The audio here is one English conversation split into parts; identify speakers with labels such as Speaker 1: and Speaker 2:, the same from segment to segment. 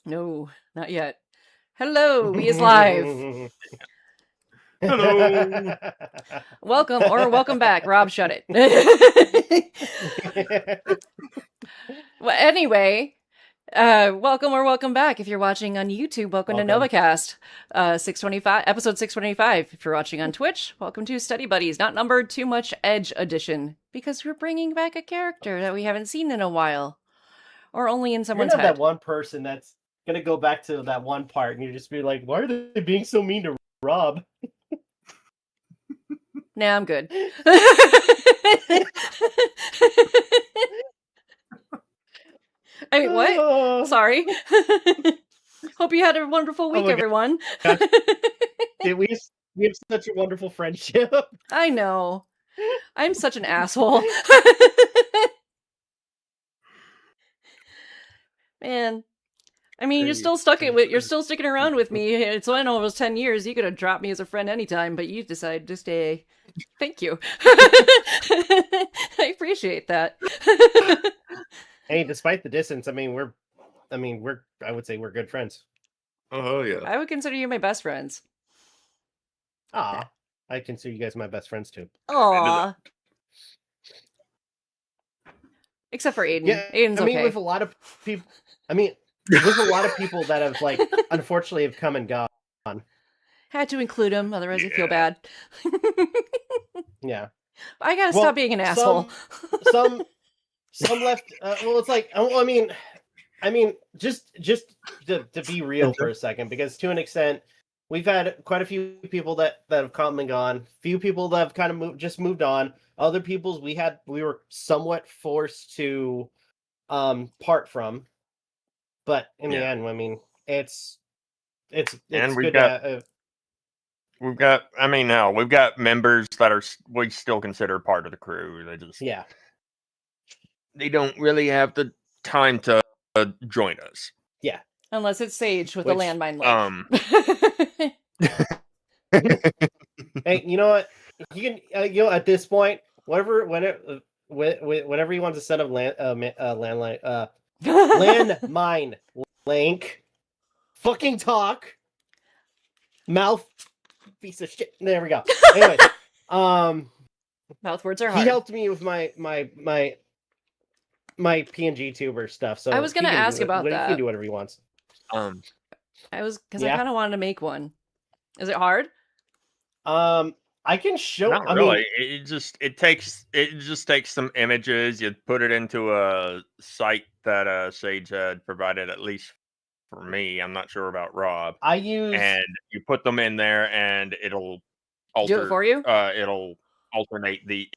Speaker 1: No, not yet. Hello, we is live.
Speaker 2: Hello.
Speaker 1: Welcome back. Rob, shut it. Well, anyway, welcome back. If you're watching on YouTube, welcome to Novakast, 625, episode 625. If you're watching on Twitch, welcome to Study Buddies, not numbered, too much Edge edition, because we're bringing back a character that we haven't seen in a while, or only in someone's
Speaker 3: You're not
Speaker 1: head.
Speaker 3: that one person that's gonna go back to that one part and you just be like, why are they being so mean to Rob?
Speaker 1: Nah, I'm good. I mean, what? Sorry. Hope you had a wonderful week, everyone.
Speaker 3: We have such a wonderful friendship.
Speaker 1: I know. I'm such an asshole. Man. I mean, you're still sticking around with me. It's been almost 10 years. You could have dropped me as a friend anytime, but you decided to stay. Thank you. I appreciate that.
Speaker 3: Hey, despite the distance, I would say we're good friends.
Speaker 2: Oh yeah.
Speaker 1: I would consider you my best friends.
Speaker 3: Aw. I consider you guys my best friends too.
Speaker 1: Aw. Except for Aden.
Speaker 3: Yeah,
Speaker 1: Aden's okay.
Speaker 3: with a lot of people. There's a lot of people that have, unfortunately have come and gone.
Speaker 1: Had to include him, otherwise I feel bad.
Speaker 3: Yeah.
Speaker 1: I gotta stop being an asshole.
Speaker 3: Some left. Just to be real for a second, because to an extent, we've had quite a few people that have come and gone. Few people that have kind of moved on. Other people's we were somewhat forced to part from. But in the end, it's
Speaker 2: and
Speaker 3: we've
Speaker 2: got members that we still consider part of the crew. They don't really have the time to join us.
Speaker 3: Yeah,
Speaker 1: unless it's Sage with a landmine
Speaker 3: leg. Hey, you know what? You can at this point, whenever he wants to set up landmine link, fucking talk, mouth piece of shit. There we go. Anyways,
Speaker 1: mouth words are hard.
Speaker 3: He helped me with my PNG tuber stuff. So
Speaker 1: I was gonna ask about that.
Speaker 3: He can do whatever he wants.
Speaker 1: I kind of wanted to make one. Is it hard?
Speaker 3: I can show.
Speaker 2: Not really. It just takes some images. You put it into a site that Sage had provided, at least for me. I'm not sure about Rob.
Speaker 3: And
Speaker 2: you put them in there, and it'll
Speaker 1: do it for you.
Speaker 2: It'll alternate the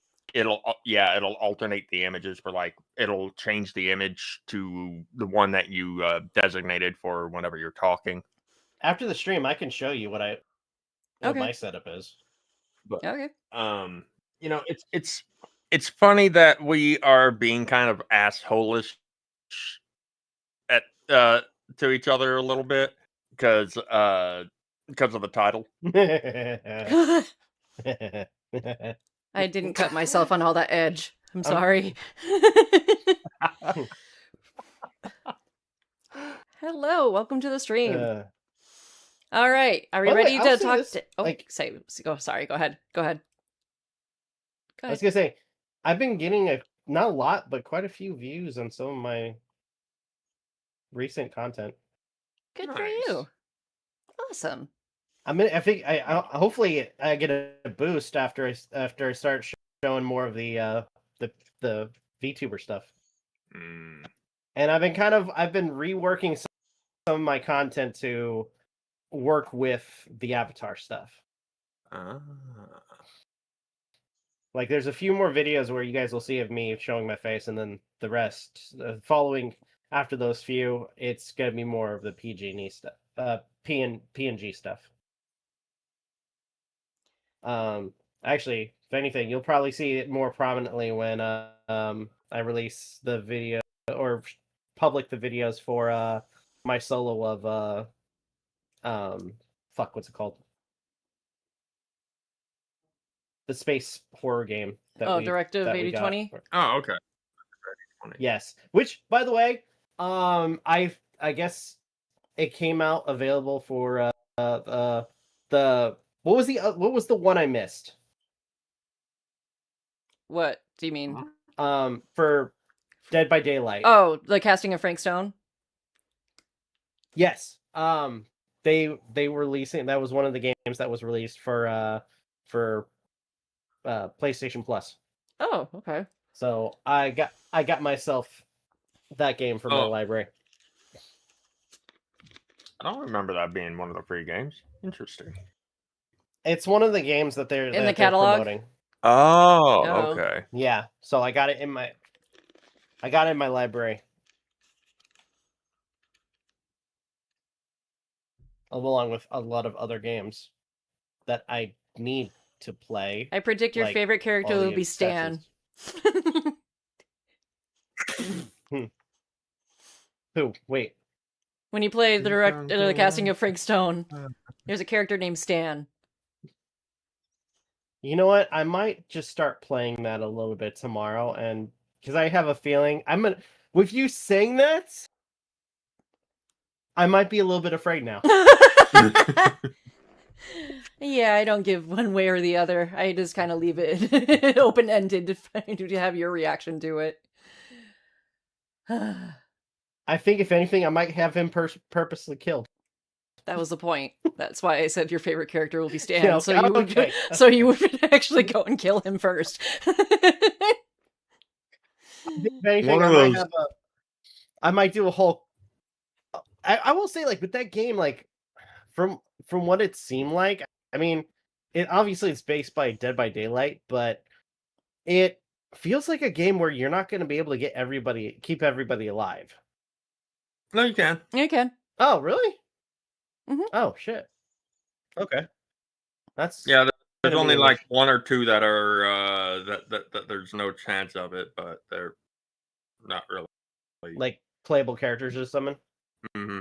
Speaker 2: images for it'll change the image to the one that you designated for whenever you're talking.
Speaker 3: After the stream, I can show you what my setup is.
Speaker 2: But,
Speaker 1: okay.
Speaker 2: It's funny that we are being kind of asshole-ish to each other a little bit because of the title.
Speaker 1: I didn't cut myself on all that edge. I'm sorry. Hello, welcome to the stream. All right, are we ready to talk? Sorry, go ahead.
Speaker 3: I was gonna say, I've been getting not a lot, but quite a few views on some of my recent content.
Speaker 1: Good for you. Awesome.
Speaker 3: I think hopefully I get a boost after I start showing more of the VTuber stuff. And I've been reworking some of my content to work with the avatar stuff. There's a few more videos where you guys will see of me showing my face, and then the rest following after those few, it's gonna be more of the PG&E stuff, PNG stuff. Actually, if anything, you'll probably see it more prominently when I release the video or public the videos for my solo of what's it called? The space horror game.
Speaker 1: Directive 8020.
Speaker 2: Oh, okay.
Speaker 3: Yes. Which, by the way, I guess it came out available for the what was the one I missed?
Speaker 1: What do you mean?
Speaker 3: For Dead by Daylight.
Speaker 1: Oh, the casting of Frank Stone.
Speaker 3: Yes. They were releasing, that was one of the games that was released for PlayStation Plus.
Speaker 1: Oh, okay.
Speaker 3: So I got myself that game for my library.
Speaker 2: I don't remember that being one of the free games. Interesting.
Speaker 3: It's one of the games that they're
Speaker 1: in the catalog.
Speaker 3: promoting.
Speaker 2: Oh, okay.
Speaker 3: Yeah. So I got it in my library. Along with a lot of other games that I need to play.
Speaker 1: I predict your favorite character will be Stan.
Speaker 3: Who? Wait.
Speaker 1: When you play the casting of Frank Stone, there's a character named Stan.
Speaker 3: You know what? I might just start playing that a little bit tomorrow, and because I have a feeling with you saying that, I might be a little bit afraid now.
Speaker 1: Yeah, I don't give one way or the other. I just kind of leave it open-ended to have your reaction to it.
Speaker 3: I think, if anything, I might have him purposely killed.
Speaker 1: That was the point. That's why I said your favorite character will be Stan.
Speaker 3: Yeah,
Speaker 1: okay. So you would actually go and kill him first.
Speaker 3: If anything, I might do a whole. I will say, like, with that game, like, from what it seemed like, I mean, it's based by Dead by Daylight, but it feels like a game where you're not going to be able to keep everybody alive.
Speaker 2: No, you can.
Speaker 1: You can.
Speaker 3: Oh, really?
Speaker 1: Mm-hmm.
Speaker 3: Oh, shit. Okay. That's
Speaker 2: There's only like one or two that are that there's no chance of it, but they're not really
Speaker 3: like playable characters or something.
Speaker 2: Mm-hmm.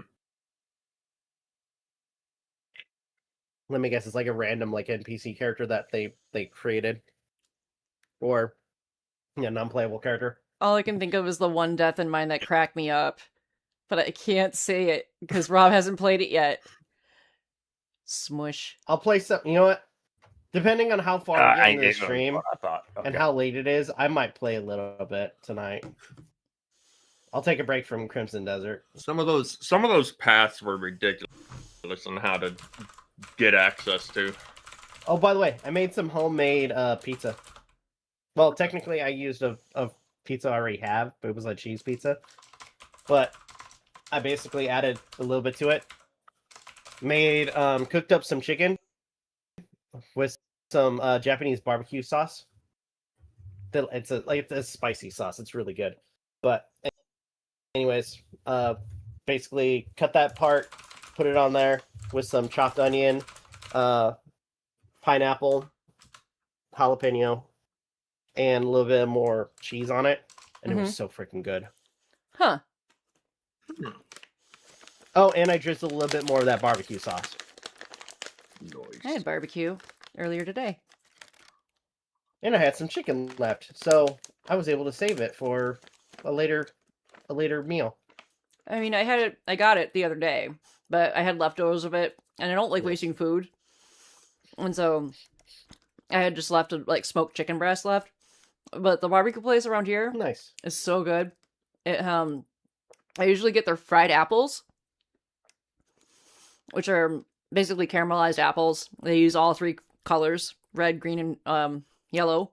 Speaker 3: Let me guess, it's like a random like NPC character that they created, or non-playable character.
Speaker 1: All I can think of is the one death in mine that cracked me up, but I can't say it because Rob hasn't played it yet. Smush.
Speaker 3: I'll play some. You know what? Depending on how far we get into the stream and how late it is, I might play a little bit tonight. I'll take a break from Crimson Desert.
Speaker 2: Some of those paths were ridiculous on how to get access to.
Speaker 3: Oh, by the way, I made some homemade pizza. Well, technically, I used a pizza I already have, but it was a cheese pizza. But I basically added a little bit to it. Made cooked up some chicken with some Japanese barbecue sauce. It's a spicy sauce. It's really good. But anyways, basically cut that part, put it on there with some chopped onion, pineapple, jalapeno, and a little bit more cheese on it, and it was so freaking good.
Speaker 1: Huh.
Speaker 3: Oh, and I drizzled a little bit more of that barbecue sauce.
Speaker 2: Nice.
Speaker 1: I had barbecue earlier today.
Speaker 3: And I had some chicken left, so I was able to save it for a later meal.
Speaker 1: I mean, I got it the other day, but I had leftovers of it, and I don't like wasting food. And so I had just left like smoked chicken breast left. But the barbecue place around here is so good. It I usually get their fried apples, which are basically caramelized apples. They use all three colors, red, green, and yellow.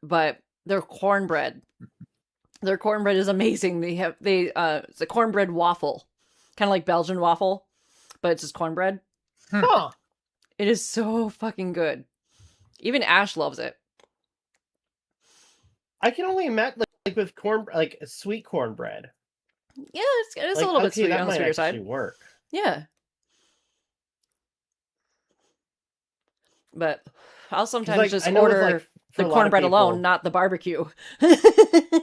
Speaker 1: But their cornbread is amazing. It's a cornbread waffle, kind of like Belgian waffle, but it's just cornbread.
Speaker 3: Huh.
Speaker 1: It is so fucking good. Even Ash loves it.
Speaker 3: I can only imagine like with corn, like sweet cornbread.
Speaker 1: Yeah, it's a little bit sweet on the sweeter side.
Speaker 3: Work.
Speaker 1: Yeah. But I'll sometimes just order the cornbread alone, not the barbecue.
Speaker 3: I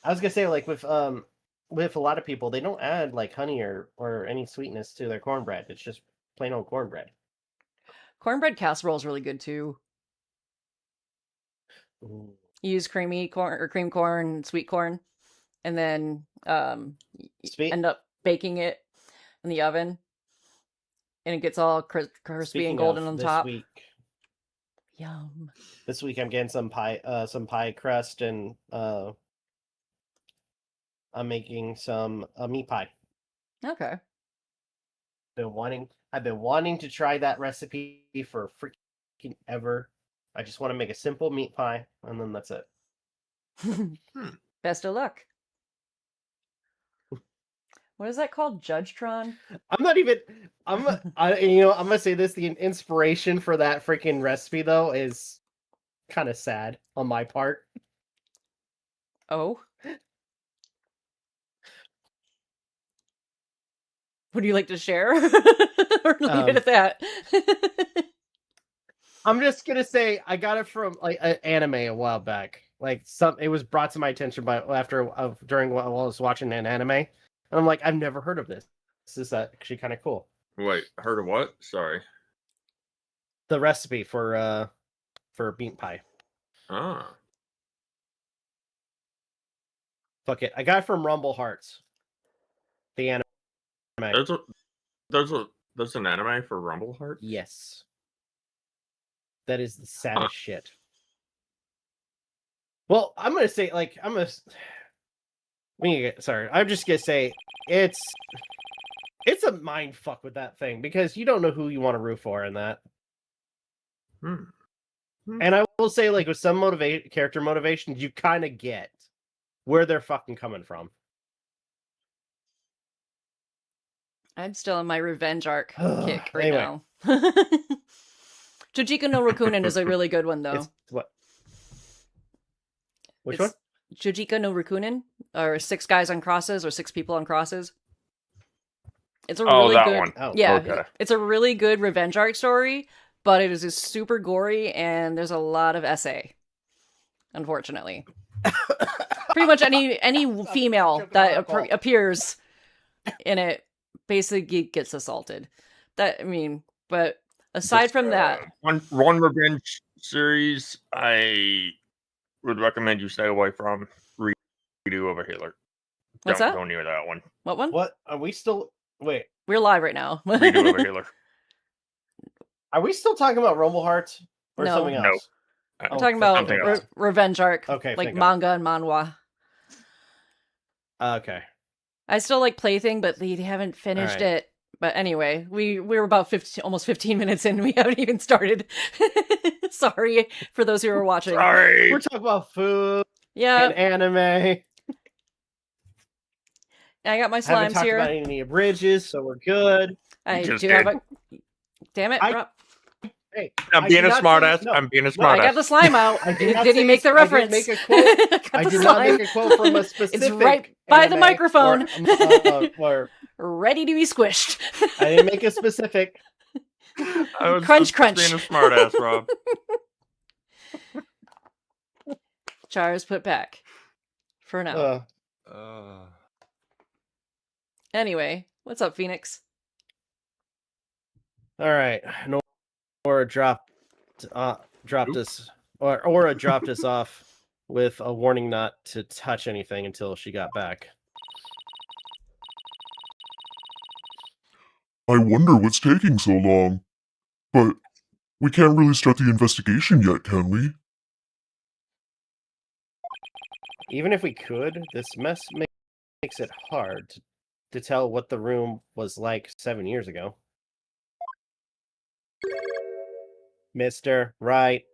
Speaker 3: was gonna say, like with a lot of people, they don't add like honey or any sweetness to their cornbread. It's just plain old cornbread.
Speaker 1: Cornbread casserole is really good too.
Speaker 3: Ooh.
Speaker 1: You use creamy corn or cream corn, sweet corn, and then
Speaker 3: sweet.
Speaker 1: end up baking it in the oven, and it gets all crispy
Speaker 3: Speaking
Speaker 1: and golden
Speaker 3: of
Speaker 1: on
Speaker 3: this
Speaker 1: top.
Speaker 3: week,
Speaker 1: Yum.
Speaker 3: this week I'm getting some pie crust, and I'm making some meat pie.
Speaker 1: Okay.
Speaker 3: I've been wanting to try that recipe for freaking ever. I just want to make a simple meat pie, and then that's it.
Speaker 1: Best of luck. What is that called? Judgetron?
Speaker 3: I'm gonna say this: the inspiration for that freaking recipe though is kind of sad on my part.
Speaker 1: Oh. Would you like to share? Or leave it at that?
Speaker 3: I'm just gonna say I got it from like an anime a while back. Like it was brought to my attention during while I was watching an anime, and I'm like, I've never heard of this. This is actually kind of cool.
Speaker 2: Wait, heard of what? Sorry.
Speaker 3: The recipe for meat pie.
Speaker 2: Ah.
Speaker 3: Fuck it, I got it from Rumble Hearts. The anime.
Speaker 2: There's an anime for Rumble Hearts?
Speaker 3: Yes. That is the saddest shit. Well, I'm gonna say sorry. I'm just gonna say it's a mind fuck with that thing because you don't know who you want to root for in that. And I will say, like, with some character motivations, you kind of get where they're fucking coming from.
Speaker 1: I'm still in my revenge arc kick right
Speaker 3: Anyway.
Speaker 1: now. Jujiko no Rakunin is a really good one, though.
Speaker 3: It's what? Which one?
Speaker 1: Jujiko no Rakunin, or 6 guys on crosses, or 6 people on crosses. It's a really
Speaker 2: that
Speaker 1: good
Speaker 2: one.
Speaker 3: Oh,
Speaker 1: yeah,
Speaker 2: okay.
Speaker 1: It's a really good revenge arc story, but it is just super gory, and there's a lot of essay, unfortunately. Pretty much any female that appears in it basically gets assaulted. But aside from that,
Speaker 2: one revenge series I would recommend you stay away from. Redo over Hitler.
Speaker 1: What's that?
Speaker 2: Don't go near that one.
Speaker 1: What one?
Speaker 3: What are we still? Wait,
Speaker 1: We're live right now.
Speaker 2: Redo over Hitler.
Speaker 3: are we still talking about Rumble Hearts or
Speaker 1: No.
Speaker 3: something else?
Speaker 2: No.
Speaker 1: I'm talking about
Speaker 2: something else.
Speaker 1: revenge arc,
Speaker 3: Okay,
Speaker 1: like
Speaker 3: thank God.
Speaker 1: manga and manhwa.
Speaker 3: Okay.
Speaker 1: I still like Plaything, but they haven't finished
Speaker 3: All right.
Speaker 1: it. But anyway, we're about almost 15 minutes in. We haven't even started. Sorry for those who are watching.
Speaker 2: Sorry.
Speaker 3: We're talking about food
Speaker 1: Yeah,
Speaker 3: and anime.
Speaker 1: I got my
Speaker 3: Haven't
Speaker 1: slimes
Speaker 3: talked
Speaker 1: here.
Speaker 3: about any abridges, so we're good.
Speaker 1: I
Speaker 2: Just
Speaker 1: do have
Speaker 2: did.
Speaker 1: a. Damn it!
Speaker 3: I- Hey,
Speaker 2: I'm
Speaker 3: I
Speaker 2: being
Speaker 3: did
Speaker 2: a
Speaker 3: not
Speaker 2: smartass.
Speaker 3: say- no,
Speaker 2: I'm being a
Speaker 3: no,
Speaker 2: smartass.
Speaker 1: I got the slime out.
Speaker 3: I did not
Speaker 1: Did he
Speaker 3: say-
Speaker 1: make the
Speaker 3: I didn't
Speaker 1: reference?
Speaker 3: make a quote.
Speaker 1: Got
Speaker 3: I
Speaker 1: the
Speaker 3: did not
Speaker 1: slime.
Speaker 3: make a quote from a specific.
Speaker 1: It's right by the
Speaker 3: anime
Speaker 1: microphone.
Speaker 3: or
Speaker 1: Ready to be squished.
Speaker 3: I didn't make a specific.
Speaker 2: I was
Speaker 1: Crunch,
Speaker 2: just
Speaker 1: crunch.
Speaker 2: being a smartass, Rob.
Speaker 1: Chars put back. For now. Anyway, what's up, Phoenix?
Speaker 3: All right, Nora dropped us, or Aura dropped us off with a warning not to touch anything until she got back.
Speaker 4: I wonder what's taking so long. But we can't really start the investigation yet, can we?
Speaker 3: Even if we could, this mess makes it hard to tell what the room was like 7 years ago. Mr. Right.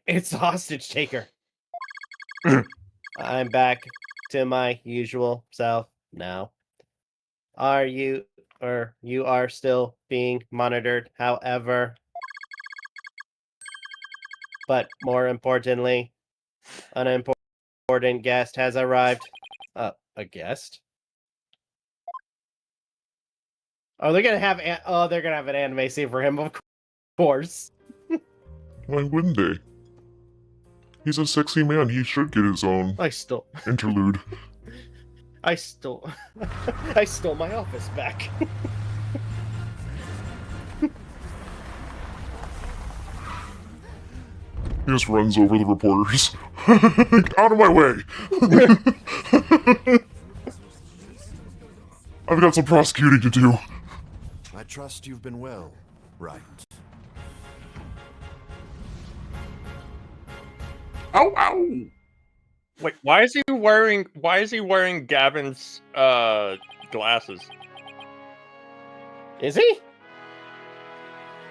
Speaker 3: It's a hostage taker. I'm back to my usual self now. You are still being monitored, however. But more importantly, an important guest has arrived. A guest? Oh, they're gonna have an anime scene for him, of course.
Speaker 4: Why wouldn't they? He's a sexy man, he should get his own interlude.
Speaker 3: I stole my office back.
Speaker 4: He just runs over the reporters. Out of my way! I've got some prosecuting to do.
Speaker 5: I trust you've been well, right?
Speaker 4: Ow, ow!
Speaker 2: Wait, why is he wearing Gavin's glasses?
Speaker 3: Is he?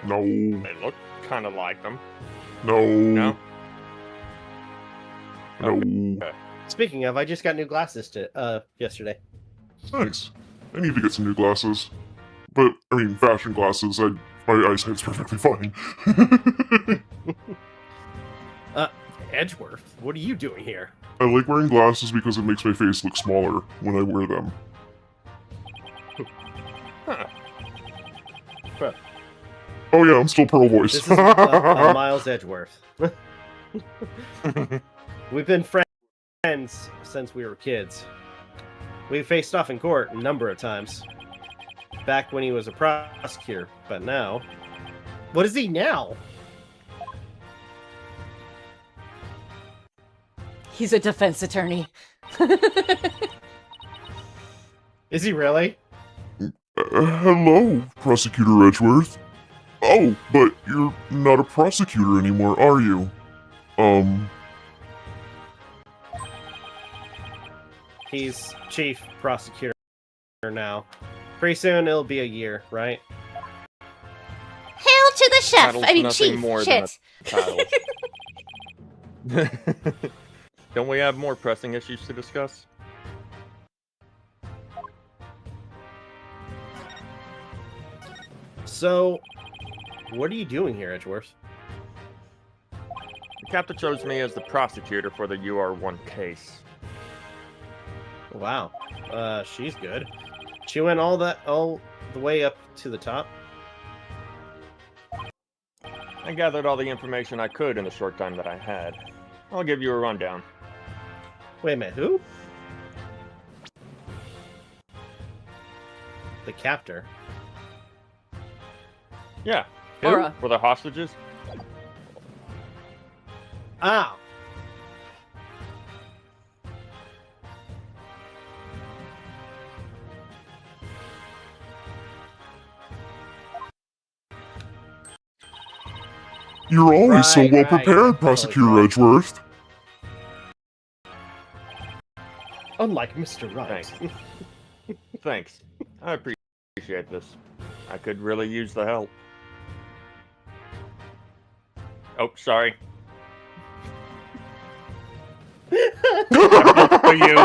Speaker 4: No.
Speaker 2: They look kind of like them.
Speaker 4: No.
Speaker 2: No?
Speaker 4: No.
Speaker 2: Okay.
Speaker 3: Speaking of, I just got new glasses yesterday.
Speaker 4: Nice. I need to get some new glasses. But, I mean, fashion glasses. My eyesight's perfectly fine.
Speaker 3: Edgeworth, what are you doing here?
Speaker 4: I like wearing glasses because it makes my face look smaller when I wear them.
Speaker 2: Huh.
Speaker 4: Oh yeah, I'm still Pearl Voice.
Speaker 3: This is Miles Edgeworth. We've been friends since we were kids. We faced off in court a number of times. Back when he was a prosecutor, but now... What is he now?
Speaker 1: He's a defense attorney.
Speaker 3: Is he really?
Speaker 4: Hello, Prosecutor Edgeworth. Oh, but you're not a prosecutor anymore, are you?
Speaker 3: He's chief prosecutor now. Pretty soon it'll be a year, right?
Speaker 1: Hail to the chef!
Speaker 2: Title's
Speaker 1: I mean,
Speaker 2: nothing
Speaker 1: chief.
Speaker 2: more
Speaker 1: Shit.
Speaker 2: than a title. Don't we have more pressing issues to discuss?
Speaker 3: So, what are you doing here, Edgeworth?
Speaker 2: The captain chose me as the prosecutor for the UR1 case.
Speaker 3: Wow. She's good. She went all the way up to the top.
Speaker 2: I gathered all the information I could in the short time that I had. I'll give you a rundown.
Speaker 3: Wait a minute, who? The captor.
Speaker 2: Yeah. Who?
Speaker 1: Aura.
Speaker 2: For the hostages?
Speaker 3: Ah!
Speaker 4: You're always so
Speaker 3: Right,
Speaker 4: well
Speaker 3: right.
Speaker 4: prepared, Prosecutor
Speaker 3: Totally.
Speaker 4: Edgeworth.
Speaker 3: Unlike Mr. Right.
Speaker 2: Thanks. Thanks. I appreciate this. I could really use the help. Oh, sorry. For you.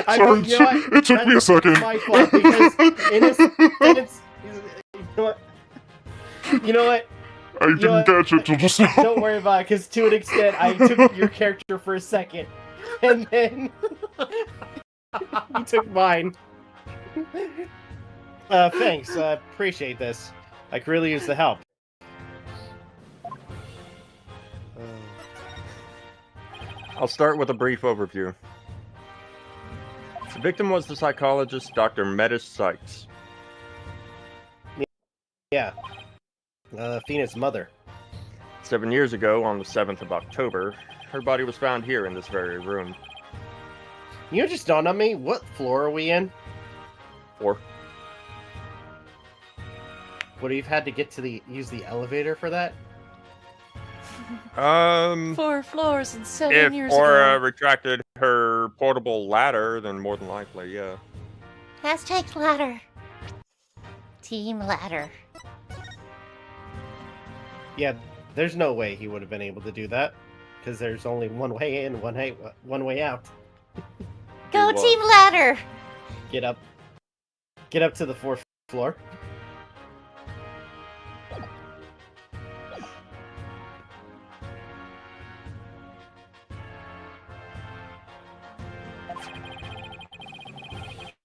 Speaker 3: I
Speaker 4: Sorry,
Speaker 3: you know what?
Speaker 4: it took me a second.
Speaker 3: My fault, because in his sentence, you know what?
Speaker 4: I didn't catch it till just now.
Speaker 3: Don't worry about it, because to an extent, I took your character for a second, and then you took mine. Thanks. Appreciate this. I could really use the help.
Speaker 2: I'll start with a brief overview. The victim was the psychologist Dr. Metis Sykes.
Speaker 3: Yeah. Phayn's mother.
Speaker 2: 7 years ago, on the 7th of October, her body was found here in this very room.
Speaker 3: You know, just dawned on me. What floor are we in?
Speaker 2: 4.
Speaker 3: Would have had to get to use the elevator for that?
Speaker 1: 4 floors and 7
Speaker 2: If
Speaker 1: years
Speaker 2: Aura
Speaker 1: ago.
Speaker 2: retracted her portable ladder, then more than likely, yeah.
Speaker 6: Hashtag ladder. Team ladder.
Speaker 3: Yeah, there's no way he would have been able to do that, because there's only one way in, one way out.
Speaker 6: Go
Speaker 2: was.
Speaker 6: team ladder!
Speaker 3: Get up to the 4th floor.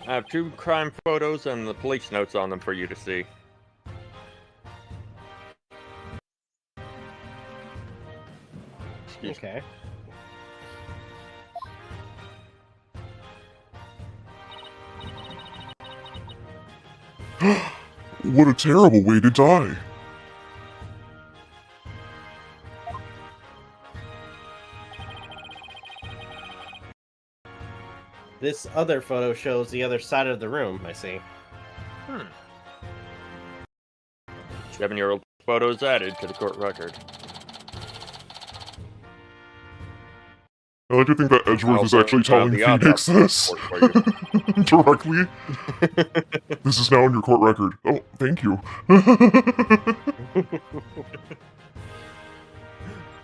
Speaker 2: I have 2 crime photos and the police notes on them for you to see. Excuse me.
Speaker 3: Okay.
Speaker 4: What a terrible way to die.
Speaker 3: This other photo shows the other side of the room, I see.
Speaker 2: 7-year-old photos added to the court record.
Speaker 4: I like to think that Edgeworth is
Speaker 2: Also,
Speaker 4: actually telling
Speaker 2: the
Speaker 4: Phoenix
Speaker 2: autopsy
Speaker 4: this
Speaker 2: report
Speaker 4: directly. This is now on your court record. Oh, thank you.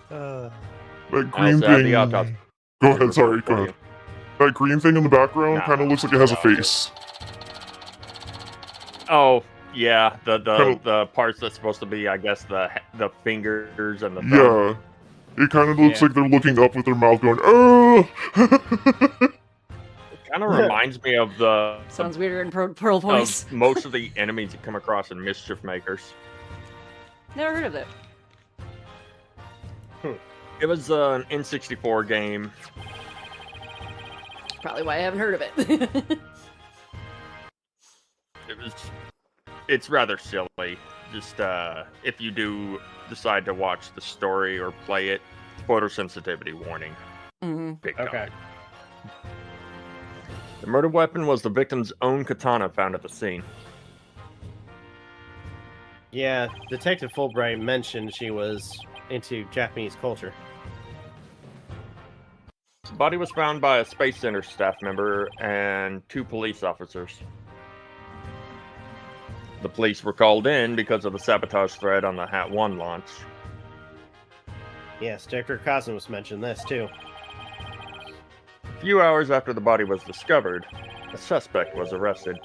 Speaker 4: That
Speaker 2: I
Speaker 4: green
Speaker 2: also have
Speaker 4: thing.
Speaker 2: the autopsy
Speaker 4: Go ahead, sorry,
Speaker 2: report
Speaker 4: go
Speaker 2: for
Speaker 4: ahead. That green thing in the background
Speaker 2: Nah,
Speaker 4: kind of looks like it has a
Speaker 2: no.
Speaker 4: face.
Speaker 2: Oh, yeah,
Speaker 4: Kinda-
Speaker 2: the parts that's supposed to be, I guess, the fingers and the thumb.
Speaker 4: Yeah. It kind of looks
Speaker 3: Yeah.
Speaker 4: like they're looking up with their mouth going, oh!
Speaker 2: It kind of reminds me of the
Speaker 1: Sounds weirder in Pearl voice.
Speaker 2: of most of the enemies you come across in Mischief Makers.
Speaker 1: Never heard of it.
Speaker 2: It was an N64 game.
Speaker 1: Probably why I haven't heard of it.
Speaker 2: It's rather silly. Just if you do decide to watch the story or play it, photosensitivity warning. Big time.
Speaker 3: Okay.
Speaker 2: The murder weapon was the victim's own katana found at the scene.
Speaker 3: Yeah, Detective Fulbright mentioned she was into Japanese culture.
Speaker 2: The body was found by a Space Center staff member and 2 police officers. The police were called in because of the sabotage threat on the Hat 1 launch.
Speaker 3: Yes, Director Cosmos mentioned this too.
Speaker 2: A few hours after the body was discovered, a suspect was arrested.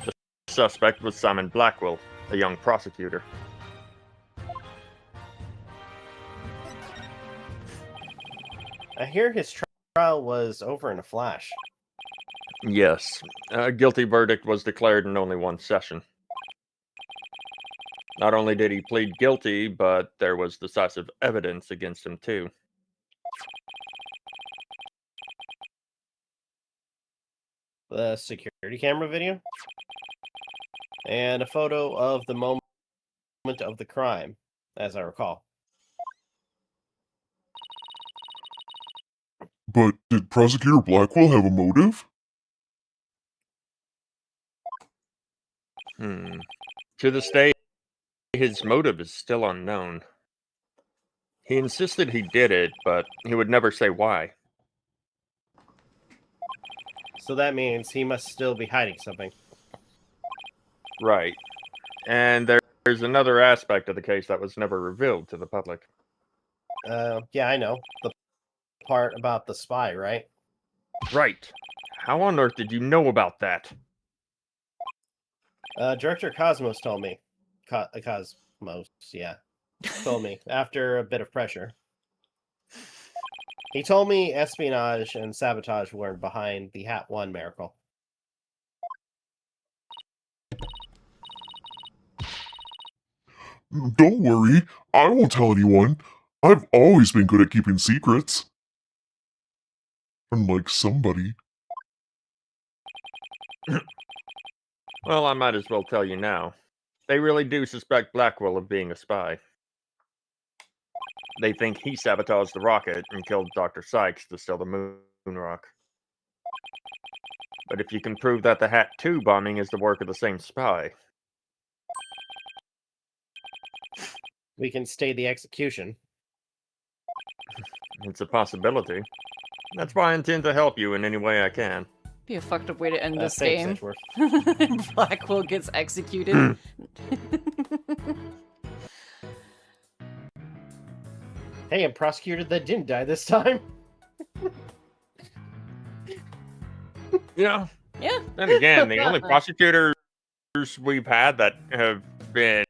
Speaker 2: The suspect was Simon Blackwell, a young prosecutor.
Speaker 3: I hear his trial was over in a flash.
Speaker 2: Yes, a guilty verdict was declared in only one session. Not only did he plead guilty, but there was decisive evidence against him too.
Speaker 3: The security camera video and a photo of the moment of the crime, as I recall.
Speaker 4: But did Prosecutor Blackwell have a motive?
Speaker 2: To this day, his motive is still unknown. He insisted he did it, but he would never say why.
Speaker 3: So that means he must still be hiding something.
Speaker 2: Right. And there's another aspect of the case that was never revealed to the public.
Speaker 3: Yeah, I know. The part about the spy, right?
Speaker 2: Right. How on earth did you know about that?
Speaker 3: Director Cosmos told me. Cosmos, yeah. Told me after a bit of pressure. He told me espionage and sabotage were behind the Hat 1 miracle.
Speaker 4: Don't worry, I won't tell anyone. I've always been good at keeping secrets. Unlike somebody.
Speaker 2: Well, I might as well tell you now. They really do suspect Blackwell of being a spy. They think he sabotaged the rocket and killed Dr. Sykes to steal the moon rock. But if you can prove that the Hat 2 bombing is the work of the same spy,
Speaker 3: We can stay the execution.
Speaker 2: it's a possibility. That's why I intend to help you in any way I can.
Speaker 1: Be a fucked up way to end this
Speaker 3: Thanks,
Speaker 1: game.
Speaker 3: Edgeworth.
Speaker 1: Blackwell gets executed.
Speaker 3: Hey, a prosecutor that didn't die this time.
Speaker 2: Yeah.
Speaker 1: Yeah.
Speaker 2: Then again, the only prosecutors we've had that have been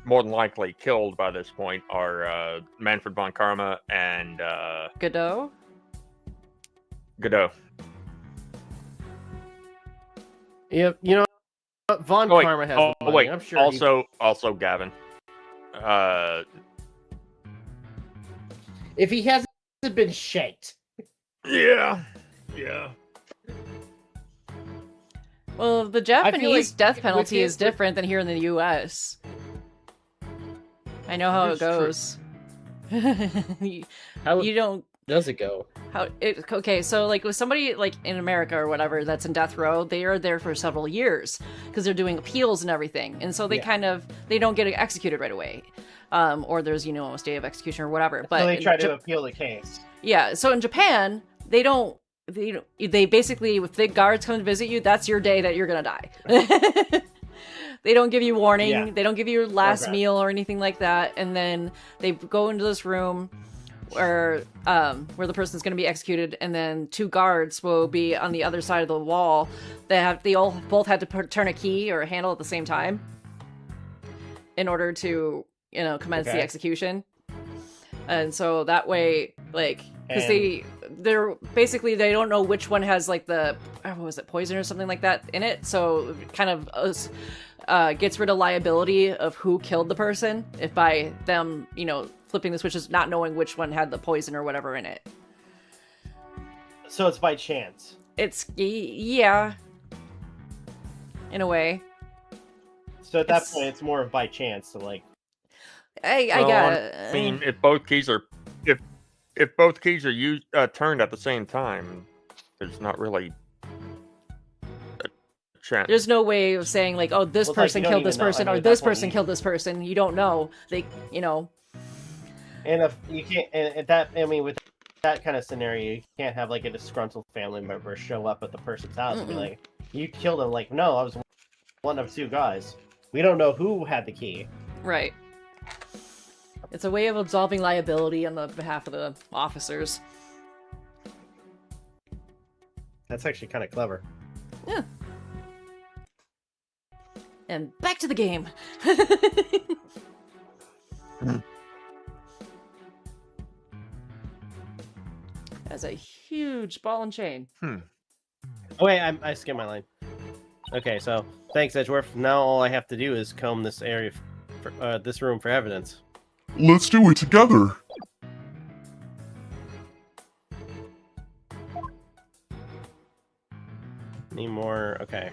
Speaker 2: more than likely killed by this point are Manfred von Karma and
Speaker 1: Godot?
Speaker 2: Godot.
Speaker 3: Yep, you know what? Von
Speaker 2: Oh,
Speaker 3: Karma has
Speaker 2: oh,
Speaker 3: the money.
Speaker 2: wait.
Speaker 3: I'm sure
Speaker 2: Also Gavin.
Speaker 3: if he hasn't been shanked.
Speaker 2: Yeah.
Speaker 1: Well, the
Speaker 3: feel
Speaker 1: Japanese
Speaker 3: like
Speaker 1: death
Speaker 3: with
Speaker 1: penalty
Speaker 3: his-
Speaker 1: is different than here in the US. I know how it
Speaker 3: That is true.
Speaker 1: goes. you
Speaker 3: How,
Speaker 1: you don't
Speaker 3: does it go?
Speaker 1: Okay, so like with somebody like in America or whatever that's in death row, they are there for several years because they're doing appeals and everything, and so they they don't get executed right away, or there's a stay of execution or whatever. But
Speaker 3: So they try to appeal the case.
Speaker 1: Yeah, so in Japan they basically, if the guards come to visit you, that's your day that you're gonna die. They don't give you warning.
Speaker 3: Yeah.
Speaker 1: They don't give you your last
Speaker 3: Okay.
Speaker 1: meal or anything like that, and then they go into this room where the person's going to be executed, and then 2 guards will be on the other side of the wall. They all both had to turn a key or a handle at the same time in order to commence the execution. And so that way, like, because they're basically, they don't know which one has like the what was it, poison or something like that in it, so it kind of gets rid of liability of who killed the person if by them flipping the switches, not knowing which one had the poison or whatever in it.
Speaker 3: So it's by chance.
Speaker 1: Yeah, in a way.
Speaker 3: So at that point, it's more of by chance. So like,
Speaker 1: I
Speaker 2: Well,
Speaker 1: got it.
Speaker 2: I mean, if both keys are used turned at the same time, there's not really a chance.
Speaker 1: There's no way of saying like, oh, this
Speaker 3: Well, it's like
Speaker 1: person
Speaker 3: you don't
Speaker 1: killed this
Speaker 3: even know. I
Speaker 1: person
Speaker 3: mean,
Speaker 1: or
Speaker 3: at that
Speaker 1: this
Speaker 3: point,
Speaker 1: person killed this person. You don't know.
Speaker 3: and if you can't, and that, I mean, with that kind of scenario, you can't have like a disgruntled family member show up at the person's house and be like, "You killed him." Like, no, I was one of 2 guys. We don't know who had the key.
Speaker 1: Right. It's a way of absolving liability on the behalf of the officers.
Speaker 3: That's actually kind of clever.
Speaker 1: Yeah. And back to the game. That's a huge ball and chain.
Speaker 3: Oh wait, I skipped my line. Okay, so thanks, Edgeworth. Now all I have to do is comb this area, for, this room for evidence.
Speaker 4: Let's do it together.
Speaker 3: Need more. Okay.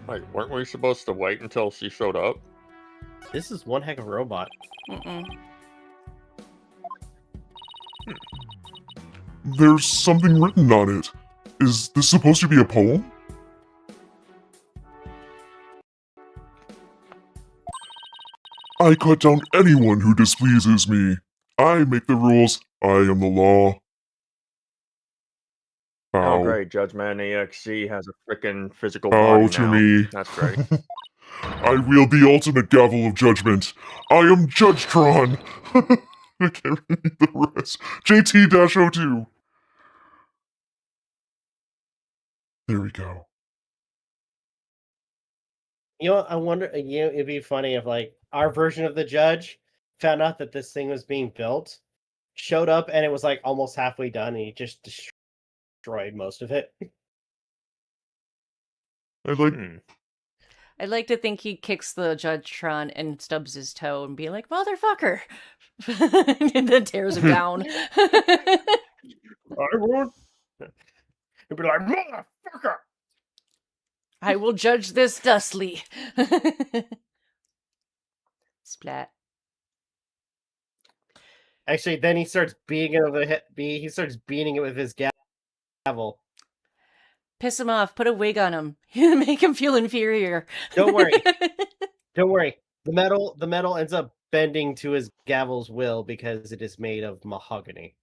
Speaker 2: Wait, weren't we supposed to wait until she showed up?
Speaker 3: This is one heck of a robot.
Speaker 4: There's something written on it. Is this supposed to be a poem? I cut down anyone who displeases me. I make the rules. I am the law.
Speaker 2: Oh,
Speaker 4: Bow.
Speaker 2: great. Judgment EXC has a freaking physical
Speaker 4: Bow
Speaker 2: body
Speaker 4: to
Speaker 2: now.
Speaker 4: me.
Speaker 2: That's great.
Speaker 4: I wield the ultimate gavel of judgment. I am Judgetron. I can't read the rest. JT-02. There we go.
Speaker 3: You know, I wonder. It'd be funny if like our version of the judge found out that this thing was being built, showed up, and it was like almost halfway done, and he just destroyed most of it.
Speaker 1: I'd like to think he kicks the Judgetron and stubs his toe and be like, motherfucker! And then tears him down.
Speaker 3: I won't. He'd be like, motherfucker!
Speaker 1: I will judge this thusly. Splat.
Speaker 3: Actually, then he starts beating it with he starts beating it with his gavel.
Speaker 1: Piss him off. Put a wig on him. Make him feel inferior.
Speaker 3: Don't worry. Don't worry. The metal ends up bending to his gavel's will because it is made of mahogany.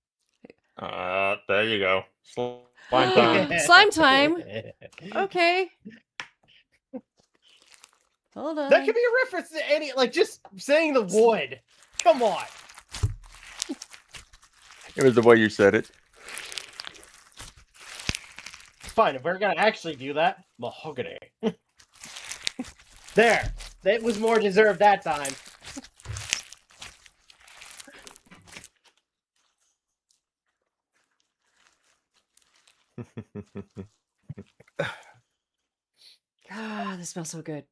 Speaker 2: There you go. Slime time.
Speaker 1: Slime time. Okay. Hold on.
Speaker 3: That could be a reference to any, like, just saying the wood. Come on.
Speaker 2: It was the way you said it.
Speaker 3: Fine, if we're gonna actually do that, mahogany. There. That was more deserved that time.
Speaker 1: Ah, this smells so good.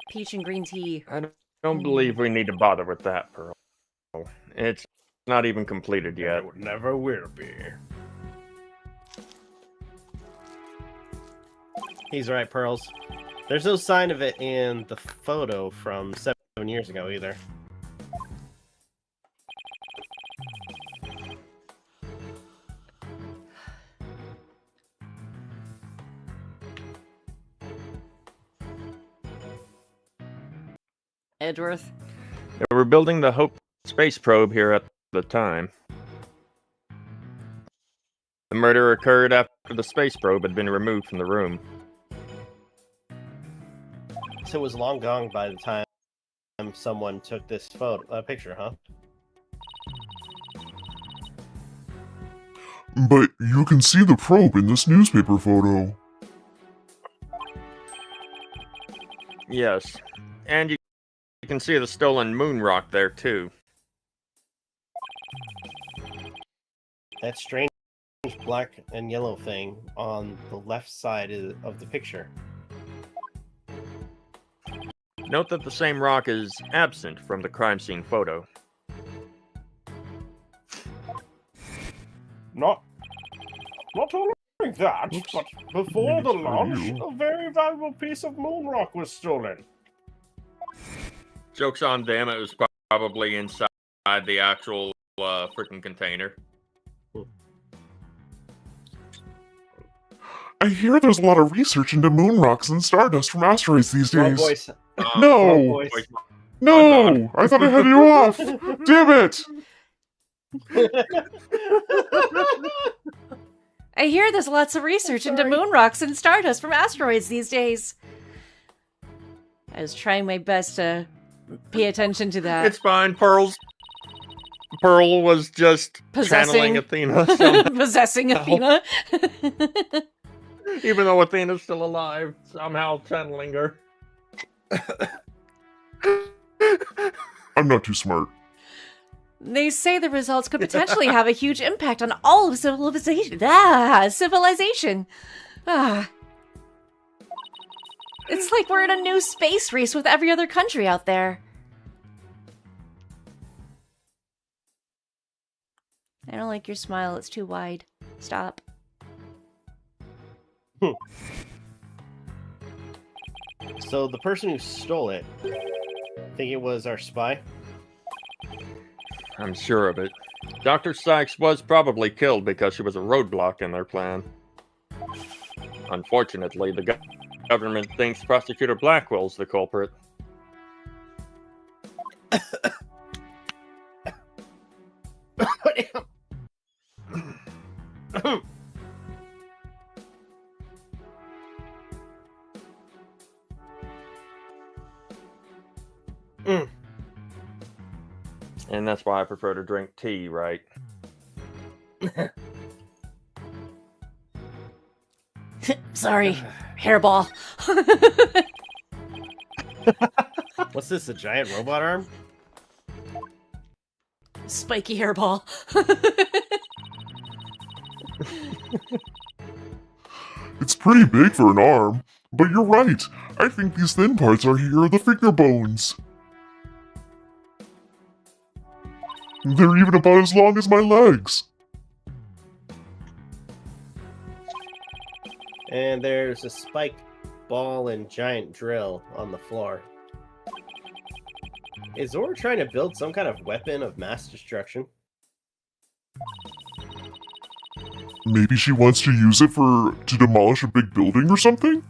Speaker 1: Peach and green tea.
Speaker 2: I don't believe we need to bother with that, Pearl. It's not even completed yet.
Speaker 3: It never will be. He's right, Pearls. There's no sign of it in the photo from years ago either.
Speaker 1: Edgeworth.
Speaker 2: They were building the Hope space probe here at the time. The murder occurred after the space probe had been removed from the room.
Speaker 3: So it was long gone by the time someone took this picture, huh?
Speaker 4: But you can see the probe in this newspaper photo.
Speaker 2: Yes, and you can see the stolen moon rock there too.
Speaker 3: That strange black and yellow thing on the left side of the picture.
Speaker 2: Note that the same rock is absent from the crime scene photo.
Speaker 3: Not only that,
Speaker 4: Oops.
Speaker 3: but before
Speaker 4: Maybe
Speaker 3: the
Speaker 4: it's for
Speaker 3: launch,
Speaker 4: you.
Speaker 3: a very valuable piece of moon rock was stolen.
Speaker 2: Joke's on them, it was probably inside the actual freaking container.
Speaker 4: I hear there's a lot of research into moon rocks and stardust from asteroids these
Speaker 3: Wrong
Speaker 4: days.
Speaker 3: voice.
Speaker 4: No!
Speaker 3: Wrong voice.
Speaker 4: No! I thought I had you off! Damn it!
Speaker 1: I hear there's lots of research into moon rocks and stardust from asteroids these days. I was trying my best to pay attention to that.
Speaker 2: It's fine, Pearl was just channeling Athena somehow.
Speaker 1: Possessing Athena.
Speaker 2: Even though Athena's still alive, somehow channeling her.
Speaker 4: I'm not too smart.
Speaker 1: They say the results could potentially have a huge impact on all of civilization. Civilization. It's like we're in a new space race with every other country out there. I don't like your smile. It's too wide. Stop.
Speaker 3: So the person who stole it, think it was our spy?
Speaker 2: I'm sure of it. Dr. Sykes was probably killed because she was a roadblock in their plan. Unfortunately, the government thinks Prosecutor Blackwell's the culprit. And that's why I prefer to drink tea, right?
Speaker 1: Sorry. Hairball.
Speaker 3: What's this, a giant robot arm?
Speaker 1: Spiky hairball.
Speaker 4: It's pretty big for an arm, but you're right. I think these thin parts are here are the finger bones. They're even about as long as my legs.
Speaker 3: And there's a spiked ball and giant drill on the floor. Is Zora trying to build some kind of weapon of mass destruction?
Speaker 4: Maybe she wants to use it to demolish a big building or something?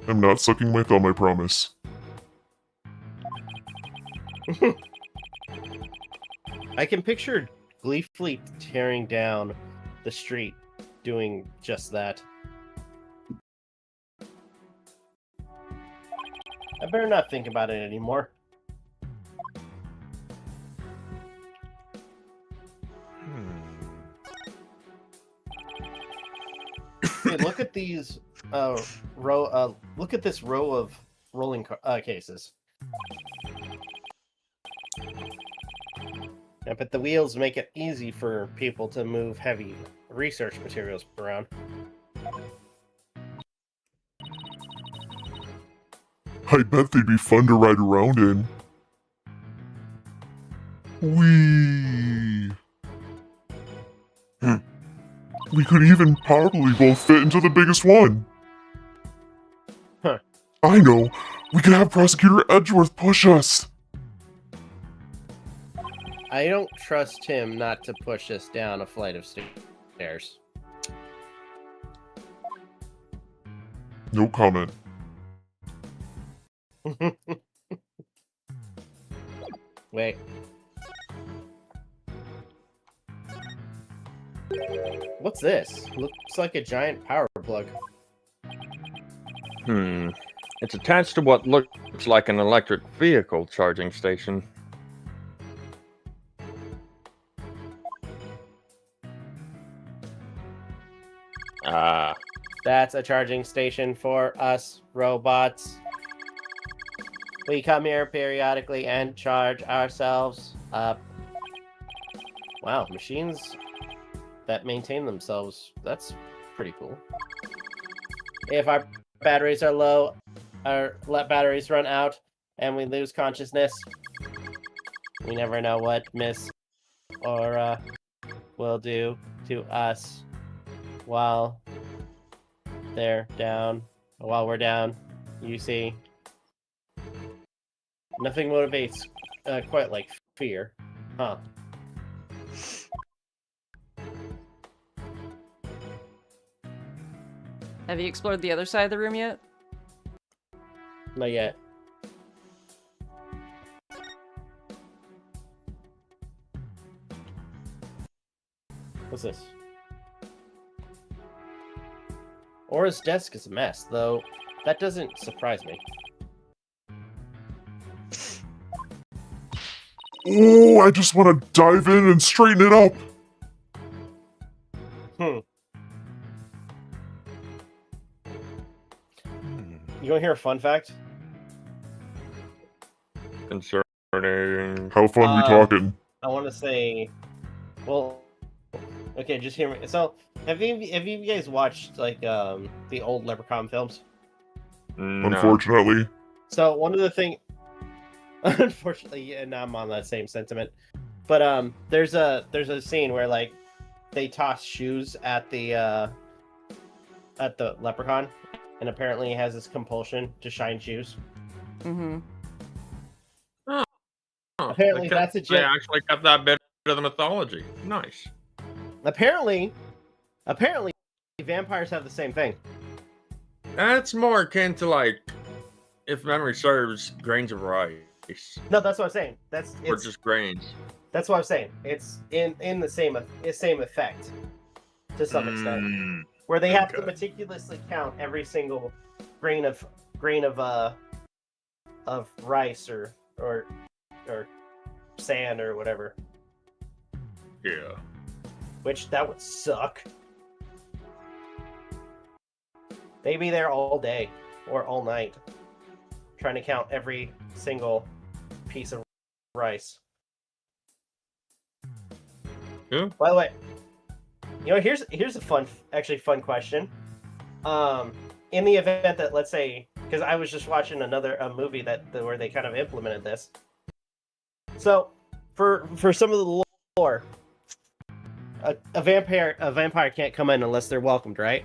Speaker 4: I'm not sucking my thumb, I promise.
Speaker 3: I can picture gleefully tearing down the street, doing just that. I better not think about it anymore. Hey, look at these look at this row of rolling cases. Yeah, but the wheels make it easy for people to move heavy research materials around.
Speaker 4: I bet they'd be fun to ride around in. Whee! We could even probably both fit into the biggest one.
Speaker 3: Huh.
Speaker 4: I know. We could have Prosecutor Edgeworth push us.
Speaker 3: I don't trust him not to push us down a flight of stairs.
Speaker 4: No comment.
Speaker 3: Wait. What's this? Looks like a giant power plug.
Speaker 2: It's attached to what looks like an electric vehicle charging station. Ah.
Speaker 3: That's a charging station for us robots. We come here periodically and charge ourselves up. Wow, machines that maintain themselves. That's pretty cool. If our batteries are low, or let batteries run out, and we lose consciousness, we never know what Miss Aura will do to us while they're down. While we're down, you see. Nothing motivates quite like fear, huh?
Speaker 1: Have you explored the other side of the room yet?
Speaker 3: Not yet. What's this? Aura's desk is a mess, though that doesn't surprise me.
Speaker 4: Oh, I just want to dive in and straighten it up.
Speaker 3: You want to hear a fun fact?
Speaker 2: Concerning.
Speaker 4: How fun we talking?
Speaker 3: I want to say, well, okay, just hear me. So, have you guys watched like the old Leprechaun films?
Speaker 2: No.
Speaker 4: Unfortunately.
Speaker 3: So one of the thing, unfortunately, and I'm on that same sentiment, but there's a scene where like they toss shoes at the leprechaun, and apparently he has this compulsion to shine shoes.
Speaker 1: Mm-hmm.
Speaker 2: Oh,
Speaker 3: Apparently that's a
Speaker 2: They actually kept that bit of the mythology. Nice.
Speaker 3: Apparently, vampires have the same thing.
Speaker 2: That's more akin to like, if memory serves, grains of rice.
Speaker 3: No, that's what I'm saying.
Speaker 2: Or just grains.
Speaker 3: That's what I'm saying. It's in the same effect to some extent, where they have to meticulously count every single grain of rice or sand or whatever.
Speaker 2: Yeah.
Speaker 3: Which that would suck. They'd be there all day or all night trying to count every single piece of rice.
Speaker 2: Yeah.
Speaker 3: By the way, here's a fun question. In the event that, let's say, because I was just watching a movie where they kind of implemented this. So, for some of the lore, a vampire can't come in unless they're welcomed, right?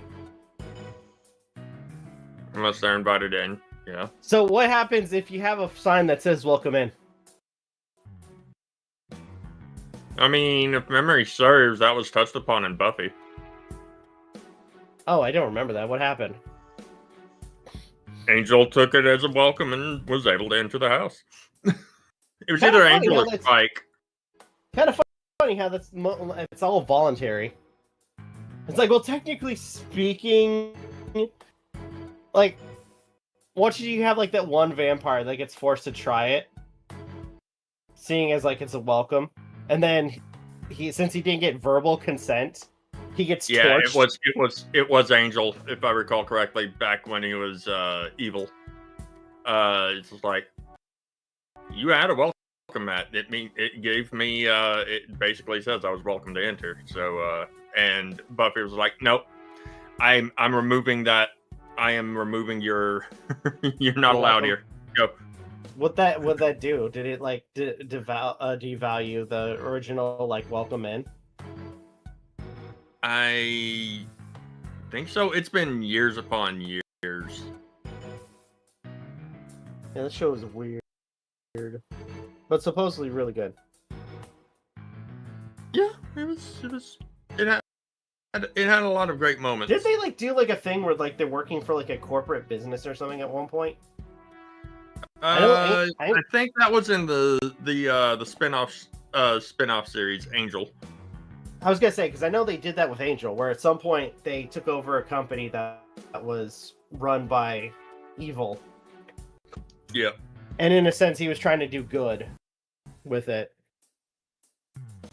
Speaker 2: Unless they're invited in, yeah.
Speaker 3: So what happens if you have a sign that says "Welcome in"?
Speaker 2: I mean, if memory serves, that was touched upon in Buffy.
Speaker 3: Oh, I don't remember that. What happened?
Speaker 2: Angel took it as a welcome and was able to enter the house. It was
Speaker 3: Kinda
Speaker 2: either
Speaker 3: funny
Speaker 2: Angel
Speaker 3: how
Speaker 2: or
Speaker 3: that's-
Speaker 2: Spike.
Speaker 3: Kind of funny how it's all voluntary. It's like, well, technically speaking, like, what should you have like that one vampire that gets forced to try it, seeing as like it's a welcome, and then since he didn't get verbal consent, he gets torched.
Speaker 2: it was Angel, if I recall correctly, back when he was evil. It's just like, you had a welcome mat. It gave me it basically says I was welcome to enter. So and Buffy was like, nope, I'm removing that. I am removing your you're not allowed here. Go.
Speaker 3: What that do? Did it like devalue the original like welcome in?
Speaker 2: I think so. It's been years upon years.
Speaker 3: Yeah, this show is weird, but supposedly really good.
Speaker 2: Yeah, it had a lot of great moments.
Speaker 3: Did they like do like a thing where like they're working for like a corporate business or something at one point?
Speaker 2: I think that was in the spin-off series Angel.
Speaker 3: I was gonna say, because I know they did that with Angel, where at some point they took over a company that was run by evil.
Speaker 2: Yeah.
Speaker 3: And in a sense, he was trying to do good with it.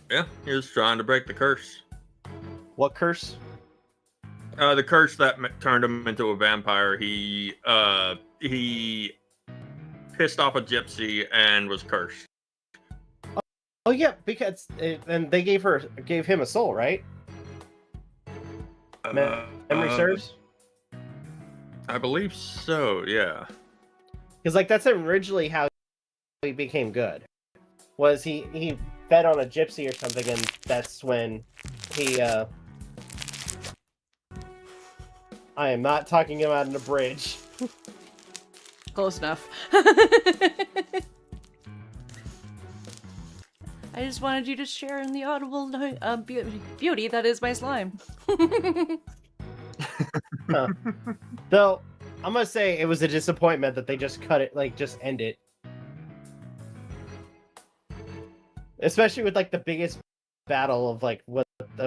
Speaker 2: Yeah, he was trying to break the curse.
Speaker 3: What curse?
Speaker 2: The curse that turned him into a vampire. He pissed off a gypsy and was cursed.
Speaker 3: Oh yeah, because and they gave him a soul, right? Memory serves.
Speaker 2: I believe so. Yeah.
Speaker 3: Because like that's originally how he became good. Was he fed on a gypsy or something, and that's when he. I am not talking about in a bridge.
Speaker 1: Close enough. I just wanted you to share in the audible beauty that is my slime.
Speaker 3: Though, I'm gonna say it was a disappointment that they just cut it, like, just end it. Especially with, like, the biggest battle of, like,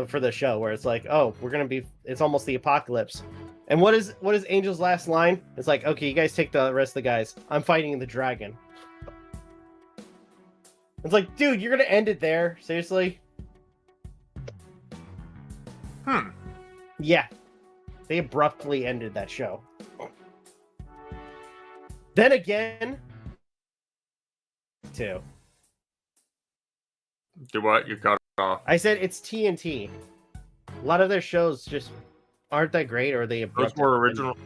Speaker 3: for the show, where it's like, oh, it's almost the apocalypse. And what is Angel's last line? It's like, okay, you guys take the rest of the guys. I'm fighting the dragon. It's like, dude, you're gonna end it there? Seriously? Yeah. They abruptly ended that show. Then again... too.
Speaker 2: Do what? You cut it off.
Speaker 3: I said it's TNT. A lot of their shows just aren't that great, or they
Speaker 2: Those were original.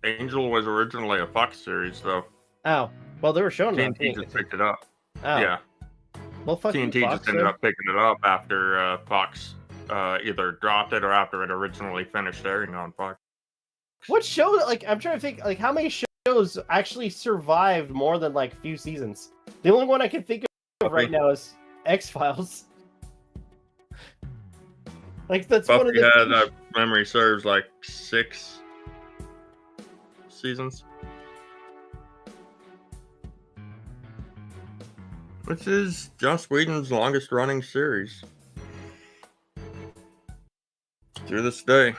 Speaker 2: Angel was originally a Fox series, though.
Speaker 3: Oh, well, they were showing it on
Speaker 2: TNT just picked it up.
Speaker 3: Oh.
Speaker 2: Yeah.
Speaker 3: Well, fuck you,
Speaker 2: TNT
Speaker 3: Fox,
Speaker 2: just ended
Speaker 3: then.
Speaker 2: up picking it up after Fox either dropped it or after it originally finished airing on Fox.
Speaker 3: What show? Like, I'm trying to think. Like, how many shows actually survived more than like few seasons? The only one I can think of right now is X-Files. Like, that's
Speaker 2: Buffy
Speaker 3: one of the.
Speaker 2: had, memory serves, like 6 seasons. Which is Joss Whedon's longest running series. To this day.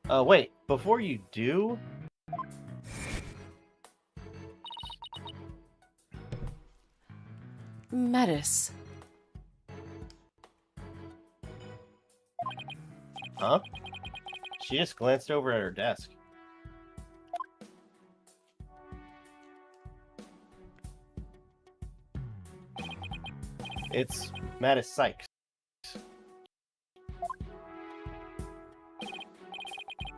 Speaker 3: Wait. Before you do.
Speaker 1: Metis.
Speaker 3: Huh? She just glanced over at her desk. It's Mattis Sykes.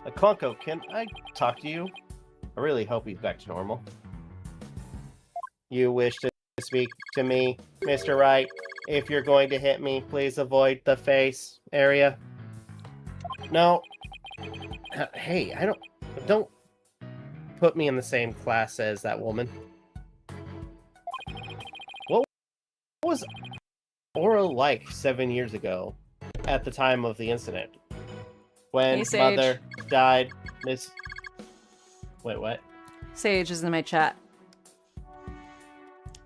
Speaker 3: Akonko, can I talk to you? I really hope he's back to normal. You wish to speak to me, Mr. Wright? If you're going to hit me, please avoid the face area. No. Hey, don't put me in the same class as that woman. What was Aura like 7 years ago at the time of the incident? When
Speaker 1: Hey, Sage.
Speaker 3: Mother died, Miss... Wait, what?
Speaker 1: Sage is in my chat.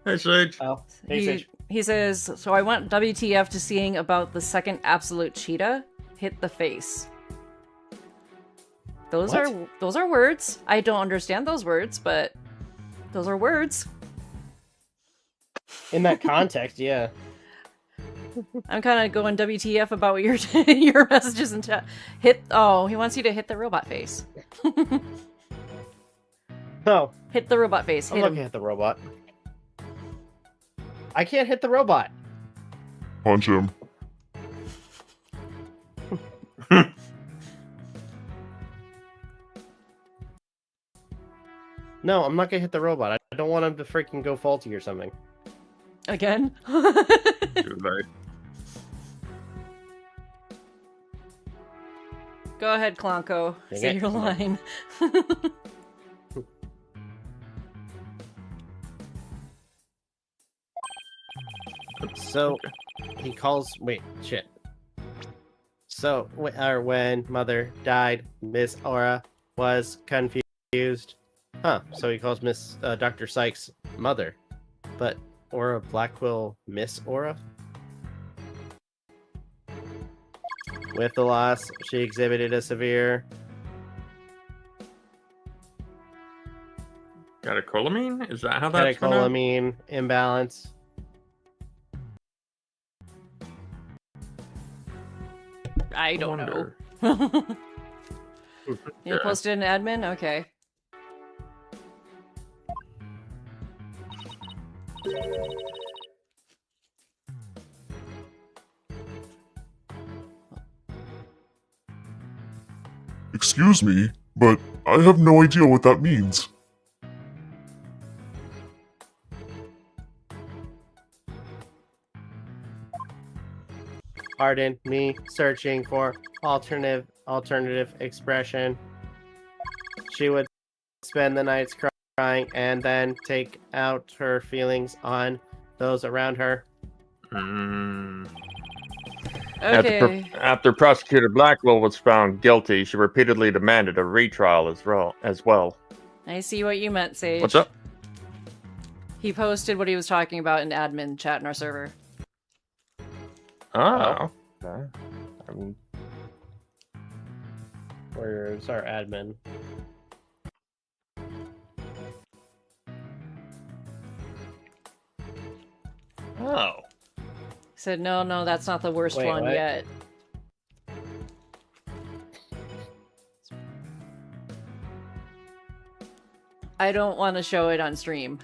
Speaker 2: Hey, Sage.
Speaker 3: Oh, hey, Sage.
Speaker 1: He says, so I want WTF to seeing about the second absolute cheetah hit the face. Those
Speaker 3: What?
Speaker 1: are words. I don't understand those words, but those are words.
Speaker 3: In that context, yeah.
Speaker 1: I'm kind of going WTF about your your messages and chat. Oh, he wants you to hit the robot face.
Speaker 3: No,
Speaker 1: Hit the robot face.
Speaker 3: I'm
Speaker 1: Hit
Speaker 3: looking
Speaker 1: him.
Speaker 3: at the robot. I can't hit the robot.
Speaker 4: Punch him.
Speaker 3: No, I'm not gonna hit the robot. I don't want him to freaking go faulty or something.
Speaker 1: Again?
Speaker 2: Too late.
Speaker 1: Go ahead, Clonko.
Speaker 3: Dang
Speaker 1: Say
Speaker 3: it.
Speaker 1: your line.
Speaker 3: So he calls. Wait, shit. So when Mother died, Miss Aura was confused. Huh? So he calls Miss Dr. Sykes Mother, but Aura Blackquill Miss Aura. With the loss, she exhibited a severe
Speaker 2: Catecholamine? Is that how that's pronounced?
Speaker 3: catecholamine imbalance.
Speaker 1: I don't know.
Speaker 2: Wonder.
Speaker 1: You posted an admin? Okay.
Speaker 4: Excuse me, but I have no idea what that means.
Speaker 3: Pardon me, searching for alternative expression. She would spend the nights crying and then take out her feelings on those around her.
Speaker 2: Mm.
Speaker 1: Okay.
Speaker 2: After Prosecutor Blackwell was found guilty, she repeatedly demanded a retrial as well.
Speaker 1: I see what you meant, Sage.
Speaker 2: What's up?
Speaker 1: He posted what he was talking about in admin chat in our server.
Speaker 2: Oh. Okay. I mean,
Speaker 3: Where's our admin?
Speaker 2: oh.
Speaker 1: He said, no, that's not the worst
Speaker 3: Wait,
Speaker 1: one
Speaker 3: what?
Speaker 1: yet. I don't want to show it on stream.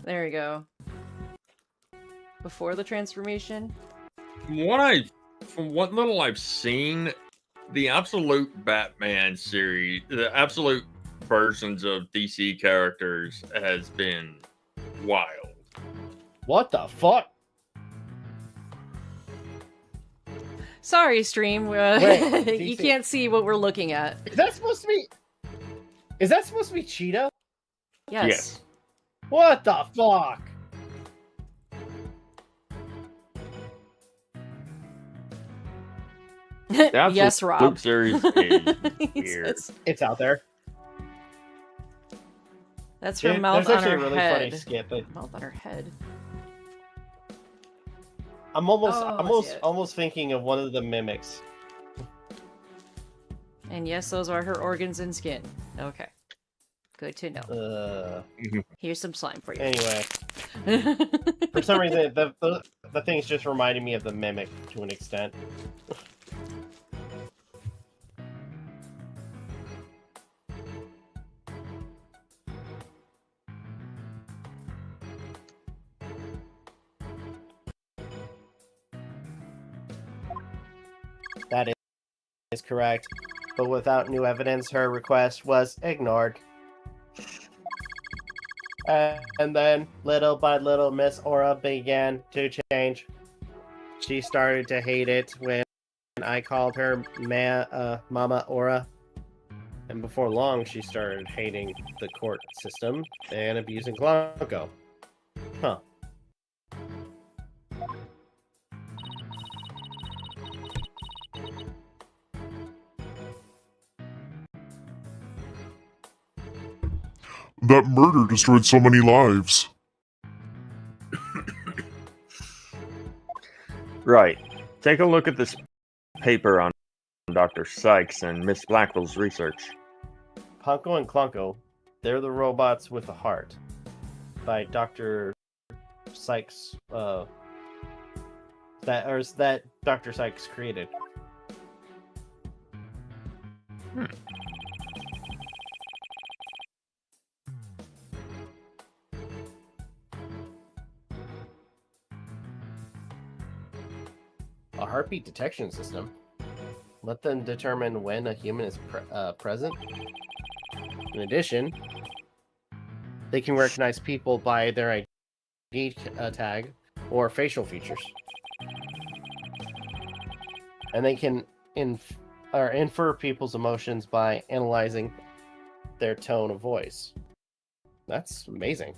Speaker 1: There we go. Before the transformation.
Speaker 2: From what little I've seen, the absolute Batman series, the absolute versions of DC characters has been wild.
Speaker 3: What the fuck?
Speaker 1: Sorry, stream.
Speaker 3: Wait,
Speaker 1: You
Speaker 3: DC.
Speaker 1: can't see what we're looking at.
Speaker 3: Is that supposed to be? Is that supposed to be Cheetah?
Speaker 1: Yes.
Speaker 2: Yes.
Speaker 3: What the fuck?
Speaker 2: The
Speaker 1: Yes,
Speaker 2: absolute
Speaker 1: Rob.
Speaker 2: series is
Speaker 1: He
Speaker 2: weird.
Speaker 1: says-
Speaker 3: It's out there.
Speaker 1: That's her
Speaker 3: Dude,
Speaker 1: mouth
Speaker 3: there's
Speaker 1: on
Speaker 3: actually
Speaker 1: her
Speaker 3: a really
Speaker 1: head.
Speaker 3: funny skit that
Speaker 1: Mouth on her head.
Speaker 3: I'm almost
Speaker 1: Oh, I see it.
Speaker 3: almost thinking of one of the mimics.
Speaker 1: And yes, those are her organs and skin. Okay. Good to know. Here's some slime for you.
Speaker 3: Anyway, for some reason, the thing's just reminding me of the mimic to an extent. That is correct, but without new evidence, her request was ignored. And then, little by little, Miss Aura began to change. She started to hate it when I called her Mama Aura. And before long, she started hating the court system and abusing Clonko. Huh.
Speaker 4: That murder destroyed so many lives.
Speaker 2: Right. Take a look at this paper on Dr. Sykes and Miss Blackwell's research.
Speaker 3: Punko and Clonko, they're the robots with a heart. By Dr. Sykes, that Dr. Sykes created. A heartbeat detection system. Let them determine when a human is present. In addition, they can recognize people by their ID tag or facial features. And they can infer people's emotions by analyzing their tone of voice. That's amazing.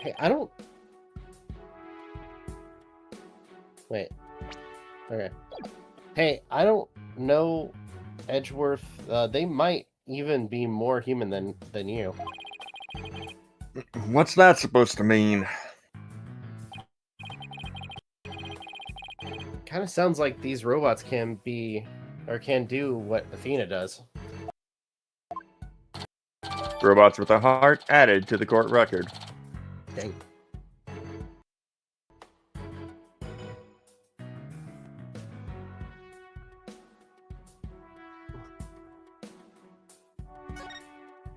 Speaker 3: Hey, I don't... Wait. Okay. Hey, I don't know Edgeworth. They might even be more human than you.
Speaker 2: What's that supposed to mean?
Speaker 3: Kind of sounds like these robots can do what Athena does.
Speaker 2: Robots with a heart added to the court record.
Speaker 3: Dang.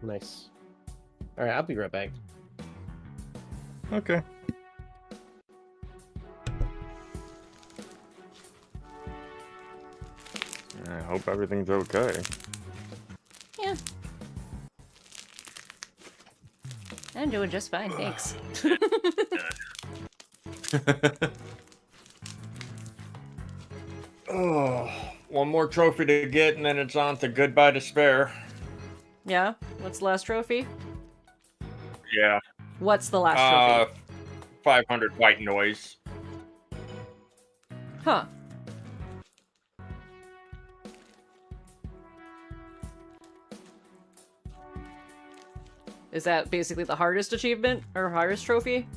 Speaker 3: Nice. All right, I'll be right back.
Speaker 2: Okay. I hope everything's okay.
Speaker 1: Yeah. I'm doing just fine, thanks.
Speaker 2: Oh, one more trophy to get, and then it's on to goodbye despair.
Speaker 1: Yeah? What's the last trophy?
Speaker 2: Yeah.
Speaker 1: What's the last trophy?
Speaker 2: 500 white noise.
Speaker 1: Huh. Is that basically the hardest achievement or hardest trophy?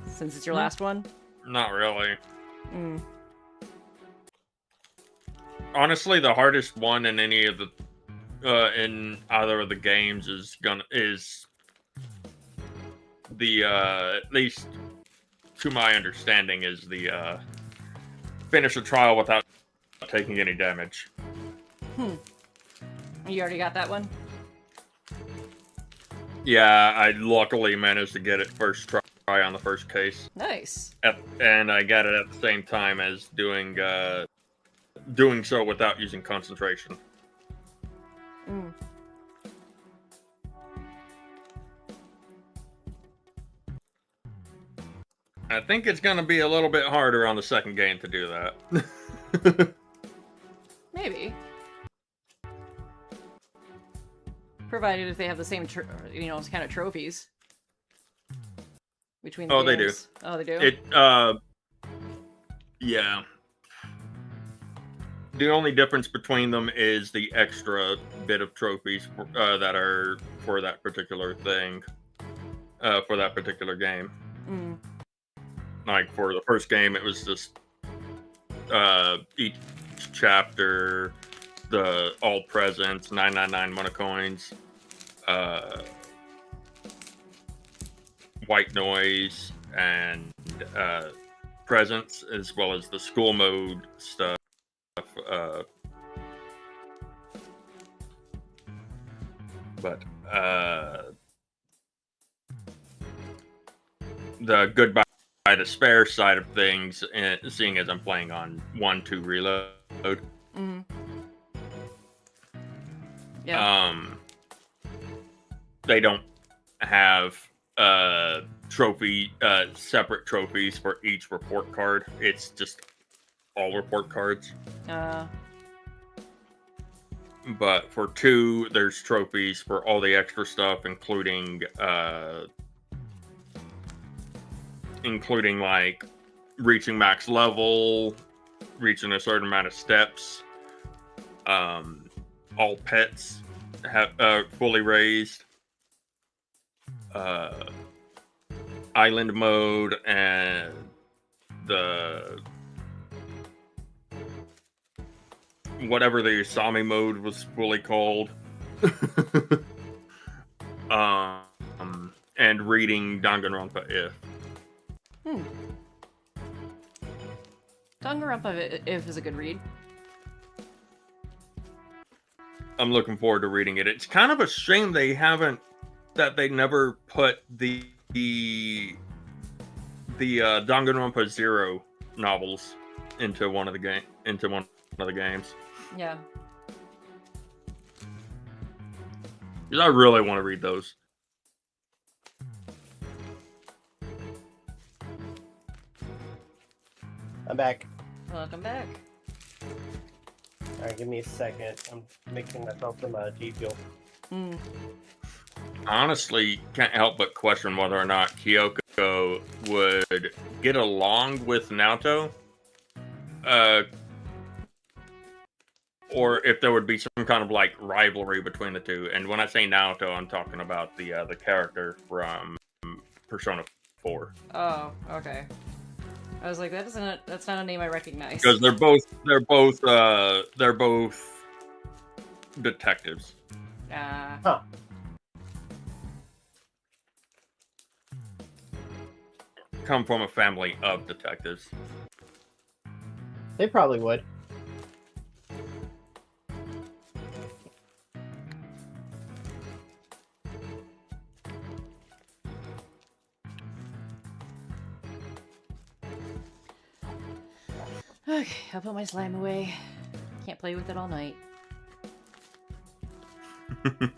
Speaker 1: Since it's your last one?
Speaker 2: Not really.
Speaker 1: Mm.
Speaker 2: Honestly, the hardest one in any of the in either of the games is the at least to my understanding is the finish a trial without taking any damage.
Speaker 1: You already got that one?
Speaker 2: Yeah, I luckily managed to get it first try on the first case.
Speaker 1: Nice.
Speaker 2: And I got it at the same time as doing so without using concentration.
Speaker 1: Mm.
Speaker 2: I think it's going to be a little bit harder on the second game to do that.
Speaker 1: Maybe. Provided if they have the same, kind of trophies. Between the
Speaker 2: they do.
Speaker 1: games. Oh, they do?
Speaker 2: Yeah. The only difference between them is the extra bit of trophies that are for that particular thing, for that particular game.
Speaker 1: Mm.
Speaker 2: Like for the first game, it was just each chapter, the all presents, 999 money coins, white noise, and presents, as well as the school mode stuff. But the goodbye despair side of things, seeing as I'm playing on 1-2 reload.
Speaker 1: Mm-hmm. Yeah.
Speaker 2: They don't have separate trophies for each report card. It's just all report cards. But for 2, there's trophies for all the extra stuff, including like reaching max level, reaching a certain amount of steps. All pets have fully raised. Island mode and the whatever the Usami mode was fully called. And reading Danganronpa if.
Speaker 1: Danganronpa if is a good read.
Speaker 2: I'm looking forward to reading it. It's kind of a shame they never put the Danganronpa Zero novels into one of the games.
Speaker 1: Yeah.
Speaker 2: 'Cause I really want to read those.
Speaker 3: I'm back.
Speaker 1: Welcome back.
Speaker 3: All right, give me a second. I'm mixing myself some G fuel.
Speaker 1: Mm.
Speaker 2: Honestly, can't help but question whether or not Kyoko would get along with Naoto, or if there would be some kind of like rivalry between the two. And when I say Naoto, I'm talking about the character from Persona 4,
Speaker 1: Oh, okay. I was like, that's not a name I recognize.
Speaker 2: because they're both detectives.
Speaker 3: Huh.
Speaker 2: Come from a family of detectives.
Speaker 3: They probably would.
Speaker 1: Okay, I'll put my slime away. Can't play with it all night.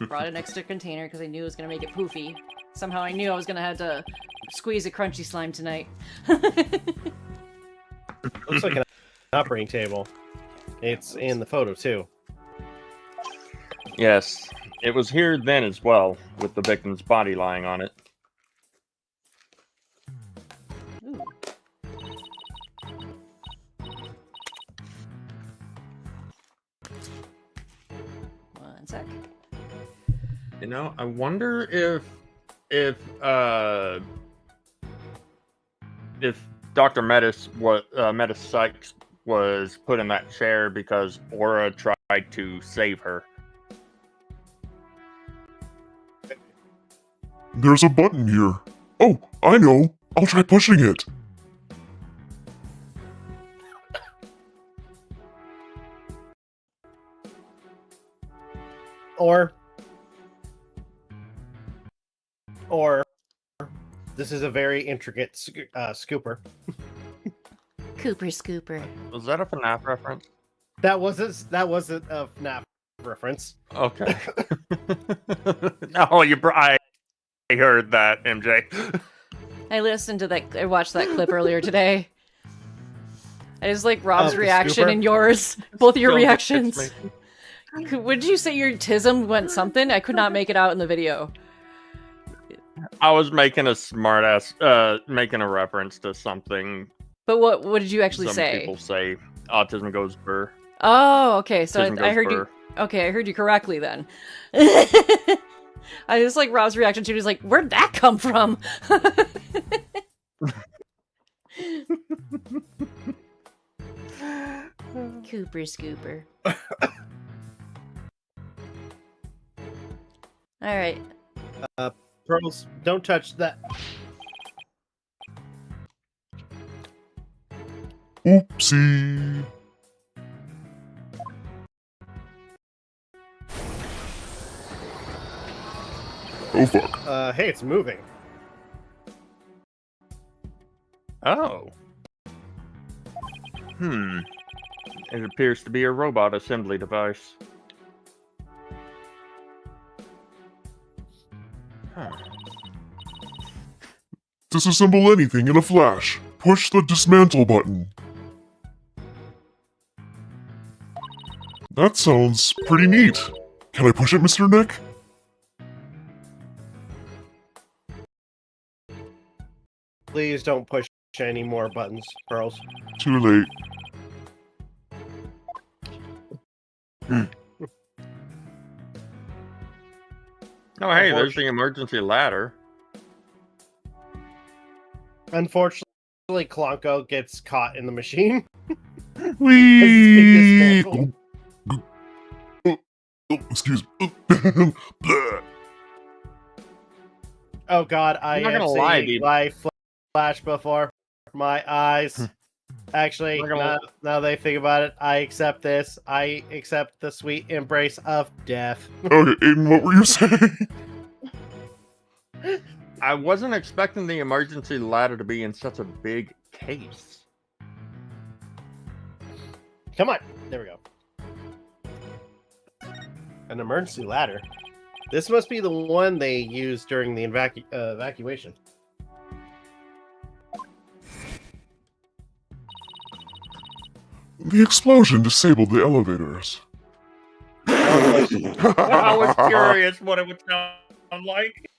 Speaker 1: Brought an extra container because I knew it was going to make it poofy. Somehow I knew I was going to have to squeeze a crunchy slime tonight.
Speaker 3: Looks like an operating table. It's in the photo too.
Speaker 2: Yes, it was here then as well, with the victim's body lying on it.
Speaker 1: Ooh. One sec.
Speaker 2: You know, I wonder if Dr. Metis Sykes was put in that chair because Aura tried to save her.
Speaker 4: There's a button here. Oh, I know. I'll try pushing it.
Speaker 3: Or this is a very intricate scooper.
Speaker 6: Cooper Scooper.
Speaker 2: Was that a FNAF reference?
Speaker 3: That wasn't a FNAF reference.
Speaker 2: Okay. No, I heard that, MJ.
Speaker 1: I listened to that. I watched that clip earlier today. I just like Rob's
Speaker 3: the
Speaker 1: reaction
Speaker 3: scooper?
Speaker 1: and yours. Both of your
Speaker 2: Still gets
Speaker 1: reactions.
Speaker 2: me.
Speaker 1: Would you say your tism went something? I could not make it out in the video.
Speaker 2: I was making a making a reference to something.
Speaker 1: But what did you actually
Speaker 2: Some
Speaker 1: say?
Speaker 2: people say autism goes burr.
Speaker 1: Oh, okay. So
Speaker 2: Autism
Speaker 1: I
Speaker 2: goes
Speaker 1: heard
Speaker 2: burr.
Speaker 1: you. Okay, I heard you correctly then. I just like Rob's reaction to it. He's like, "Where'd that come from?"
Speaker 6: Cooper Scooper.
Speaker 1: All right.
Speaker 3: Pearls, don't touch that.
Speaker 4: Oopsie. Oh fuck.
Speaker 3: Hey, it's moving.
Speaker 2: Oh. It appears to be a robot assembly device. Huh.
Speaker 4: Disassemble anything in a flash. Push the dismantle button. That sounds pretty neat. Can I push it, Mr. Nick?
Speaker 3: Please don't push any more buttons, Pearls.
Speaker 4: Too late.
Speaker 2: Oh, hey, there's the emergency ladder.
Speaker 3: Unfortunately, Klonko gets caught in the machine.
Speaker 4: Whee!
Speaker 3: dismantled.
Speaker 4: Oh, excuse me. Blah.
Speaker 3: Oh god, I
Speaker 2: I'm not
Speaker 3: have
Speaker 2: gonna lie,
Speaker 3: seen
Speaker 2: dude.
Speaker 3: life flash before my eyes. Actually,
Speaker 2: I'm not gonna
Speaker 3: now they think about it, I accept this. I accept the sweet embrace of death.
Speaker 4: Okay, Aiden, what were you saying?
Speaker 2: I wasn't expecting the emergency ladder to be in such a big case.
Speaker 3: Come on, there we go. An emergency ladder. This must be the one they used during the evacuation.
Speaker 4: The explosion disabled the elevators.
Speaker 2: I was curious what it would sound like.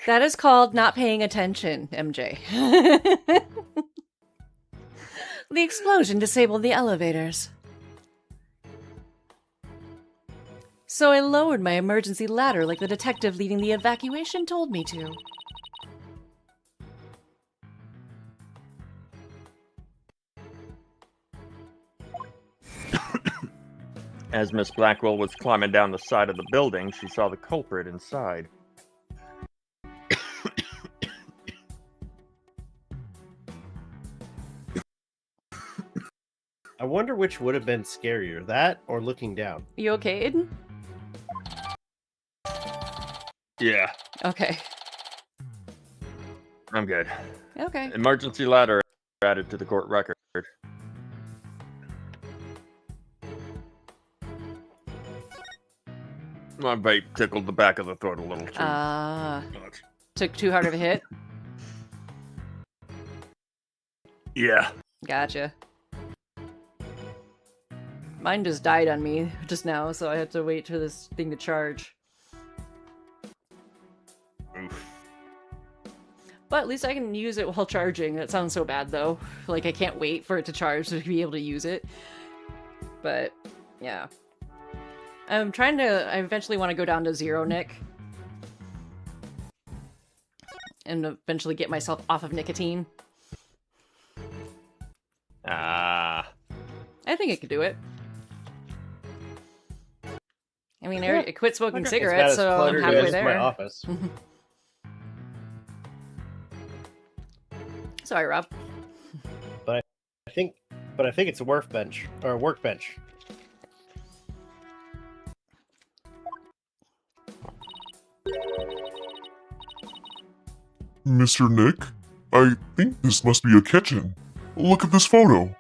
Speaker 1: That is called not paying attention, MJ. The explosion disabled the elevators. So I lowered my emergency ladder like the detective leading the evacuation told me to.
Speaker 2: As Miss Blackwell was climbing down the side of the building, she saw the culprit inside.
Speaker 3: I wonder which would have been scarier, that or looking down.
Speaker 1: You okay, Aiden?
Speaker 2: Yeah,
Speaker 1: Okay.
Speaker 2: I'm good.
Speaker 1: Okay.
Speaker 2: Emergency ladder added to the court record. My vape tickled the back of the throat a little too much.
Speaker 1: Took too hard of a hit?
Speaker 2: Yeah.
Speaker 1: Gotcha. Mine just died on me just now, so I had to wait for this thing to charge.
Speaker 2: Oof.
Speaker 1: But at least I can use it while charging. That sounds so bad, though. Like, I can't wait for it to charge to be able to use it. But, yeah. I eventually want to go down to 0 Nick. And eventually get myself off of nicotine.
Speaker 2: Ah.
Speaker 1: I think I could do it. I mean, I quit smoking
Speaker 3: It's about
Speaker 1: cigarettes,
Speaker 3: as
Speaker 1: so I'm
Speaker 3: cluttered
Speaker 1: halfway
Speaker 3: as my
Speaker 1: there.
Speaker 3: office.
Speaker 1: Sorry, Rob.
Speaker 3: I think it's a workbench or a workbench.
Speaker 4: Mr. Nick, I think this must be a kitchen. Look at this photo.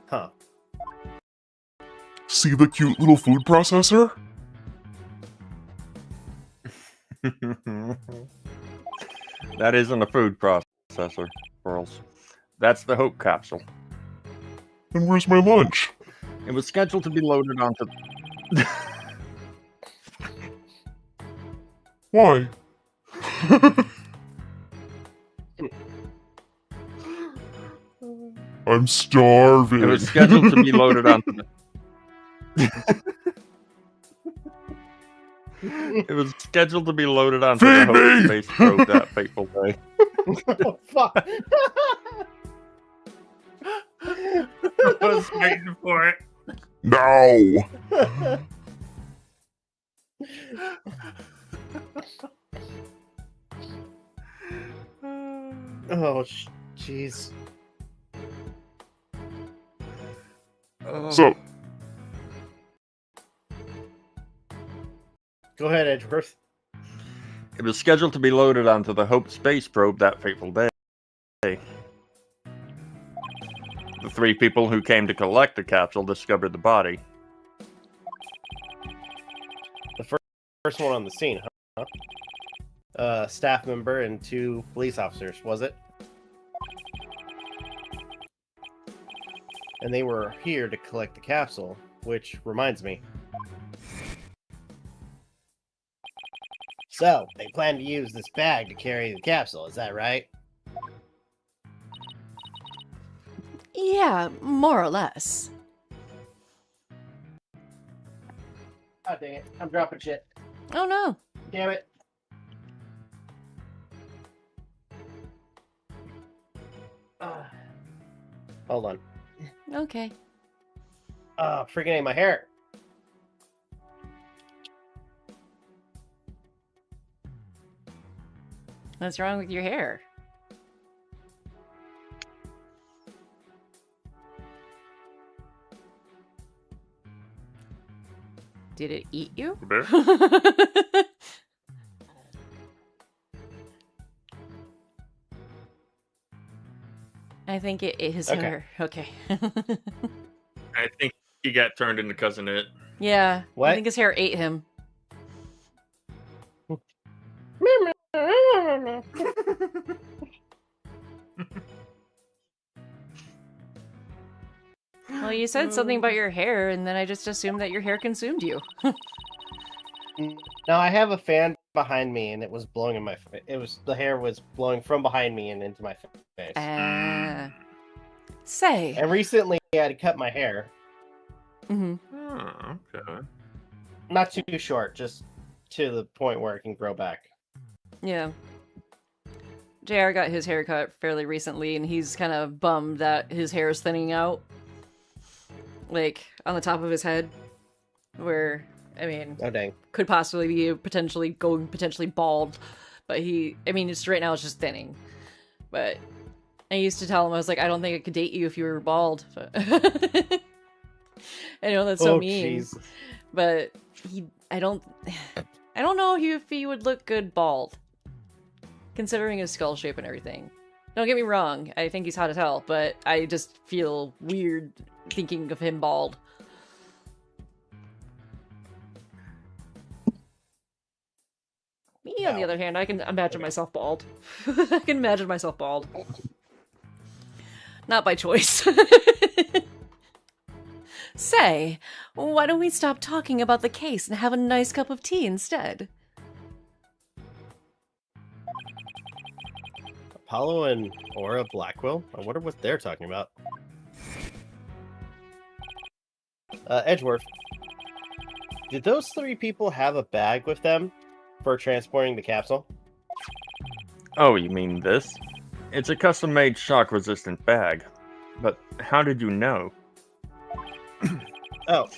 Speaker 3: Huh.
Speaker 4: See the cute little food processor?
Speaker 2: That isn't a food processor, girls. That's the Hope capsule.
Speaker 4: And where's my lunch?
Speaker 2: It was scheduled to be loaded onto...
Speaker 4: Why? I'm starving.
Speaker 2: It was scheduled to be loaded onto the... It was scheduled to be loaded onto the
Speaker 4: Feed
Speaker 2: Hope
Speaker 4: me!
Speaker 2: space probe that fateful day.
Speaker 3: Oh, fuck.
Speaker 2: I was waiting for it.
Speaker 4: No!
Speaker 3: Oh, jeez.
Speaker 4: So,
Speaker 3: Go ahead, Edgeworth.
Speaker 2: It was scheduled to be loaded onto the Hope space probe that fateful day. The 3 people who came to collect the capsule discovered the body.
Speaker 3: First one on the scene, huh? Staff member and 2 police officers, was it? And they were here to collect the capsule, which reminds me. So, they plan to use this bag to carry the capsule, is that right?
Speaker 1: Yeah, more or less.
Speaker 3: Oh, dang it. I'm dropping shit.
Speaker 1: Oh no.
Speaker 3: Damn it. Hold on.
Speaker 1: Okay.
Speaker 3: Oh, freaking ain't my hair.
Speaker 1: What's wrong with your hair? Did it eat you?
Speaker 2: Bear?
Speaker 1: I think it is
Speaker 3: Okay.
Speaker 1: her. Okay.
Speaker 2: I think he got turned into Cousin It.
Speaker 1: Yeah.
Speaker 3: What?
Speaker 1: I think his hair ate him. Well, you said something about your hair, and then I just assumed that your hair consumed you.
Speaker 3: Now I have a fan behind me, and it was blowing in my face. The hair was blowing from behind me and into my face.
Speaker 1: Say.
Speaker 3: And recently, I had to cut my hair.
Speaker 1: Mm-hmm.
Speaker 2: Oh, okay.
Speaker 3: Not too short, just to the point where it can grow back.
Speaker 1: Yeah. JR got his hair cut fairly recently, and he's kind of bummed that his hair is thinning out. Like, on the top of his head. Where, I mean,
Speaker 3: Oh dang!
Speaker 1: could possibly be potentially bald. But it's right now it's just thinning. But I used to tell him, I was like, I don't think I could date you if you were bald. But I know that's so mean.
Speaker 3: Jeez.
Speaker 1: But I don't know if he would look good bald. Considering his skull shape and everything. Don't get me wrong, I think he's hot as hell, but I just feel weird thinking of him bald. Me, on the other hand, I can imagine myself bald. I can imagine myself bald. Not by choice. Say, why don't we stop talking about the case and have a nice cup of tea instead?
Speaker 3: Apollo and Aura Blackwell? I wonder what they're talking about. Edgeworth. Did those three people have a bag with them for transporting the capsule?
Speaker 2: Oh, you mean this? It's a custom-made shock-resistant bag. But how did you know?
Speaker 3: Oh,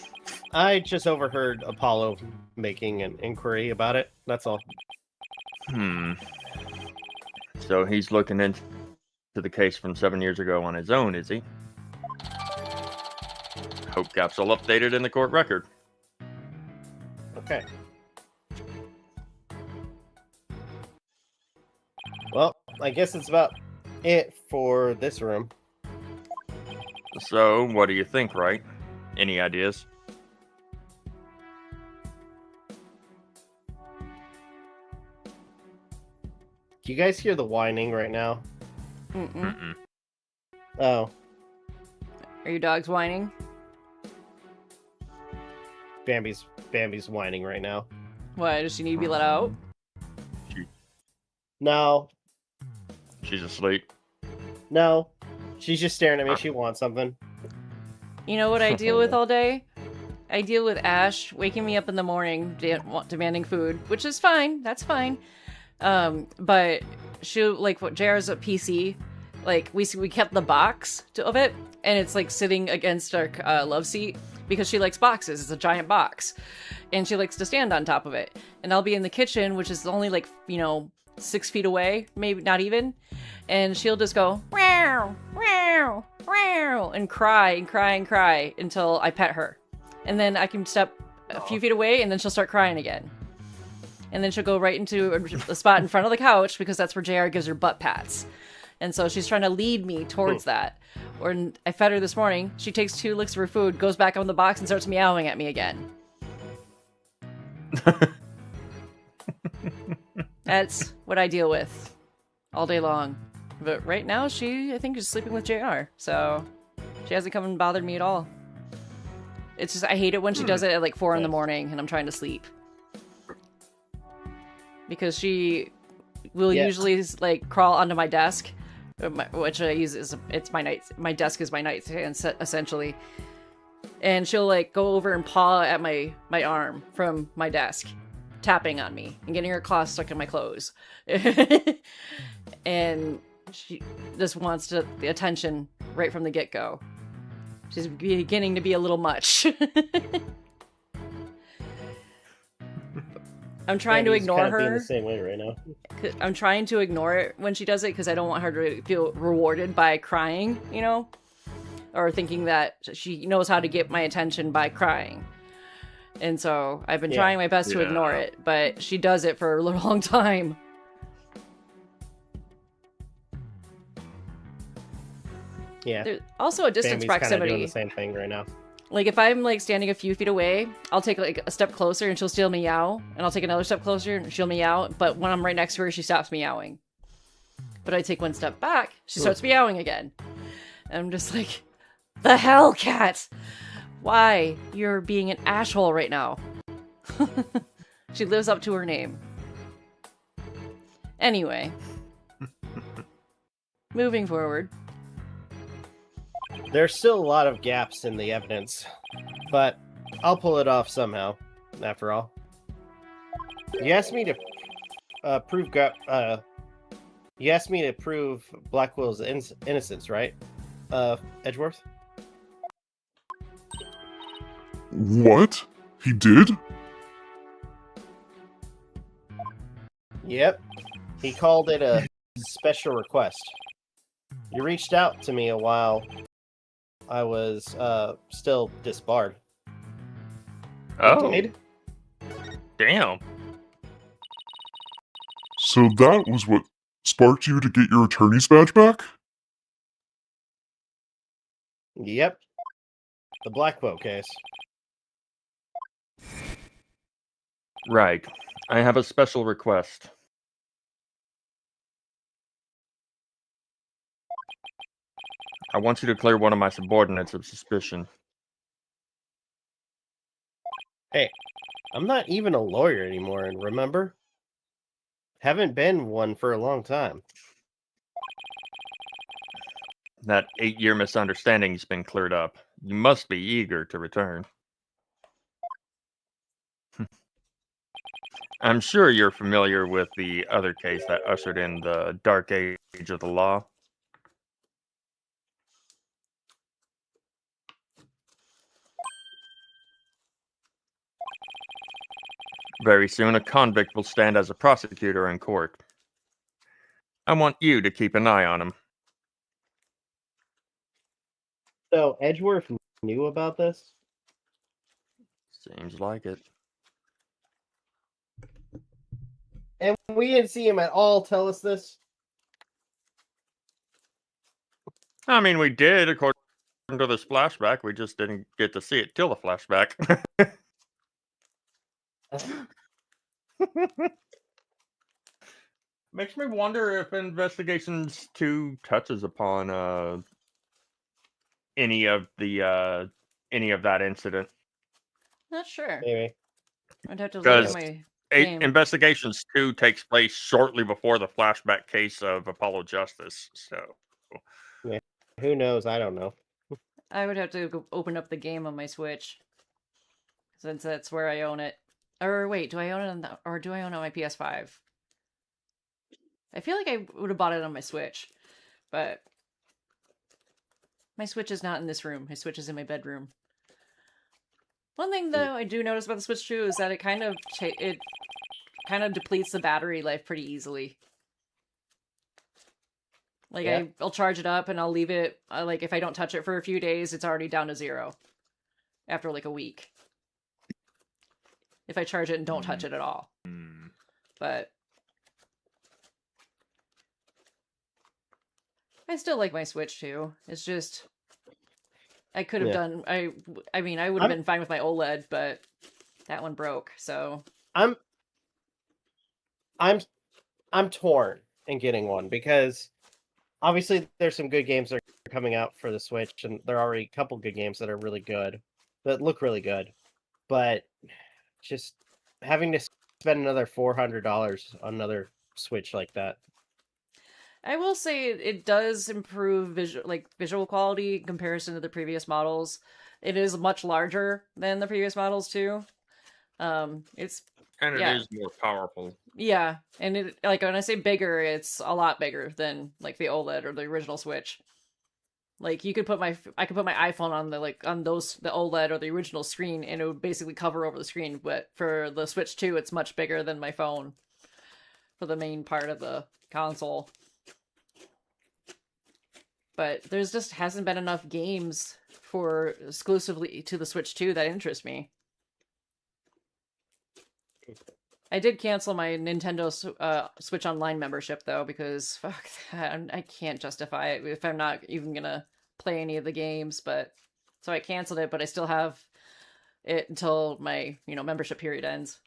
Speaker 3: I just overheard Apollo making an inquiry about it. That's all.
Speaker 2: So he's looking into the case from 7 years ago on his own, is he? Hope capsule updated in the court record.
Speaker 3: Okay. Well, I guess it's about it for this room.
Speaker 2: So, what do you think, right? Any ideas?
Speaker 3: Do you guys hear the whining right now?
Speaker 1: Mm-mm.
Speaker 3: Oh,
Speaker 1: Are your dogs whining?
Speaker 3: Bambi's whining right now.
Speaker 1: Why, does she need to be let out?
Speaker 3: No,
Speaker 2: She's asleep.
Speaker 3: no. She's just staring at me. She wants something.
Speaker 1: You know what I deal with all day? I deal with Ash waking me up in the morning, demanding food, which is fine. That's fine. But she'll, like, what JR's a PC, like, we kept the box of it, and it's, like, sitting against our love seat, because she likes boxes. It's a giant box. And she likes to stand on top of it. And I'll be in the kitchen, which is only, like, 6 feet away, maybe not even. And she'll just go, wow, wow, wow, and cry and cry and cry until I pet her. And then I can step a few feet away, and then she'll start crying again. And then she'll go right into a spot in front of the couch, because that's where JR gives her butt pats. And so she's trying to lead me towards that. Or I fed her this morning. She takes 2 licks of her food, goes back on the box, and starts meowing at me again. That's what I deal with all day long. But right now, I think, is sleeping with JR. So she hasn't come and bothered me at all. It's just, I hate it when she does it at like 4 in the morning and I'm trying to sleep. Because she will usually like crawl onto my desk, which I use my desk is my nightstand essentially. And she'll like go over and paw at my arm from my desk, tapping on me and getting her claws stuck in my clothes. And she just wants the attention right from the get-go. She's beginning to be a little much. I'm trying to ignore her.
Speaker 3: Being the same way right now.
Speaker 1: I'm trying to ignore it when she does it because I don't want her to feel rewarded by crying, or thinking that she knows how to get my attention by crying. And so I've been trying my best to ignore it, but she does it for a long time.
Speaker 3: Yeah.
Speaker 1: There's also a distance
Speaker 3: Bambi's kind of doing
Speaker 1: proximity.
Speaker 3: the same thing right now.
Speaker 1: Like if I'm like standing a few feet away, I'll take like a step closer and she'll still meow, and I'll take another step closer and she'll meow. But when I'm right next to her, she stops meowing. But I take one step back, she starts meowing again. And I'm just like, the hell, cat! Why? You're being an asshole right now. She lives up to her name. Anyway. Moving forward.
Speaker 3: There's still a lot of gaps in the evidence, but I'll pull it off somehow, after all. You asked me to prove Blackwell's innocence, right? Edgeworth?
Speaker 4: What? He did?
Speaker 3: Yep. He called it a special request. You reached out to me a while I was still disbarred.
Speaker 2: Oh,
Speaker 3: Did?
Speaker 2: damn.
Speaker 4: So that was what sparked you to get your attorney's badge back?
Speaker 3: Yep. The Blackwell case.
Speaker 2: Right. I have a special request. I want you to clear one of my subordinates of suspicion.
Speaker 3: Hey, I'm not even a lawyer anymore, and remember? Haven't been one for a long time.
Speaker 2: That 8-year misunderstanding's been cleared up. You must be eager to return. I'm sure you're familiar with the other case that ushered in the dark age of the law. Very soon, a convict will stand as a prosecutor in court. I want you to keep an eye on him.
Speaker 3: So, Edgeworth knew about this?
Speaker 2: Seems like it.
Speaker 3: And we didn't see him at all tell us this?
Speaker 2: I mean, we did, according to this flashback. We just didn't get to see it till the flashback. Makes me wonder if Investigations 2 touches upon any of that incident.
Speaker 1: Not sure.
Speaker 3: Maybe.
Speaker 1: I'd have to look
Speaker 2: Because
Speaker 1: at my game.
Speaker 2: Investigations 2 takes place shortly before the flashback case of Apollo Justice. So,
Speaker 3: Who knows? I don't know.
Speaker 1: I would have to go open up the game on my Switch, since that's where I own it. Or wait, do I own it or do I own it on my PS5? I feel like I would have bought it on my Switch, but my Switch is not in this room. My Switch is in my bedroom. One thing though I do notice about the Switch 2 is that it kind of depletes the battery life pretty easily. Like
Speaker 3: Yeah.
Speaker 1: I'll charge it up and I'll leave it. Like if I don't touch it for a few days, it's already down to 0 after like a week. If I charge it and don't touch it at all. But I still like my Switch too. It's just I could have done. I mean, I would have been fine with my OLED, but that one broke. So
Speaker 3: I'm torn in getting one because obviously there's some good games that are coming out for the Switch, and there are already a couple good games that are really good, that look really good, but just having to spend another $400 on another Switch like that.
Speaker 1: I will say it does improve visual quality in comparison to the previous models. It is much larger than the previous models too. It is
Speaker 2: more powerful.
Speaker 1: Yeah, and it like when I say bigger, it's a lot bigger than like the OLED or the original Switch. Like I could put my iPhone on the OLED or the original screen, and it would basically cover over the screen. But for the Switch 2, it's much bigger than my phone for the main part of the console. But there's just hasn't been enough games for exclusively to the Switch 2 that interest me. I did cancel my Nintendo Switch Online membership though, because fuck that, I can't justify it if I'm not even gonna play any of the games, but so I canceled it, but I still have it until my, membership period ends.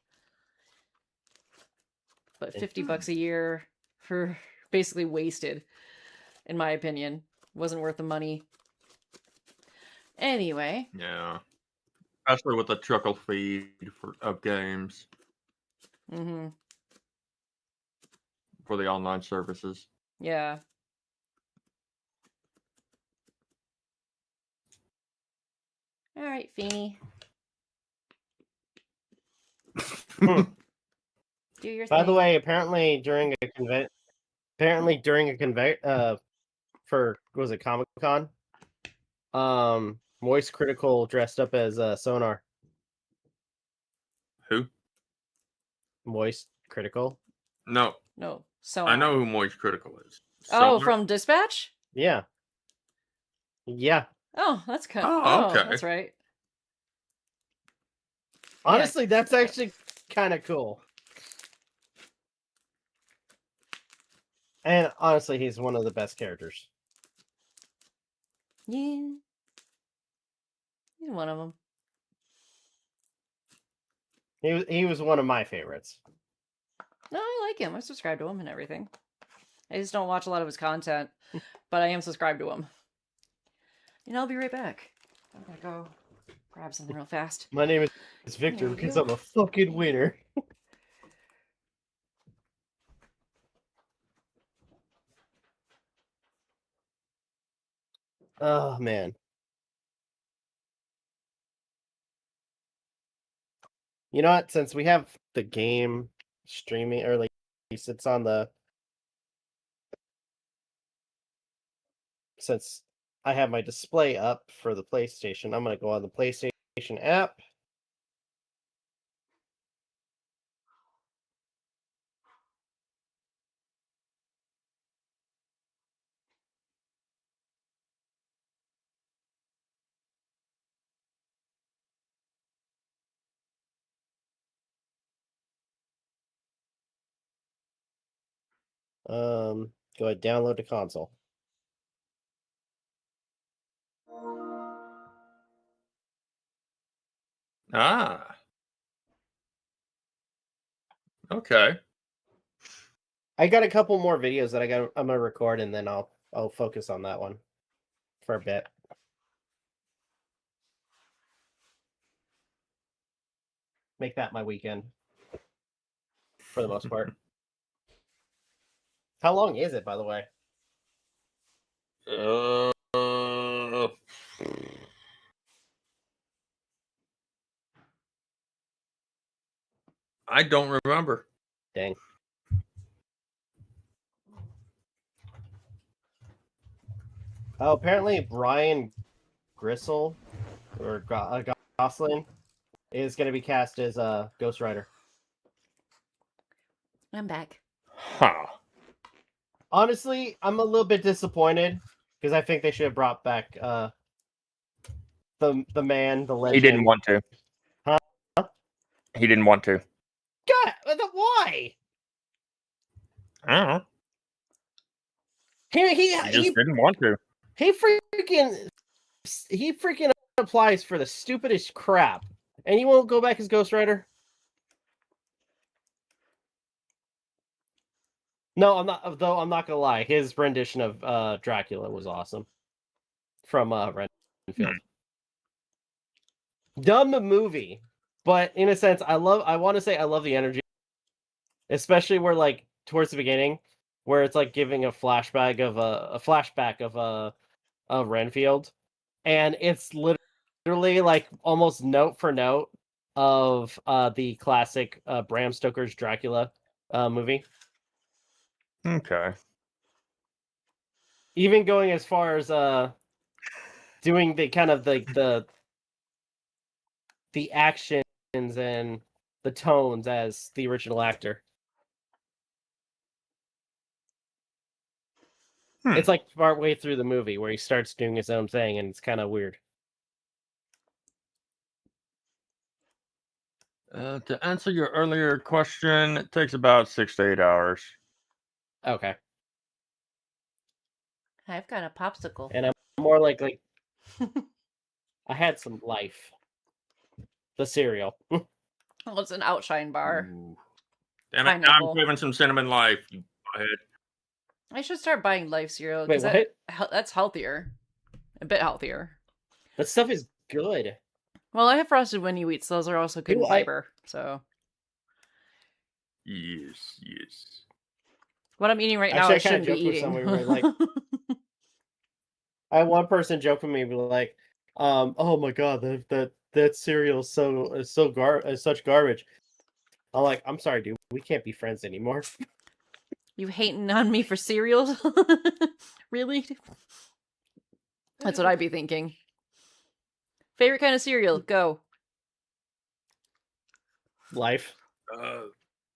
Speaker 1: But $50 a year for basically wasted, in my opinion. Wasn't worth the money. Anyway.
Speaker 2: Yeah. Especially with the trickle feed of games.
Speaker 1: Mm-hmm.
Speaker 2: For the online services.
Speaker 1: Yeah. All right, Phayn. Do your thing.
Speaker 3: By the way, apparently during a for was it Comic-Con? Moist Critical dressed up as Sonar.
Speaker 2: Who?
Speaker 3: Moist Critical?
Speaker 2: No.
Speaker 1: So
Speaker 2: I know who Moist Critical is.
Speaker 1: Oh,
Speaker 2: Sonar?
Speaker 1: from Dispatch?
Speaker 3: Yeah. Yeah.
Speaker 1: Oh, that's kind.
Speaker 2: Oh, okay.
Speaker 1: That's right.
Speaker 3: Honestly, that's actually kind of cool. And honestly, he's one of the best characters.
Speaker 1: Yeah. He's one of them.
Speaker 3: He was one of my favorites.
Speaker 1: No, I like him. I subscribe to him and everything. I just don't watch a lot of his content, but I am subscribed to him. And I'll be right back. I'm gonna go grab something real fast.
Speaker 3: My name is Victor because I'm a fucking winner. Oh, man. You know what? Since we have the game streaming, or at least it's on the... Since I have my display up for the PlayStation, I'm going to go on the PlayStation app. Go ahead, download the console.
Speaker 2: Ah. Okay.
Speaker 3: I got a couple more videos that I'm gonna record, and then I'll focus on that one for a bit. Make that my weekend for the most part. How long is it, by the way?
Speaker 2: I don't remember.
Speaker 3: Dang. Oh, apparently Brian Gristle or Gosling is going to be cast as Ghost Rider.
Speaker 6: I'm back.
Speaker 2: Huh.
Speaker 3: Honestly, I'm a little bit disappointed because I think they should have brought back the man, the legend.
Speaker 2: He didn't want to.
Speaker 3: Huh?
Speaker 2: He didn't want to.
Speaker 3: God, why?
Speaker 2: I don't know.
Speaker 3: He
Speaker 2: just didn't want to.
Speaker 3: He freaking applies for the stupidest crap, and he won't go back as Ghost Rider. No, I'm not. Though I'm not gonna lie, his rendition of Dracula was awesome from Renfield. Dumb movie, but in a sense, I want to say I love the energy, especially where like towards the beginning, where it's like giving a flashback of Renfield, and it's literally like almost note for note of the classic Bram Stoker's Dracula movie.
Speaker 2: Okay.
Speaker 3: Even going as far as doing the kind of the actions and the tones as the original actor. It's like partway through the movie where he starts doing his own thing, and it's kind of weird.
Speaker 2: To answer your earlier question, it takes about 6 to 8 hours.
Speaker 3: Okay.
Speaker 6: I've got a popsicle.
Speaker 3: And I'm more like I had some life. The cereal.
Speaker 1: Well, it's an outshine bar.
Speaker 2: Ooh. Damn it, now I'm
Speaker 1: Pineapple.
Speaker 2: craving some cinnamon life. Go ahead.
Speaker 1: I should start buying Life cereal
Speaker 3: Wait,
Speaker 1: because
Speaker 3: what?
Speaker 1: that's healthier, a bit healthier.
Speaker 3: That stuff is good.
Speaker 1: Well, I have frosted Winnie wheats; those are also good in
Speaker 3: Ooh,
Speaker 1: fiber. So
Speaker 2: Yes, yes.
Speaker 1: what I'm eating right now,
Speaker 3: Actually,
Speaker 1: I
Speaker 3: I kinda
Speaker 1: shouldn't be
Speaker 3: joked with
Speaker 1: eating.
Speaker 3: somebody where, like, I had one person joke with me, be like, "Oh my god, that cereal is such garbage." I'm like, "I'm sorry, dude, we can't be friends anymore."
Speaker 1: You hating on me for cereal? Really? That's what I'd be thinking. Favorite kind of cereal? Go.
Speaker 3: Life.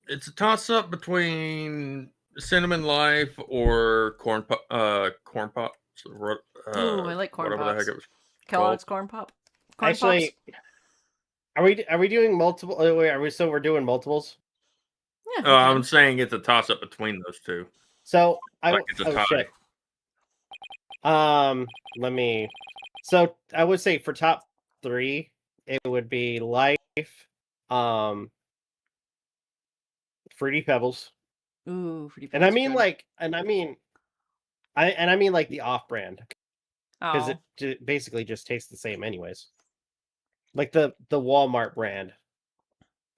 Speaker 2: It's a toss up between cinnamon life or corn pops.
Speaker 1: Ooh, I like corn
Speaker 2: whatever the
Speaker 1: pops.
Speaker 2: heck it was.
Speaker 1: Kellogg's corn pop. Corn
Speaker 3: Actually,
Speaker 1: pops.
Speaker 3: are we doing multiple? Oh, wait, we're doing multiples?
Speaker 1: Yeah. we
Speaker 2: I'm
Speaker 1: can.
Speaker 2: saying it's a toss up between those two.
Speaker 3: So
Speaker 2: Like it's a tie.
Speaker 3: shit. Let me. So I would say for top 3, it would be Life, Fruity Pebbles,
Speaker 1: Ooh, Fruity
Speaker 3: and I
Speaker 1: Pebbles are
Speaker 3: mean
Speaker 1: good.
Speaker 3: like, I mean like the off-brand because
Speaker 1: Oh.
Speaker 3: it basically just tastes the same anyways. Like the Walmart brand,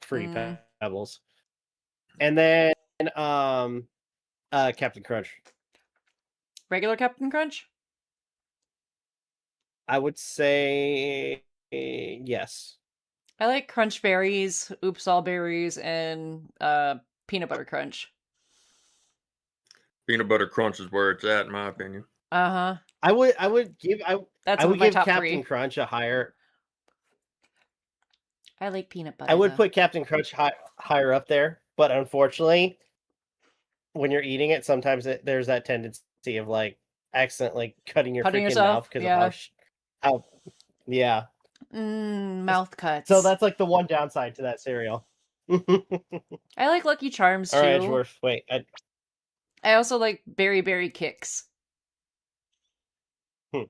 Speaker 3: Fruity Pebbles, and then Captain Crunch.
Speaker 1: Regular Captain Crunch?
Speaker 3: I would say yes.
Speaker 1: I like Crunch Berries, Oops All Berries, and Peanut Butter Crunch.
Speaker 2: Peanut butter crunch is where it's at, in my opinion.
Speaker 1: Uh-huh.
Speaker 3: I would give
Speaker 1: That's
Speaker 3: I
Speaker 1: one
Speaker 3: would
Speaker 1: of my
Speaker 3: give
Speaker 1: top
Speaker 3: Captain
Speaker 1: 3.
Speaker 3: Crunch a higher.
Speaker 1: I like peanut butter.
Speaker 3: I would
Speaker 1: though.
Speaker 3: put Captain Crunch higher up there, but unfortunately, when you're eating it, sometimes there's that tendency of like accidentally cutting your
Speaker 1: Cutting
Speaker 3: freaking
Speaker 1: yourself?
Speaker 3: mouth because
Speaker 1: Yeah.
Speaker 3: of how yeah.
Speaker 1: Mouth cuts.
Speaker 3: So that's like the one downside to that cereal. All
Speaker 1: I like Lucky Charms too.
Speaker 3: right, Edgeworth. Wait,
Speaker 1: I also like Berry Kicks.
Speaker 3: Hmm.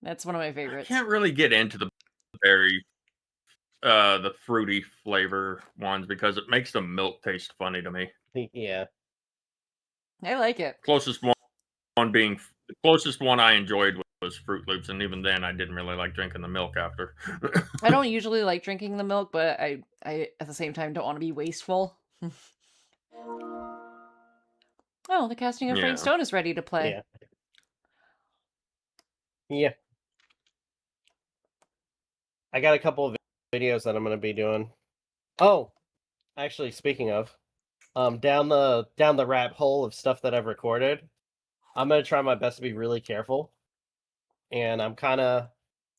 Speaker 1: That's one of my
Speaker 2: I
Speaker 1: favorites.
Speaker 2: can't really get into the berry, the fruity flavor ones because it makes the milk taste funny to me.
Speaker 3: yeah.
Speaker 1: I like it.
Speaker 2: Closest one I enjoyed was Fruit Loops, and even then I didn't really like drinking the milk after.
Speaker 1: I don't usually like drinking the milk, but I at the same time don't want to be wasteful. Oh, the casting of
Speaker 2: Yeah.
Speaker 1: Frank Stone is ready to play.
Speaker 3: Yeah. Yeah. I got a couple of videos that I'm going to be doing. Oh, actually, speaking of, down the rabbit hole of stuff that I've recorded, I'm going to try my best to be really careful, and I'm kind of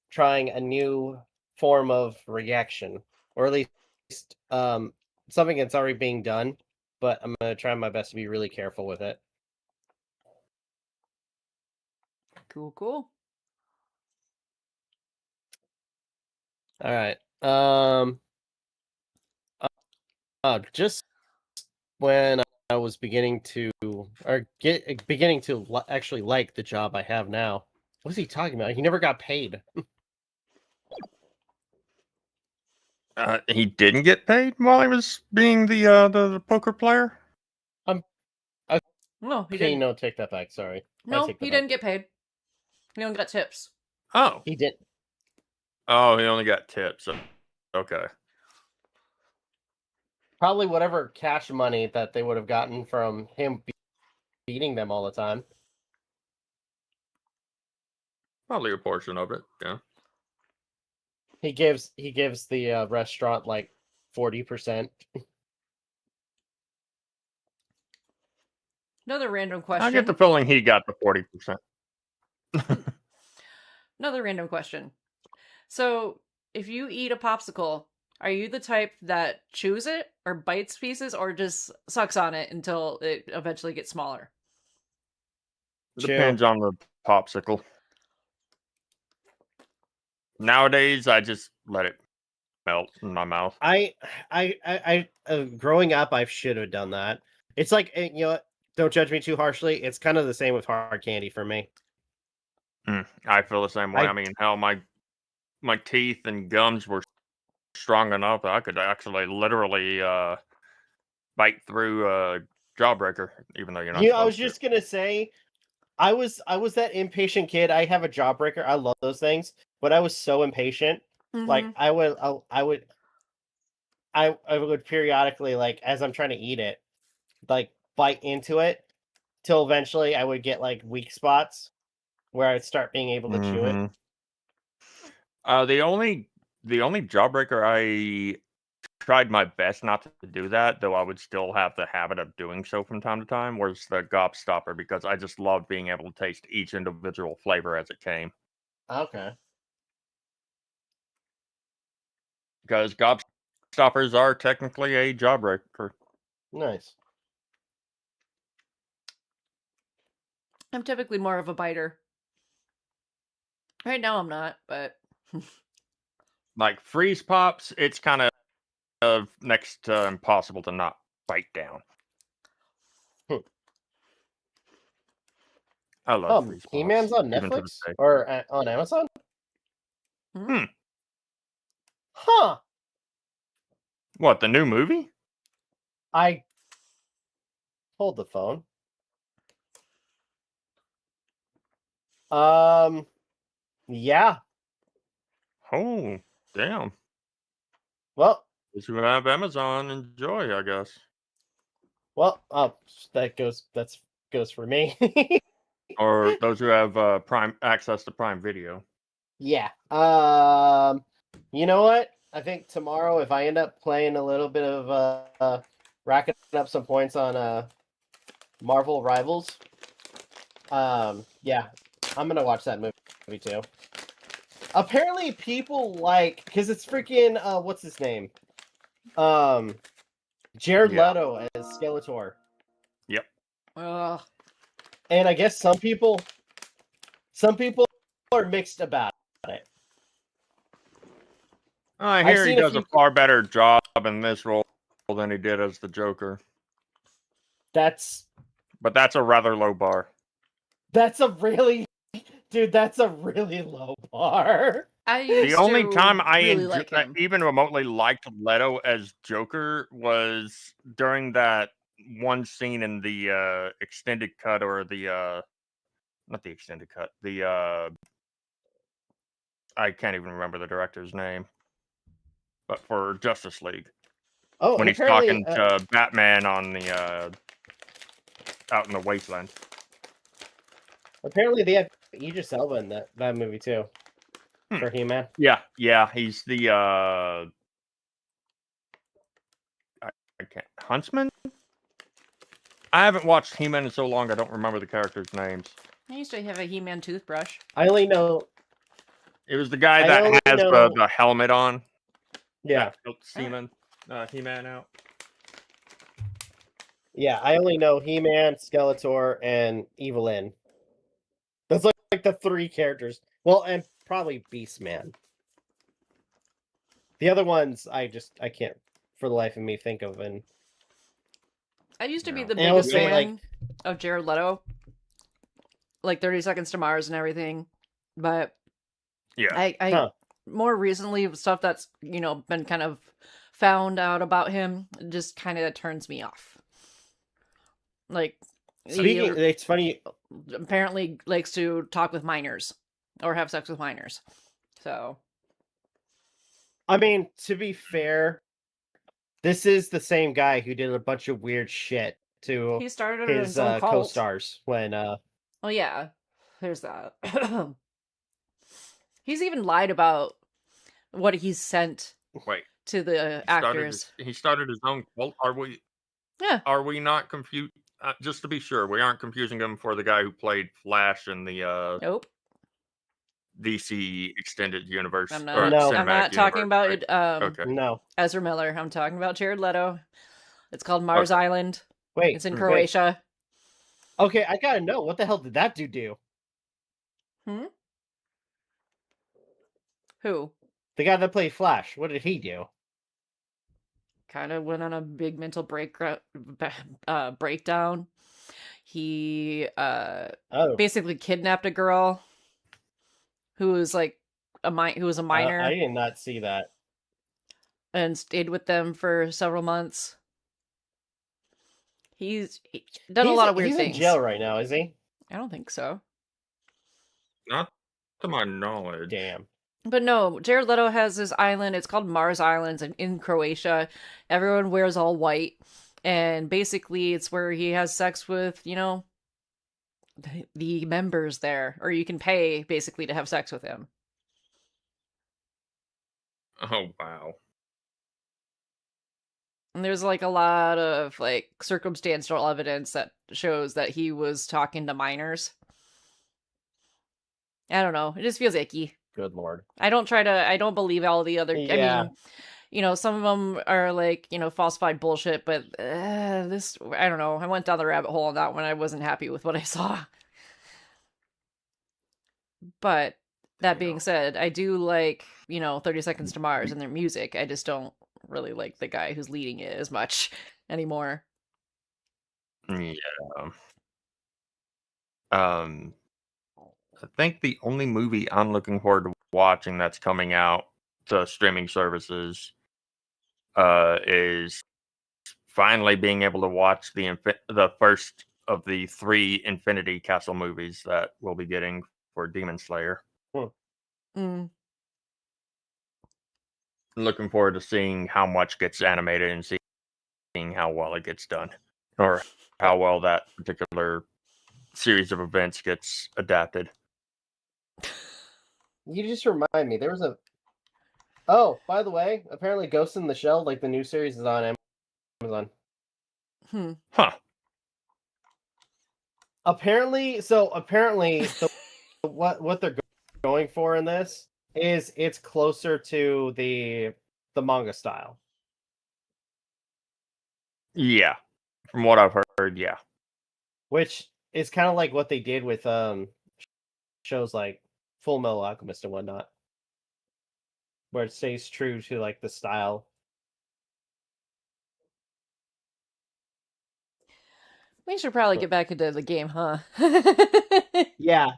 Speaker 3: trying a new form of reaction, or at least something that's already being done, but I'm going to try my best to be really careful with it.
Speaker 1: Cool.
Speaker 3: All right. Just when I was beginning to actually like the job I have now. What's he talking about? He never got paid.
Speaker 2: He didn't get paid while he was being the poker player.
Speaker 1: No, he
Speaker 3: Okay,
Speaker 1: didn't.
Speaker 3: no, take that back. Sorry.
Speaker 1: No, he didn't get paid. He only got tips.
Speaker 2: Oh,
Speaker 3: He did.
Speaker 2: oh, he only got tips. Okay.
Speaker 3: Probably whatever cash money that they would have gotten from him beating them all the time.
Speaker 2: Probably a portion of it. Yeah.
Speaker 3: He gives the restaurant like 40%.
Speaker 1: Another random question.
Speaker 2: I get the feeling he got the 40%.
Speaker 1: Another random question. So, if you eat a popsicle, are you the type that chews it or bites pieces or just sucks on it until it eventually gets smaller?
Speaker 2: Depends on the popsicle. Nowadays, I just let it melt in my mouth.
Speaker 3: I growing up, I should have done that. It's like, you know, don't judge me too harshly. It's kind of the same with hard candy for me.
Speaker 2: I feel the same way.
Speaker 3: I-
Speaker 2: I mean, hell, my teeth and gums were strong enough that I could actually literally bite through a jawbreaker, even though you're not
Speaker 3: You know, I was
Speaker 2: supposed
Speaker 3: just gonna say, I was that impatient kid. I have a jawbreaker. I love those things, but I was so impatient. Like
Speaker 1: Mhm.
Speaker 3: I would periodically, like, as I'm trying to eat it, like bite into it till eventually I would get like weak spots where I'd start being able to chew it.
Speaker 2: to. The only jawbreaker I tried my best not to do that, though I would still have the habit of doing so from time to time, was the gobstopper because I just loved being able to taste each individual flavor as it came.
Speaker 3: Okay.
Speaker 2: Because gobstoppers are technically a jawbreaker.
Speaker 3: Nice.
Speaker 1: I'm typically more of a biter. Right now I'm not, but
Speaker 2: Like freeze pops, it's kind of next to impossible to not bite down. I love freeze pops.
Speaker 3: He-Man's on
Speaker 2: even to
Speaker 3: Netflix
Speaker 2: this day.
Speaker 3: or on Amazon?
Speaker 1: Hmm.
Speaker 3: Huh.
Speaker 2: What, the new movie?
Speaker 3: I hold the phone. Yeah.
Speaker 2: Oh, damn.
Speaker 3: Well,
Speaker 2: Those who have Amazon enjoy, I guess.
Speaker 3: that goes for me.
Speaker 2: Or those who have Prime access to Prime Video.
Speaker 3: Yeah. You know what? I think tomorrow, if I end up playing a little bit of racking up some points on Marvel Rivals, yeah, I'm gonna watch that movie too. Apparently, people like, because it's freaking what's his name? Jared
Speaker 2: Yeah.
Speaker 3: Leto as Skeletor,
Speaker 2: Yep.
Speaker 1: ugh.
Speaker 3: and I guess some people are mixed about it.
Speaker 2: I hear he
Speaker 3: seen a
Speaker 2: does a
Speaker 3: few-
Speaker 2: far better job in this role than he did as the Joker.
Speaker 3: That's
Speaker 2: But that's a rather low bar.
Speaker 3: a really, dude, that's a really low bar.
Speaker 1: I used
Speaker 2: The only
Speaker 1: to
Speaker 2: time I
Speaker 1: really like him.
Speaker 2: even remotely liked Leto as Joker was during that one scene in the extended cut, or the not the extended cut, the I can't even remember the director's name, but for Justice League,
Speaker 3: Oh,
Speaker 2: when
Speaker 3: and
Speaker 2: he's
Speaker 3: apparently,
Speaker 2: talking to Batman on the out in the wasteland.
Speaker 3: apparently they have Idris Elba in that movie too, for He-Man.
Speaker 2: Yeah, he's the I can't, Huntsman. I haven't watched He-Man in so long I don't remember the characters' names.
Speaker 1: I used to have a He-Man toothbrush.
Speaker 3: I only know,
Speaker 2: It was the guy
Speaker 3: I
Speaker 2: that
Speaker 3: only
Speaker 2: has
Speaker 3: know-
Speaker 2: the helmet on.
Speaker 3: yeah,
Speaker 2: That helped He-Man out.
Speaker 3: yeah. I only know He-Man, Skeletor, and Evelyn. That's like the three characters. Well, and probably Beastman. The other ones, I can't for the life of me think of. And
Speaker 1: I used to be
Speaker 2: No.
Speaker 1: the
Speaker 3: And I would
Speaker 1: biggest
Speaker 3: say,
Speaker 1: fan of Jared Leto. Like 30 Seconds to Mars and everything. But
Speaker 2: Yeah.
Speaker 1: I
Speaker 3: Huh.
Speaker 1: more recently, stuff that's, been kind of found out about him just kind of turns me off. Like,
Speaker 3: Speaking,
Speaker 1: he
Speaker 3: it's funny.
Speaker 1: apparently likes to talk with minors or have sex with minors. So,
Speaker 3: I mean, to be fair, this is the same guy who did a bunch of weird shit to
Speaker 1: he started
Speaker 3: his
Speaker 1: his own cult.
Speaker 3: co-stars when
Speaker 1: Oh, yeah. There's that. He's even lied about what he's sent
Speaker 2: Wait.
Speaker 1: to the actors.
Speaker 2: He started his own cult.
Speaker 1: Yeah.
Speaker 2: Are we not confused? Just to be sure, we aren't confusing him for the guy who played Flash in the
Speaker 1: Nope.
Speaker 2: DC extended universe.
Speaker 1: I'm
Speaker 2: or
Speaker 1: not.
Speaker 3: No.
Speaker 1: I'm
Speaker 2: cinematic
Speaker 1: not talking
Speaker 2: universe,
Speaker 1: about
Speaker 2: right? Okay.
Speaker 3: no.
Speaker 1: Ezra Miller. I'm talking about Jared Leto. It's called Mars
Speaker 2: Okay.
Speaker 1: Island.
Speaker 3: Wait,
Speaker 1: It's in
Speaker 3: wait.
Speaker 1: Croatia.
Speaker 3: Okay, I gotta know, what the hell did that dude do?
Speaker 1: Who?
Speaker 3: The guy that played Flash, what did he do?
Speaker 1: Kind of went on a big mental breakdown. He
Speaker 3: Oh,
Speaker 1: basically kidnapped a girl who was like who was a minor
Speaker 3: I did not see that.
Speaker 1: and stayed with them for several months. He's done a lot of weird
Speaker 3: he's
Speaker 1: things.
Speaker 3: in jail right now, is he?
Speaker 1: I don't think so.
Speaker 2: Not to my knowledge.
Speaker 3: Damn.
Speaker 1: But no, Jared Leto has this island. It's called Mars Islands in Croatia. Everyone wears all white. And basically, it's where he has sex with, you know, the members there. Or you can pay, basically, to have sex with him.
Speaker 2: Oh, wow.
Speaker 1: And there's, like, a lot of, like, circumstantial evidence that shows that he was talking to minors. I don't know. It just feels icky.
Speaker 3: Good lord.
Speaker 1: I don't believe all the other,
Speaker 3: Yeah.
Speaker 1: I mean, you know, some of them are like, you know, falsified bullshit, but this, I don't know. I went down the rabbit hole on that one. I wasn't happy with what I saw. But that being said, I do like, you know, 30 Seconds to Mars and their music. I just don't really like the guy who's leading it as much anymore.
Speaker 2: Yeah. I think the only movie I'm looking forward to watching that's coming out to streaming services is finally being able to watch the first of the 3 Infinity Castle movies that we'll be getting for Demon Slayer.
Speaker 1: Mm.
Speaker 2: Looking forward to seeing how much gets animated and seeing how well it gets done, or how well that particular series of events gets adapted.
Speaker 3: You just remind me, there was a... Oh, by the way, apparently Ghost in the Shell, like the new series, is on Amazon.
Speaker 2: Huh.
Speaker 3: Apparently, what they're going for in this is it's closer to the manga style.
Speaker 2: Yeah. From what I've heard, yeah.
Speaker 3: Which is kind of like what they did with shows like Full Metal Alchemist and whatnot, where it stays true to like the style.
Speaker 1: We should probably get back into the game, huh?
Speaker 3: Yeah,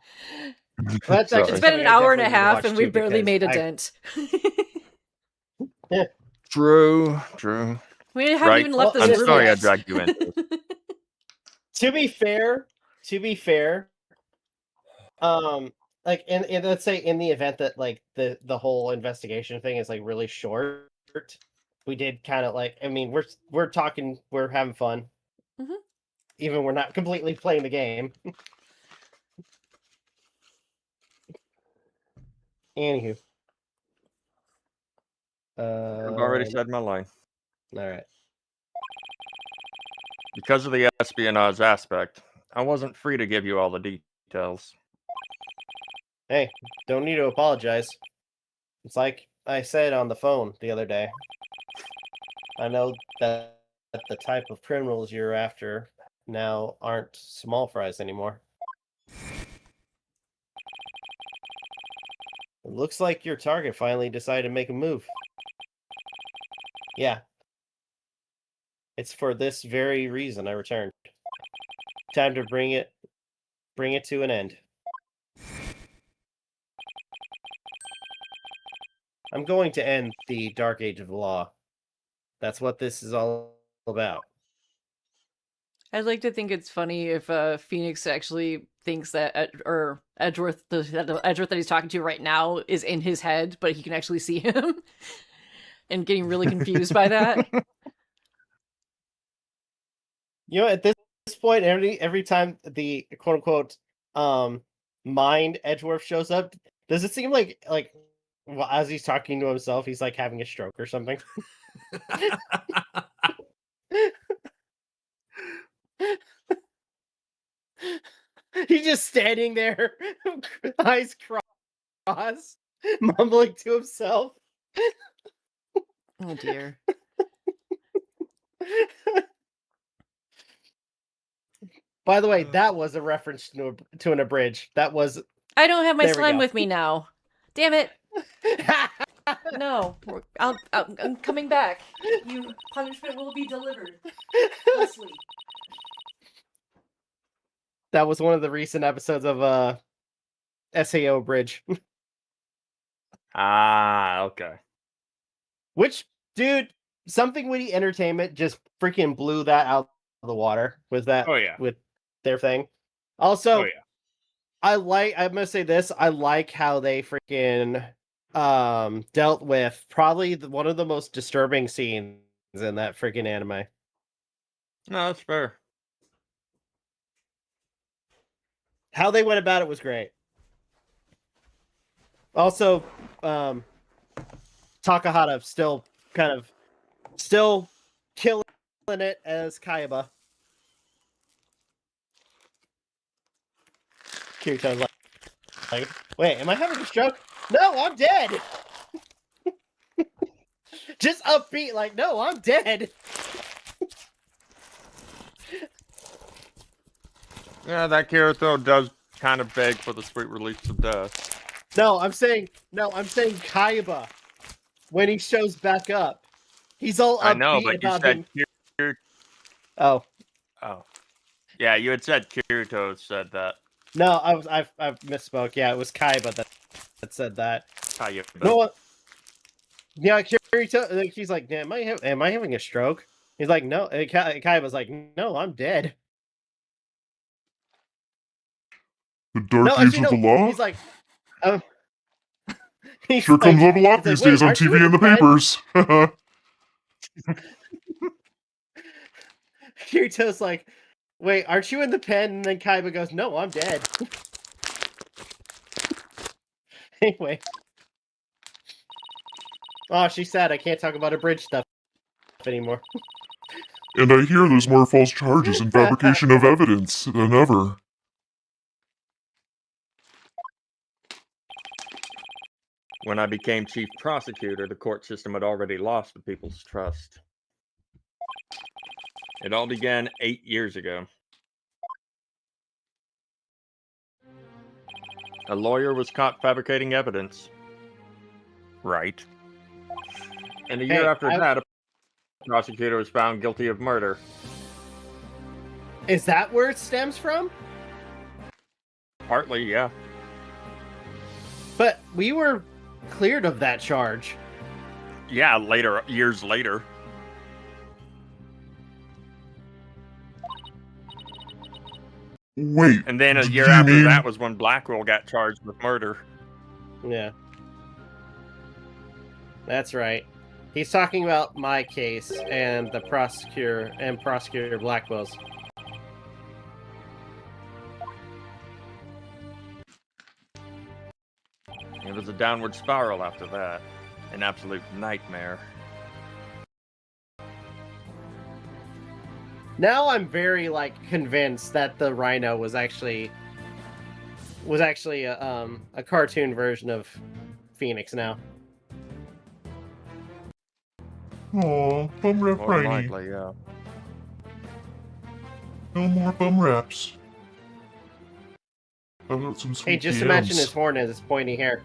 Speaker 3: that's
Speaker 2: Sorry.
Speaker 3: actually
Speaker 1: It's been
Speaker 3: something
Speaker 1: an
Speaker 3: I
Speaker 1: hour and
Speaker 3: definitely
Speaker 1: a
Speaker 3: need to
Speaker 1: half,
Speaker 3: watch
Speaker 1: and
Speaker 3: too,
Speaker 1: we've barely
Speaker 3: because
Speaker 1: made a
Speaker 3: I-
Speaker 1: dent.
Speaker 2: True.
Speaker 1: We haven't
Speaker 2: Right.
Speaker 1: even left
Speaker 3: Well,
Speaker 1: this
Speaker 2: I'm
Speaker 1: room
Speaker 2: sorry I
Speaker 1: yet.
Speaker 2: dragged you into this.
Speaker 3: To be fair, like in let's say in the event that like the whole investigation thing is like really short, we did kind of like, I mean, we're talking, we're having fun,
Speaker 1: Mhm.
Speaker 3: even we're not completely playing the game. Anywho,
Speaker 2: I've already said my line.
Speaker 3: all right.
Speaker 2: Because of the espionage aspect, I wasn't free to give you all the details.
Speaker 3: Hey, don't need to apologize. It's like I said on the phone the other day. I know that the type of criminals you're after now aren't small fries anymore. It looks like your target finally decided to make a move. Yeah. It's for this very reason I returned. Time to bring it to an end. I'm going to end the dark age of the law. That's what this is all about.
Speaker 1: I'd like to think it's funny if Phoenix actually thinks that, or Edgeworth, the Edgeworth that he's talking to right now is in his head, but he can actually see him, and getting really confused by that.
Speaker 3: You know, at this point, every time the quote unquote mind Edgeworth shows up, does it seem like well, as he's talking to himself, he's like having a stroke or something? He's just standing there, eyes crossed, mumbling to himself.
Speaker 1: Oh dear.
Speaker 3: By the way, that was a reference to an abridged. That was.
Speaker 1: I don't have my
Speaker 3: There we
Speaker 1: slime
Speaker 3: go.
Speaker 1: with me now. Damn it! No, I'm coming back. You punishment will be delivered. Leslie.
Speaker 3: That was one of the recent episodes of SAO Bridge.
Speaker 2: Ah, okay.
Speaker 3: Which, dude, Something Witty Entertainment just freaking blew that out of the water with that.
Speaker 2: Oh, yeah.
Speaker 3: With their thing. Also,
Speaker 2: Oh, yeah.
Speaker 3: I'm gonna say this. I like how they freaking dealt with probably one of the most disturbing scenes in that freaking anime.
Speaker 2: No, that's fair.
Speaker 3: How they went about it was great. Also, Takahata still killing it as Kaiba. Kirito's like, wait, am I having a stroke? No, I'm dead. Just upbeat, like, no, I'm dead.
Speaker 2: Yeah, that Kirito does kind of beg for the sweet release of death.
Speaker 3: No, I'm saying Kaiba. When he shows back up, he's all upbeat
Speaker 2: I know, but you
Speaker 3: about
Speaker 2: said
Speaker 3: him. Oh
Speaker 2: yeah, you had said Kirito said that.
Speaker 3: no, I misspoke. Yeah, it was Kaiba that said that.
Speaker 2: Kaiba.
Speaker 3: No, yeah, Kirito. Like, he's like, am I having a stroke? He's like, no. Kaiba's like, no, I'm dead.
Speaker 4: The dark
Speaker 3: No,
Speaker 4: age
Speaker 3: actually,
Speaker 4: of the
Speaker 3: no.
Speaker 4: law?
Speaker 3: He's like, he's
Speaker 4: Sure comes
Speaker 3: like,
Speaker 4: up a lot
Speaker 3: he's
Speaker 4: these days
Speaker 3: like, "Wait,
Speaker 4: on
Speaker 3: aren't you
Speaker 4: TV
Speaker 3: in
Speaker 4: and the
Speaker 3: pen?"
Speaker 4: papers.
Speaker 3: Kirito's like, wait, aren't you in the pen? And then Kaiba goes, no, I'm dead. Anyway. Oh, she's sad. I can't talk about her bridge stuff anymore.
Speaker 4: And I hear there's more false charges and fabrication of evidence than ever.
Speaker 2: When I became chief prosecutor, the court system had already lost the people's trust. It all began 8 years ago. A lawyer was caught fabricating evidence. Right. And a year after that, a prosecutor was found guilty of murder.
Speaker 3: Is that where it stems from?
Speaker 2: Partly, yeah.
Speaker 3: But we were cleared of that charge.
Speaker 2: Yeah, years later.
Speaker 4: Wait.
Speaker 2: And then a year
Speaker 4: do you
Speaker 2: after
Speaker 4: mean-
Speaker 2: that was when Blackwell got charged with murder.
Speaker 3: Yeah. That's right. He's talking about my case and the prosecutor Blackwell's.
Speaker 2: It was a downward spiral after that. An absolute nightmare.
Speaker 3: Now I'm very convinced that the Rhino was actually a cartoon version of Phoenix now.
Speaker 4: Aw, bum rap
Speaker 2: More
Speaker 4: Briny.
Speaker 2: likely, yeah.
Speaker 4: No more bum raps. How about some sweet
Speaker 3: Hey, just
Speaker 4: DMs?
Speaker 3: imagine his horn and his pointy hair.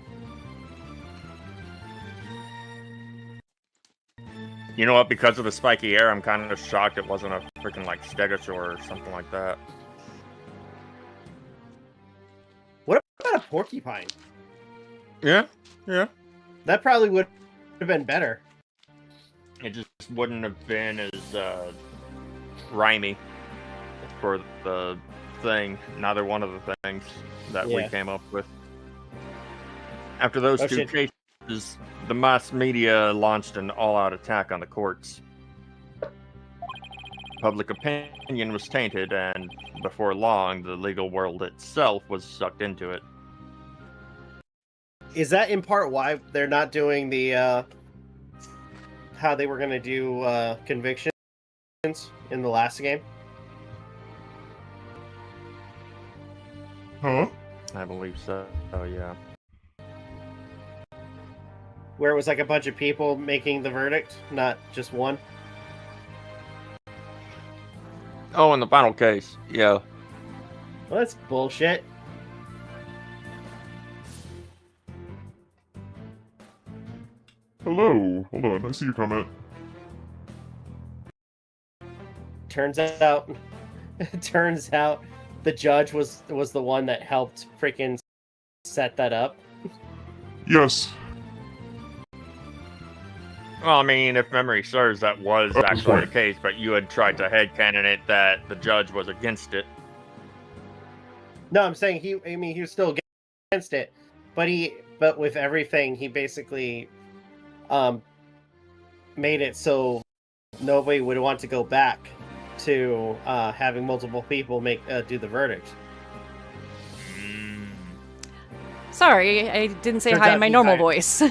Speaker 2: You know what? Because of the spiky hair, I'm kind of shocked it wasn't a freaking stegosaur or something like that.
Speaker 3: What about a porcupine?
Speaker 2: Yeah, yeah.
Speaker 3: That probably would have been better.
Speaker 2: It just wouldn't have been as rhymey for the thing. Neither one of the things that we
Speaker 3: Yeah.
Speaker 2: came up with. After those
Speaker 3: Oh,
Speaker 2: two
Speaker 3: shit.
Speaker 2: cases, the mass media launched an all-out attack on the courts. Public opinion was tainted, and before long, the legal world itself was sucked into it.
Speaker 3: Is that in part why they're not doing the how they were going to do convictions in the last game?
Speaker 4: Huh?
Speaker 2: I believe so. Oh, yeah.
Speaker 3: Where it was a bunch of people making the verdict, not just one?
Speaker 2: Oh, in the final case, yeah.
Speaker 3: Well, that's bullshit.
Speaker 4: Hello. Hold on, I see your comment.
Speaker 3: Turns out the judge was the one that helped freaking set that up.
Speaker 4: Yes.
Speaker 2: Well, I mean, if memory serves, that was actually the case, but you had tried to headcanon it that the judge was against it.
Speaker 3: No, I'm saying he was still against it, but with everything, he basically made it so nobody would want to go back to having multiple people do the verdict.
Speaker 1: Sorry, I didn't say
Speaker 3: Turns
Speaker 1: hi
Speaker 3: out
Speaker 1: in my
Speaker 3: he
Speaker 1: normal
Speaker 3: hired-
Speaker 1: voice.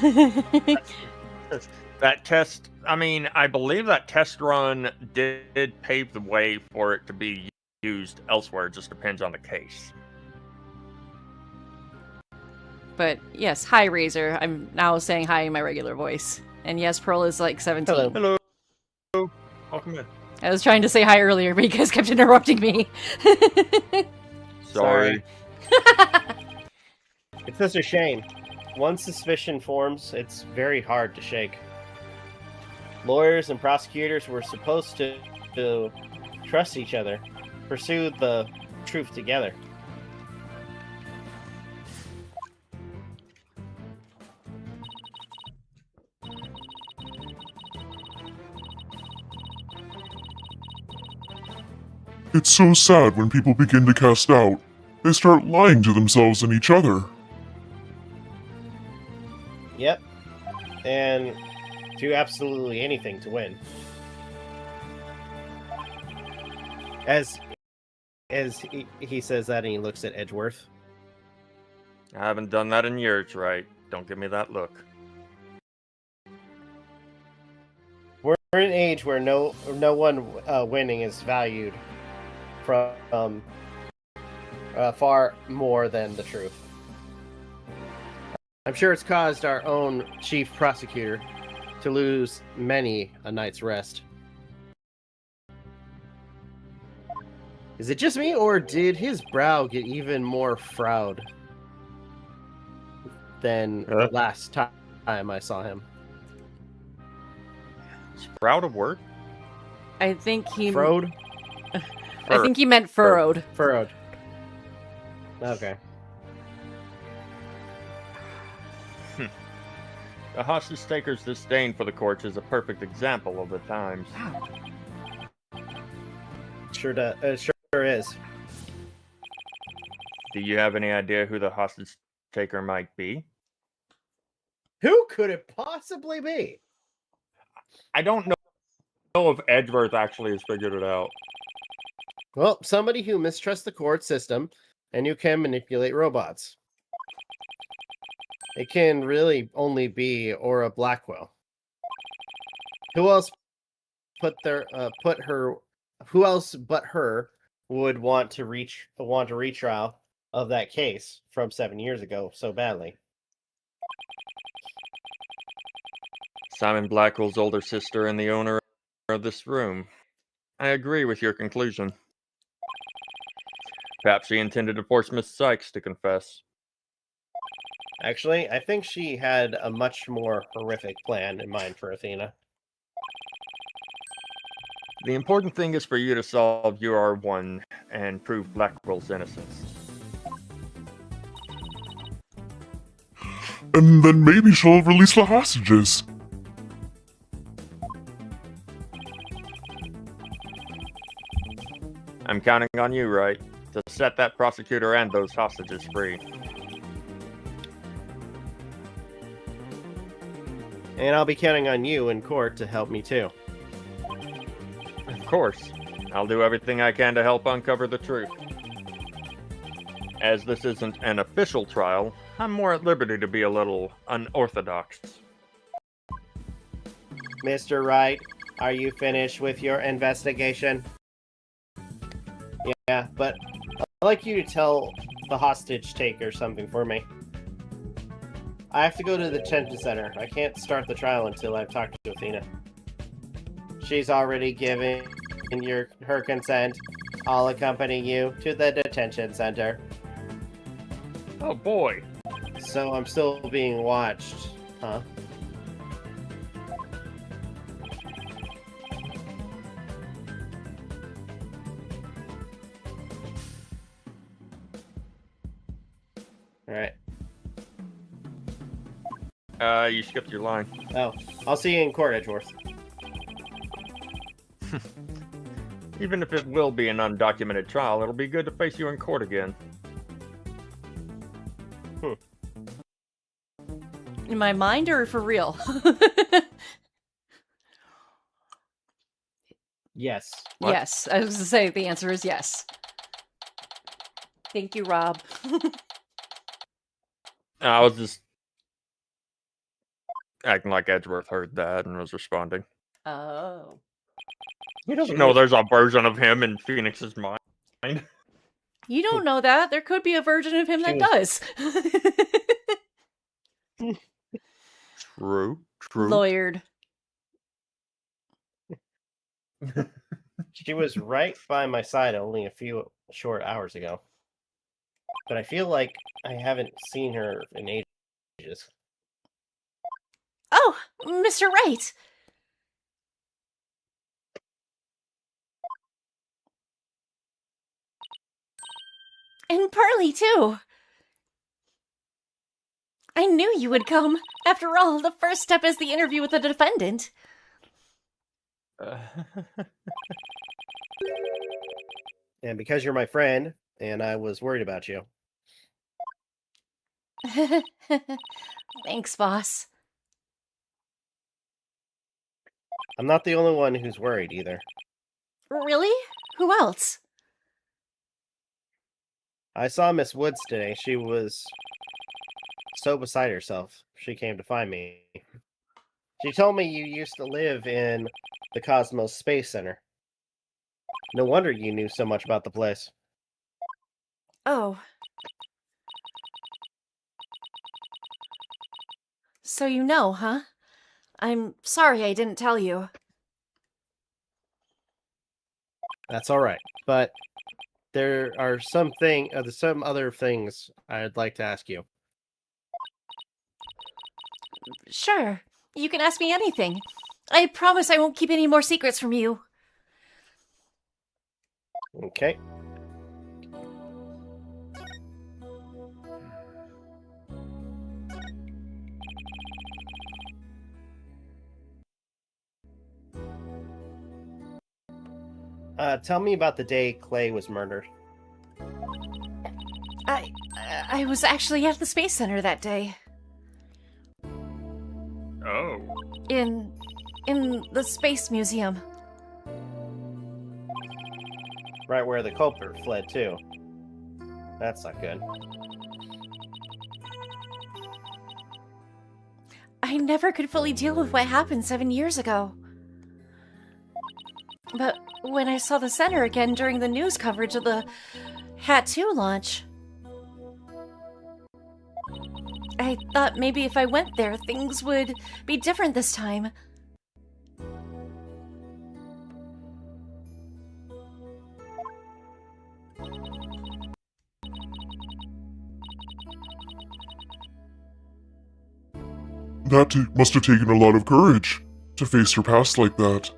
Speaker 2: That test, I mean, I believe that test run did pave the way for it to be used elsewhere. It just depends on the case.
Speaker 1: But yes, hi, Razor. I'm now saying hi in my regular voice. And yes, Pearl is like 17.
Speaker 3: Hello.
Speaker 2: Hello. Welcome in.
Speaker 1: I was trying to say hi earlier, but you guys kept interrupting me.
Speaker 2: Sorry.
Speaker 3: It's just a shame. Once suspicion forms, it's very hard to shake. Lawyers and prosecutors were supposed to trust each other, pursue the truth together.
Speaker 4: It's so sad when people begin to cast doubt. They start lying to themselves and each other.
Speaker 3: Yep. And do absolutely anything to win. As he says that, and he looks at Edgeworth.
Speaker 2: I haven't done that in years, right? Don't give me that look.
Speaker 3: We're in an age where no one winning is valued from far more than the truth. I'm sure it's caused our own chief prosecutor to lose many a night's rest. Is it just me, or did his brow get even more frowned than the last time I saw him?
Speaker 2: Sprout of word?
Speaker 1: I think he.
Speaker 3: Frowed?
Speaker 1: I think he meant furrowed.
Speaker 3: Furrowed. Okay.
Speaker 2: The hostage taker's disdain for the courts is a perfect example of the times.
Speaker 3: Sure is.
Speaker 2: Do you have any idea who the hostage taker might be?
Speaker 3: Who could it possibly be?
Speaker 2: I don't know if Edgeworth actually has figured it out.
Speaker 3: Well, somebody who mistrusts the court system and who can manipulate robots. It can really only be Aura Blackwell. Who else who else but her would want to retrial of that case from 7 years ago so badly?
Speaker 2: Simon Blackwell's older sister and the owner of this room. I agree with your conclusion. Perhaps she intended to force Miss Sykes to confess.
Speaker 3: Actually, I think she had a much more horrific plan in mind for Athena.
Speaker 2: The important thing is for you to solve UR1 and prove Blackwell's innocence.
Speaker 4: And then maybe she'll release the hostages.
Speaker 2: I'm counting on you, right? To set that prosecutor and those hostages free.
Speaker 3: And I'll be counting on you in court to help me too.
Speaker 2: Of course. I'll do everything I can to help uncover the truth. As this isn't an official trial, I'm more at liberty to be a little unorthodox.
Speaker 3: Mr. Wright, are you finished with your investigation? Yeah, but I'd like you to tell the hostage taker something for me. I have to go to the detention center. I can't start the trial until I've talked to Athena. She's already given her consent. I'll accompany you to the detention center.
Speaker 2: Oh boy.
Speaker 3: So I'm still being watched, huh? Alright.
Speaker 2: You skipped your line.
Speaker 3: Oh, I'll see you in court, Edgeworth.
Speaker 2: Even if it will be an undocumented trial, it'll be good to face you in court again.
Speaker 1: In my mind or for real?
Speaker 3: Yes.
Speaker 2: What?
Speaker 1: Yes, I was going to say the answer is yes. Thank you, Rob.
Speaker 2: I was just acting like Edgeworth heard that and was responding.
Speaker 1: Oh.
Speaker 3: He doesn't
Speaker 2: No,
Speaker 3: know.
Speaker 2: there's a version of him in Phoenix's mind.
Speaker 1: You don't know that. There could be a version of him
Speaker 3: She
Speaker 1: that does.
Speaker 2: True.
Speaker 1: Lawyered.
Speaker 3: She was right by my side only a few short hours ago. But I feel like I haven't seen her in ages.
Speaker 6: Oh, Mr. Wright. And Pearly, too. I knew you would come. After all, the first step is the interview with the defendant.
Speaker 3: And because you're my friend, and I was worried about you.
Speaker 6: Thanks, boss.
Speaker 3: I'm not the only one who's worried either.
Speaker 6: Really? Who else?
Speaker 3: I saw Miss Woods today. She was so beside herself. She came to find me. She told me you used to live in the Cosmos Space Center. No wonder you knew so much about the place.
Speaker 6: Oh. So you know, huh? I'm sorry I didn't tell you.
Speaker 3: That's all right. But there are some other things I'd like to ask you.
Speaker 6: Sure. You can ask me anything. I promise I won't keep any more secrets from you.
Speaker 3: Okay. Tell me about the day Clay was murdered.
Speaker 6: I was actually at the Space Center that day.
Speaker 2: Oh.
Speaker 6: In the Space Museum.
Speaker 3: Right where the culprit fled to. That's not good.
Speaker 6: I never could fully deal with what happened 7 years ago. But when I saw the center again during the news coverage of the Hat 2 launch, I thought maybe if I went there, things would be different this time.
Speaker 4: That must have taken a lot of courage to face your past like that.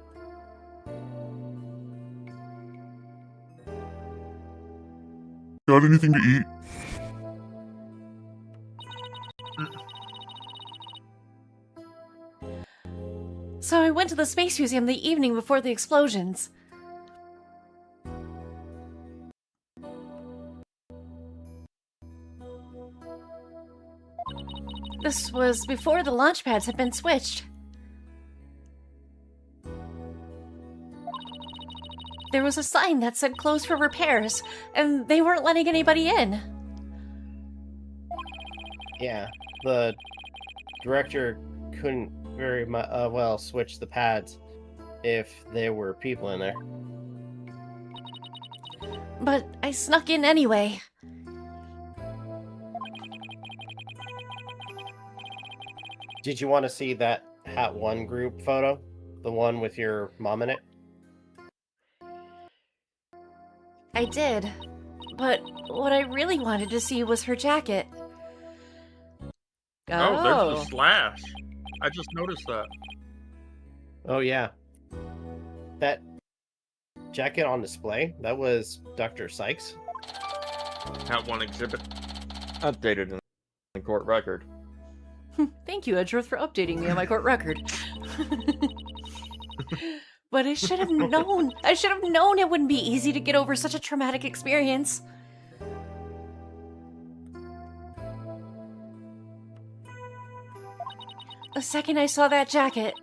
Speaker 4: Got anything to eat?
Speaker 6: So I went to the Space Museum the evening before the explosions. This was before the launch pads had been switched. There was a sign that said closed for repairs, and they weren't letting anybody in.
Speaker 3: Yeah, the director couldn't very well switch the pads if there were people in there.
Speaker 6: But I snuck in anyway.
Speaker 3: Did you want to see that Hat 1 group photo? The one with your mom in it?
Speaker 6: I did. But what I really wanted to see was her jacket.
Speaker 2: Oh, there's the slash. I just noticed that.
Speaker 3: Oh, yeah. That jacket on display, that was Dr. Sykes.
Speaker 2: Hat 1 exhibit. Updated in the court record.
Speaker 1: Thank you, Edgeworth, for updating me on my court record. But I should have known. I should have known it wouldn't be easy to get over such a traumatic experience. The second I saw that jacket,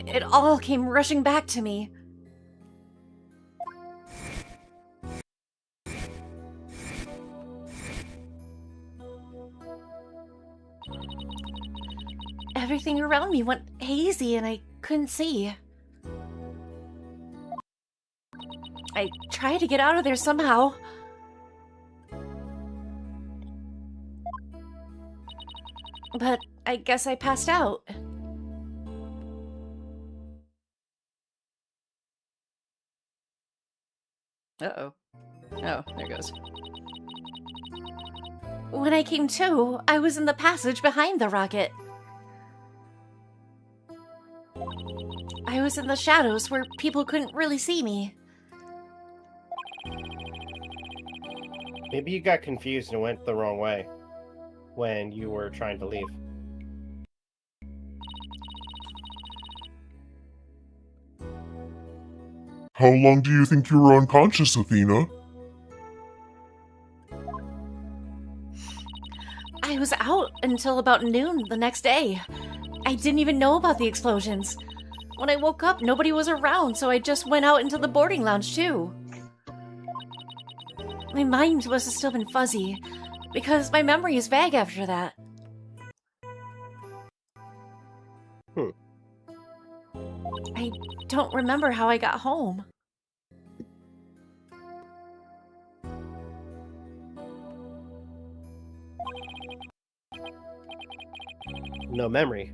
Speaker 1: it all came rushing back to me. Everything around me went hazy and I couldn't see. I tried to get out of there somehow. But I guess I passed out. Uh-oh. Oh, there goes. When I came to, I was in the passage behind the rocket. I was in the shadows where people couldn't really see me.
Speaker 3: Maybe you got confused and went the wrong way when you were trying to leave.
Speaker 4: How long do you think you were unconscious, Athena?
Speaker 6: I was out until about noon the next day. I didn't even know about the explosions. When I woke up, nobody was around, so I just went out into the boarding lounge too. My mind must have still been fuzzy, because my memory is vague after that. I don't remember how I got home.
Speaker 3: No memory.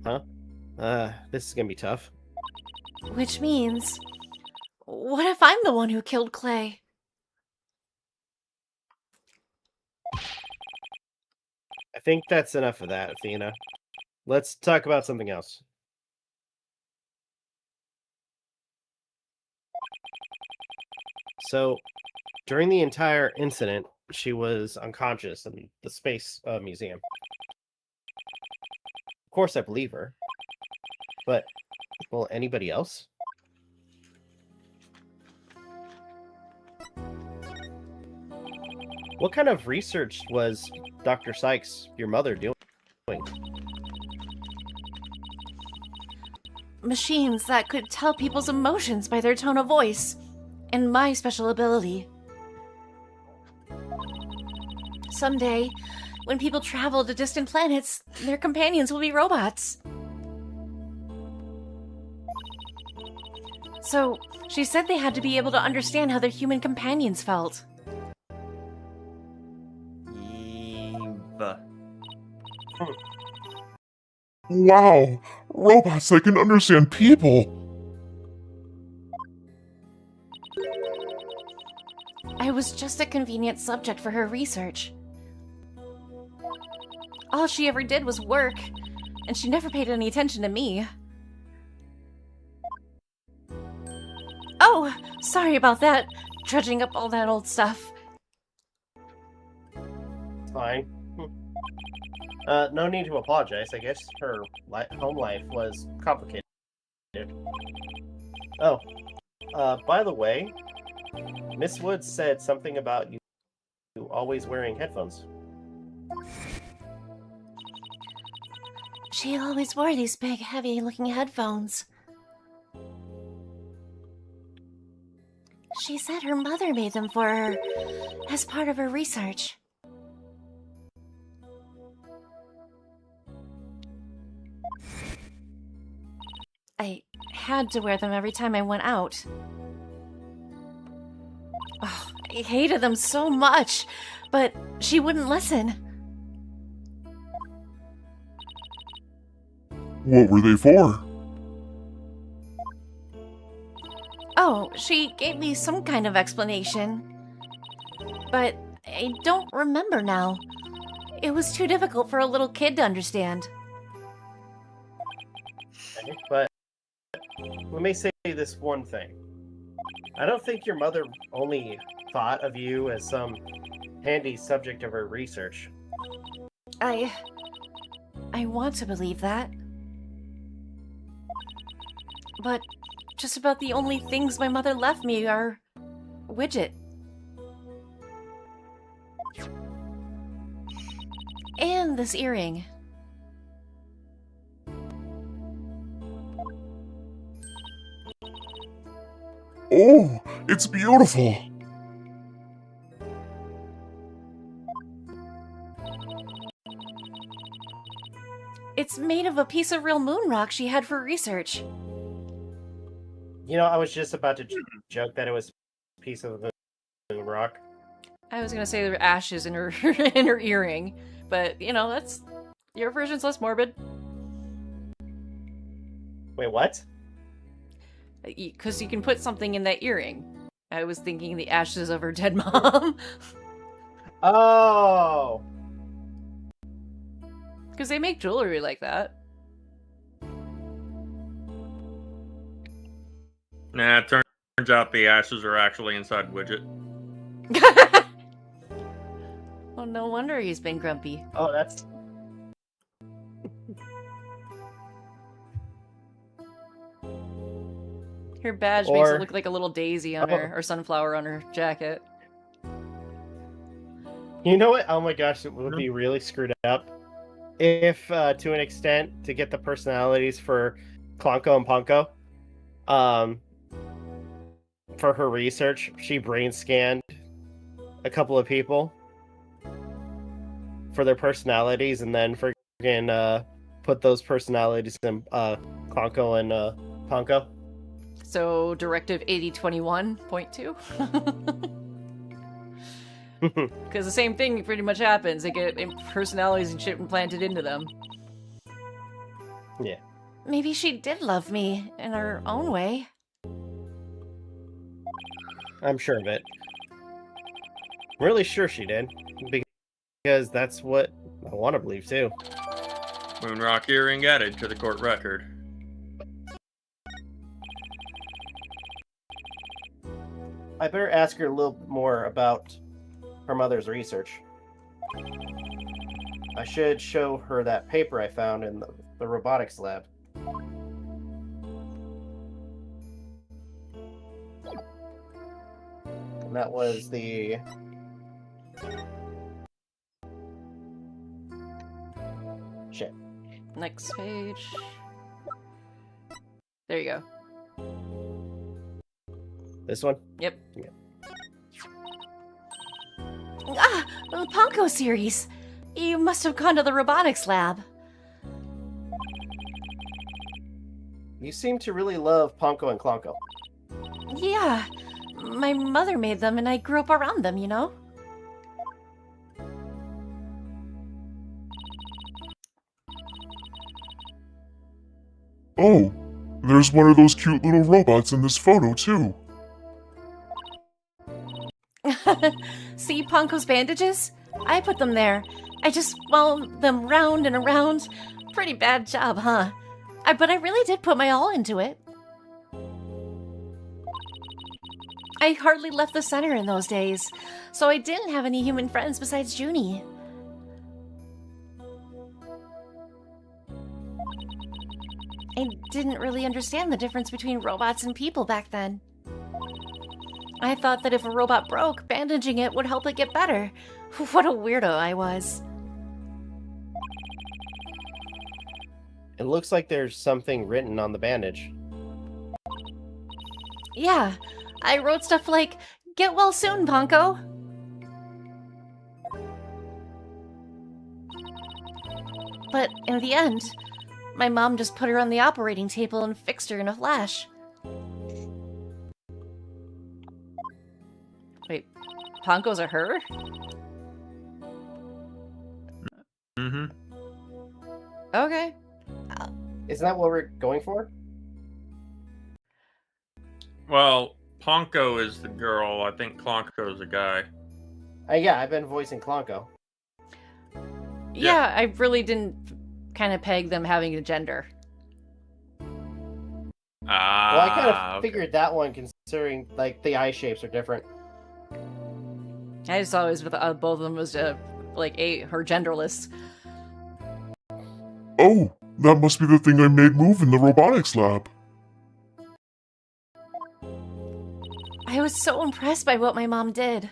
Speaker 3: Huh? This is gonna be tough.
Speaker 6: Which means, what if I'm the one who killed Clay?
Speaker 3: I think that's enough of that, Athena. Let's talk about something else. So, during the entire incident, she was unconscious in the Space Museum. Of course, I believe her. But, well, anybody else? What kind of research was Dr. Sykes, your mother, doing?
Speaker 6: Machines that could tell people's emotions by their tone of voice, and my special ability. Someday, when people travel to distant planets, their companions will be robots. So, she said they had to be able to understand how their human companions felt.
Speaker 4: Wow! Robots that can understand people!
Speaker 6: I was just a convenient subject for her research. All she ever did was work, and she never paid any attention to me. Oh, sorry about that. Dredging up all that old stuff.
Speaker 3: Fine. No need to apologize. I guess her home life was complicated. Oh, by the way, Miss Woods said something about you always wearing headphones.
Speaker 6: She always wore these big, heavy-looking headphones. She said her mother made them for her as part of her research. I had to wear them every time I went out. Oh, I hated them so much, but she wouldn't listen.
Speaker 4: What were they for?
Speaker 6: Oh, she gave me some kind of explanation. But I don't remember now. It was too difficult for a little kid to understand.
Speaker 3: Okay, but let me say this one thing. I don't think your mother only thought of you as some handy subject of her research.
Speaker 6: I I want to believe that. But just about the only things my mother left me are Widget. And this earring.
Speaker 4: Oh, it's beautiful.
Speaker 6: It's made of a piece of real moon rock she had for research.
Speaker 3: You know, I was just about to joke that it was a piece of moon rock.
Speaker 1: I was gonna say there were ashes in her in her earring, but you know, that's your version's less morbid.
Speaker 3: Wait, what?
Speaker 1: Because you can put something in that earring. I was thinking the ashes of her dead mom.
Speaker 3: Oh!
Speaker 1: Because they make jewelry like that.
Speaker 2: Nah, it turns out the ashes are actually inside Widget.
Speaker 1: Well, no wonder he's been grumpy.
Speaker 3: Oh, that's...
Speaker 1: Her badge makes
Speaker 3: Or-
Speaker 1: it look like a little daisy on her, or sunflower on her jacket.
Speaker 3: You know what? Oh my gosh, it would be really screwed up if, to an extent, to get the personalities for Clonko and Ponko, for her research, she brain scanned a couple of people for their personalities, and then friggin' put those personalities in Clonko and Ponko.
Speaker 1: So, Directive 8021.2? Because the same thing pretty much happens. They get personalities and shit implanted into them.
Speaker 3: Yeah.
Speaker 6: Maybe she did love me in her own way.
Speaker 3: I'm sure of it. I'm really sure she did. Because that's what I want to believe, too.
Speaker 2: Moonrock earring added to the court record.
Speaker 3: I better ask her a little more about her mother's research. I should show her that paper I found in the robotics lab. And that was the... Shit.
Speaker 1: Next page. There you go.
Speaker 3: This one?
Speaker 1: Yep.
Speaker 6: Ah! The Ponko series! You must have gone to the robotics lab.
Speaker 3: You seem to really love Ponko and Clonko.
Speaker 6: Yeah. My mother made them and I grew up around them, you know?
Speaker 4: Oh, there's one of those cute little robots in this photo, too.
Speaker 6: See Ponko's bandages? I put them there. I just wound them round and around. Pretty bad job, huh? But I really did put my all into it. I hardly left the center in those days, so I didn't have any human friends besides Junie. I didn't really understand the difference between robots and people back then. I thought that if a robot broke, bandaging it would help it get better. What a weirdo I was.
Speaker 3: It looks like there's something written on the bandage.
Speaker 6: Yeah, I wrote stuff like, "Get well soon, Ponko." But in the end, my mom just put her on the operating table and fixed her in a flash.
Speaker 1: Wait, Ponko's a her?
Speaker 2: Mm-hmm.
Speaker 1: Okay.
Speaker 3: Isn't that what we're going for?
Speaker 2: Well, Ponko is the girl. I think Clonko is the guy.
Speaker 3: Yeah, I've been voicing Clonko.
Speaker 1: Yeah, I really didn't kind of peg them having a gender.
Speaker 3: Well, I kind of
Speaker 2: Okay.
Speaker 3: figured that one, considering like the eye shapes are different.
Speaker 1: I just always with both of them was like her genderless.
Speaker 4: Oh, that must be the thing I made move in the robotics lab.
Speaker 6: I was so impressed by what my mom did.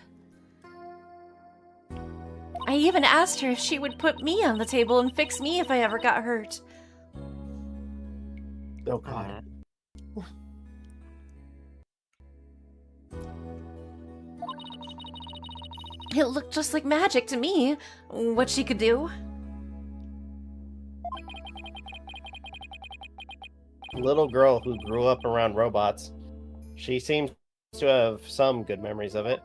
Speaker 6: I even asked her if she would put me on the table and fix me if I ever got hurt.
Speaker 3: Oh god.
Speaker 6: It looked just like magic to me, what she could do.
Speaker 3: Little girl who grew up around robots. She seems to have some good memories of it.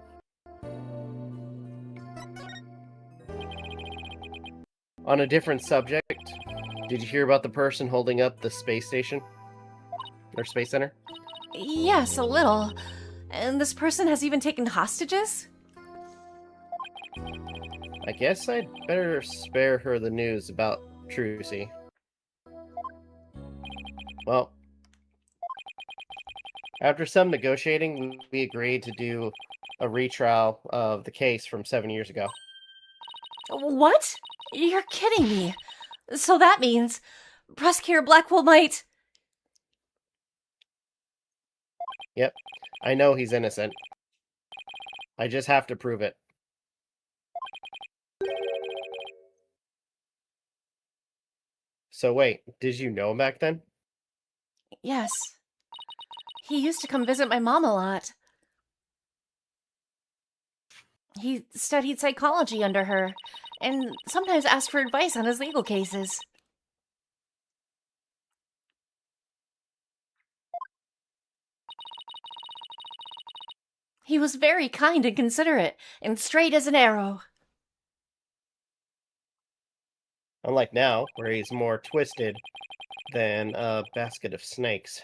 Speaker 3: On a different subject, did you hear about the person holding up the space station? Or space center?
Speaker 6: Yes, a little. And this person has even taken hostages?
Speaker 3: I guess I'd better spare her the news about Trucy. Well, after some negotiating, we agreed to do a retrial of the case from 7 years ago.
Speaker 6: What? You're kidding me. So that means Prosecutor Blackwell might...
Speaker 3: Yep, I know he's innocent. I just have to prove it. So wait, did you know him back then?
Speaker 6: Yes. He used to come visit my mom a lot. He studied psychology under her, and sometimes asked for advice on his legal cases. He was very kind and considerate, and straight as an arrow.
Speaker 3: Unlike now, where he's more twisted than a basket of snakes.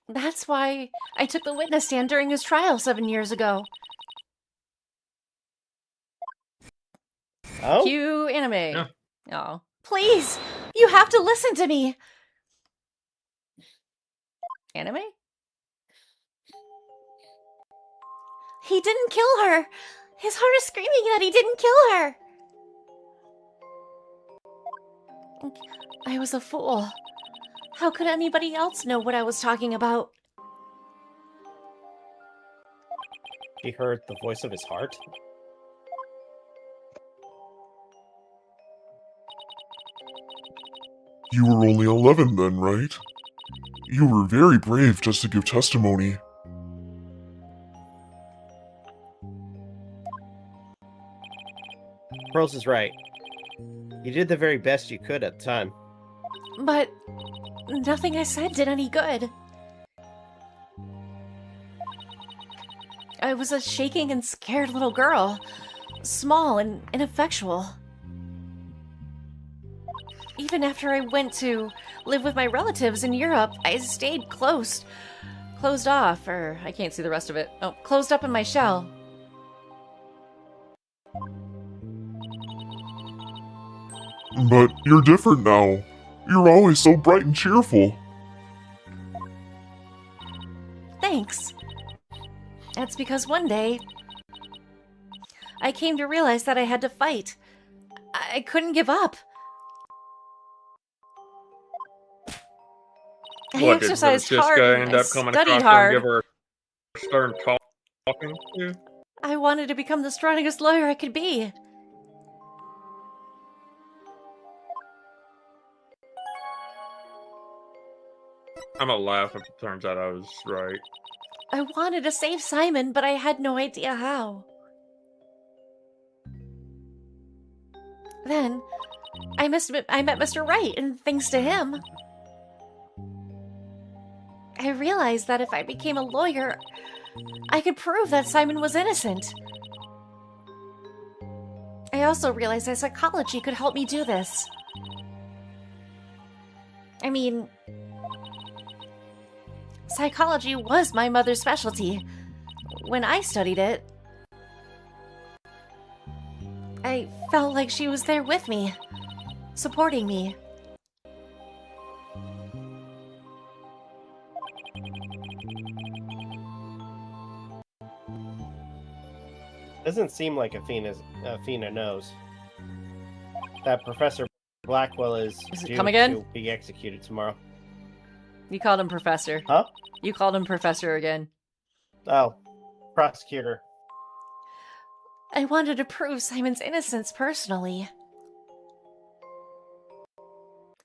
Speaker 6: That's why I took the witness stand during his trial 7 years ago.
Speaker 3: Oh?
Speaker 1: Cue anime.
Speaker 2: Yeah.
Speaker 1: Oh.
Speaker 6: Please! You have to listen to me!
Speaker 1: Anime?
Speaker 6: He didn't kill her! His heart is screaming that he didn't kill her! I was a fool. How could anybody else know what I was talking about?
Speaker 3: He heard the voice of his heart?
Speaker 4: You were only 11 then, right? You were very brave just to give testimony.
Speaker 3: Pearls is right. You did the very best you could at the time.
Speaker 6: But nothing I said did any good. I was a shaking and scared little girl, small and ineffectual. Even after I went to live with my relatives in Europe, I stayed closed off, or
Speaker 1: I can't see the rest of it. Oh,
Speaker 6: closed up in my shell.
Speaker 4: But you're different now. You're always so bright and cheerful.
Speaker 6: Thanks. That's because one day, I came to realize that I had to fight. I couldn't give up. I
Speaker 2: What did
Speaker 6: exercised
Speaker 2: Francisca
Speaker 6: hard and
Speaker 2: end
Speaker 6: I
Speaker 2: up coming
Speaker 6: studied
Speaker 2: across her
Speaker 6: hard.
Speaker 2: and give her a stern talking to?
Speaker 6: I wanted to become the strongest lawyer I could be.
Speaker 2: I'm gonna laugh if it turns out I was right.
Speaker 6: I wanted to save Simon, but I had no idea how. Then, I met Mr. Wright, and thanks to him, I realized that if I became a lawyer, I could prove that Simon was innocent. I also realized that psychology could help me do this. I mean, psychology was my mother's specialty. When I studied it, I felt like she was there with me, supporting me.
Speaker 3: Doesn't seem like Athena knows. That Professor Blackwell is due
Speaker 1: come again?
Speaker 3: to be executed tomorrow.
Speaker 1: You called him Professor.
Speaker 3: Huh?
Speaker 1: You called him Professor again.
Speaker 3: Oh, prosecutor.
Speaker 6: I wanted to prove Simon's innocence personally.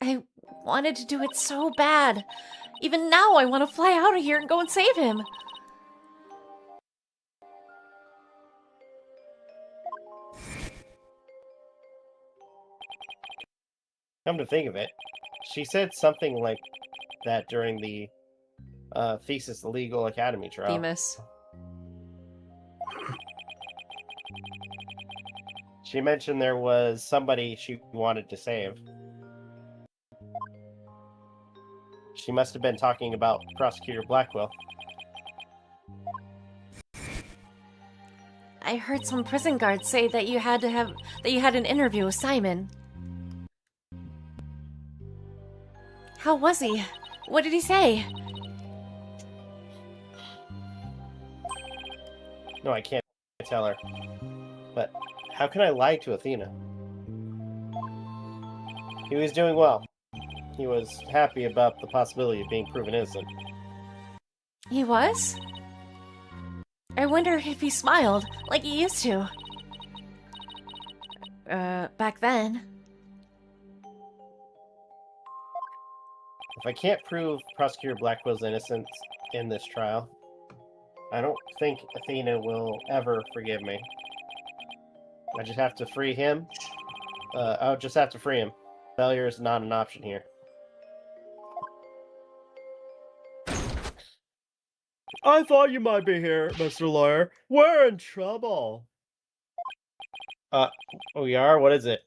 Speaker 6: I wanted to do it so bad. Even now, I want to fly out of here and go and save him.
Speaker 3: Come to think of it, she said something like that during the Thesis Legal Academy trial.
Speaker 1: Themis.
Speaker 3: She mentioned there was somebody she wanted to save. She must have been talking about Prosecutor Blackwell.
Speaker 6: I heard some prison guards say that you had an interview with Simon. How was he? What did he say?
Speaker 3: No, I can't tell her. But how can I lie to Athena? He was doing well. He was happy about the possibility of being proven innocent.
Speaker 6: He was? I wonder if he smiled like he used to. Back then.
Speaker 3: If I can't prove Prosecutor Blackwell's innocence in this trial, I don't think Athena will ever forgive me. I just have to free him. I'll just have to free him. Failure is not an option here.
Speaker 7: I thought you might be here, Mr. Lawyer. We're in trouble.
Speaker 3: We are? What is it?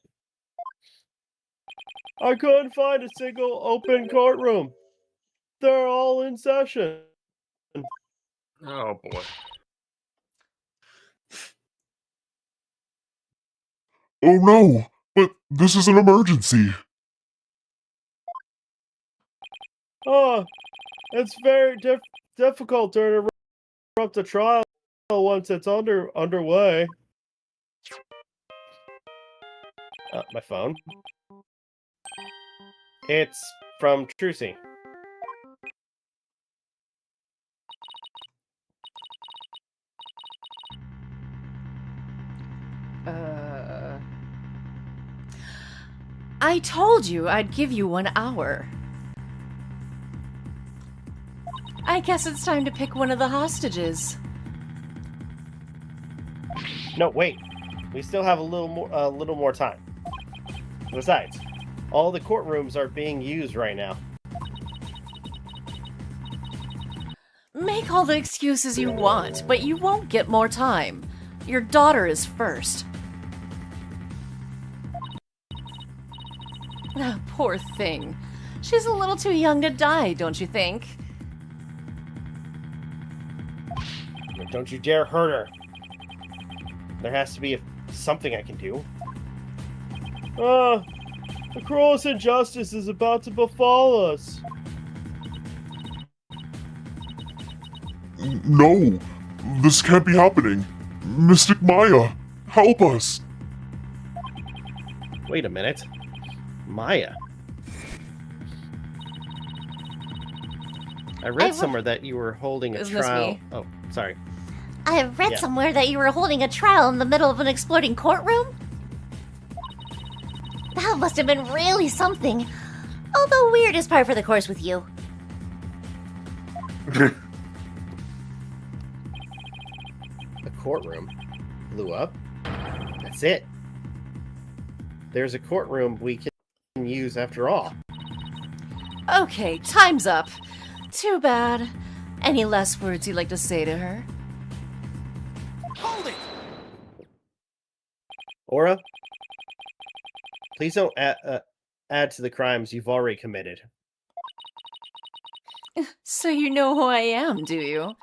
Speaker 7: I couldn't find a single open courtroom. They're all in session.
Speaker 2: Oh boy.
Speaker 4: Oh no! But this is an emergency!
Speaker 7: It's very difficult to interrupt the trial once it's underway.
Speaker 3: My phone. It's from Trucy.
Speaker 1: I told you I'd give you 1 hour. I guess it's time to pick one of the hostages.
Speaker 3: No, wait. We still have a little more time. Besides, all the courtrooms are being used right now.
Speaker 1: Make all the excuses you want, but you won't get more time. Your daughter is first. Ah, poor thing. She's a little too young to die, don't you think?
Speaker 3: Don't you dare hurt her. There has to be something I can do.
Speaker 7: The cruelest injustice is about to befall us.
Speaker 4: No! This can't be happening! Mystic Maya! Help us!
Speaker 3: Wait a minute. Maya. I read somewhere that you were holding a
Speaker 1: Isn't this
Speaker 3: trial.
Speaker 1: me?
Speaker 3: Oh, sorry.
Speaker 6: I have read
Speaker 3: Yeah.
Speaker 6: somewhere that you were holding a trial in the middle of an exploding courtroom. That must have been really something. Although weird is par for the course with you.
Speaker 3: The courtroom blew up. That's it. There's a courtroom we can use after all.
Speaker 1: Okay, time's up. Too bad. Any last words you'd like to say to her?
Speaker 5: Hold it!
Speaker 3: Aura, please don't add to the crimes you've already committed.
Speaker 1: So you know who I am, do you?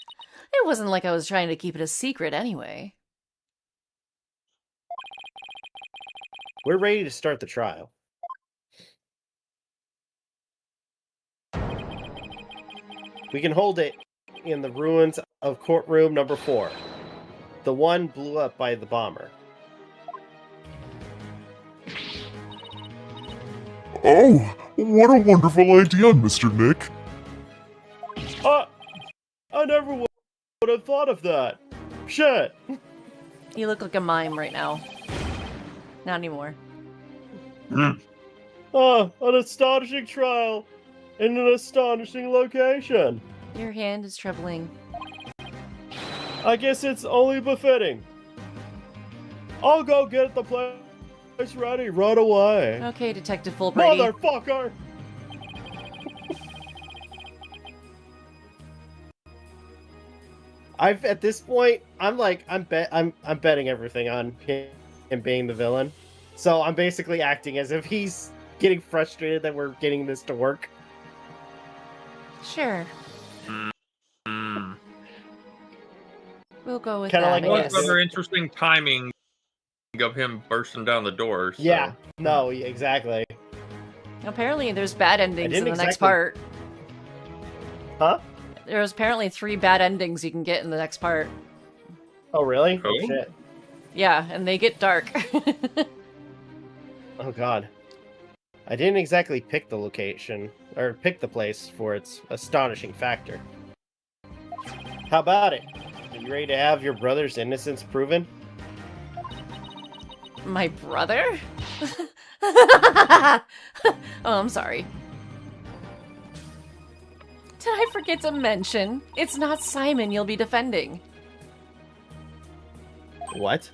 Speaker 1: It wasn't like I was trying to keep it a secret anyway.
Speaker 3: We're ready to start the trial. We can hold it in the ruins of courtroom number 4. The one blew up by the bomber.
Speaker 4: Oh, what a wonderful idea, Mr. Nick.
Speaker 7: I never would have thought of that. Shit.
Speaker 1: You look like a mime right now. Not anymore.
Speaker 7: An astonishing trial in an astonishing location.
Speaker 1: Your hand is trembling.
Speaker 7: I guess it's only befitting. I'll go get the place ready right away.
Speaker 1: Okay, Detective Fulbrady.
Speaker 7: Motherfucker!
Speaker 3: At this point, I'm betting everything on him being the villain. So I'm basically acting as if he's getting frustrated that we're getting this to work.
Speaker 1: Sure.
Speaker 2: Mm.
Speaker 1: We'll go with
Speaker 3: Kinda
Speaker 1: that.
Speaker 3: like
Speaker 1: I
Speaker 3: what
Speaker 1: guess.
Speaker 2: Rather interesting timing of him bursting down the door. So.
Speaker 3: Yeah. No, exactly.
Speaker 1: Apparently, there's bad endings in
Speaker 3: didn't
Speaker 1: the next
Speaker 3: exactly-
Speaker 1: part.
Speaker 3: Huh?
Speaker 1: There's apparently 3 bad endings you can get in the next part.
Speaker 3: Oh, really?
Speaker 2: Oh.
Speaker 3: Shit.
Speaker 1: Yeah, and they get dark.
Speaker 3: Oh, God. I didn't exactly pick the location, or pick the place for its astonishing factor. How about it? Are you ready to have your brother's innocence proven?
Speaker 1: My brother? Oh, I'm sorry. Did I forget to mention? It's not Simon you'll be defending.
Speaker 3: What?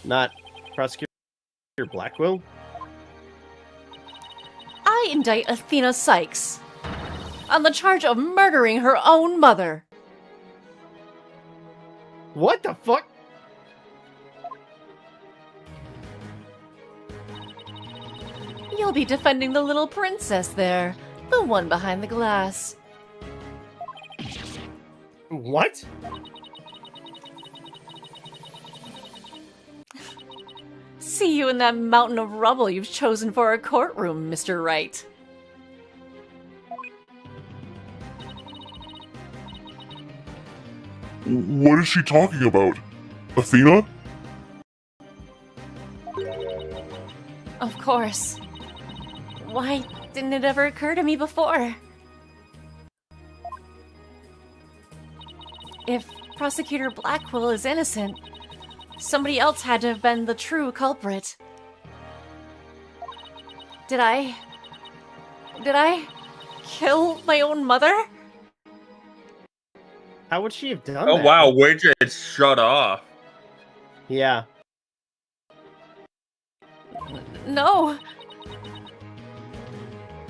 Speaker 3: Not Prosecutor Blackwell?
Speaker 1: I indict Athena Sykes on the charge of murdering her own mother.
Speaker 3: What the fuck?
Speaker 1: You'll be defending the little princess there, the one behind the glass.
Speaker 3: What?
Speaker 1: See you in that mountain of rubble you've chosen for a courtroom, Mr. Wright.
Speaker 4: What is she talking about? Athena?
Speaker 1: Of course. Why didn't it ever occur to me before? If Prosecutor Blackwell is innocent, somebody else had to have been the true culprit. Did I kill my own mother?
Speaker 3: How would she have done
Speaker 2: Oh
Speaker 3: that?
Speaker 2: wow, Widget shut off.
Speaker 3: Yeah.
Speaker 1: No.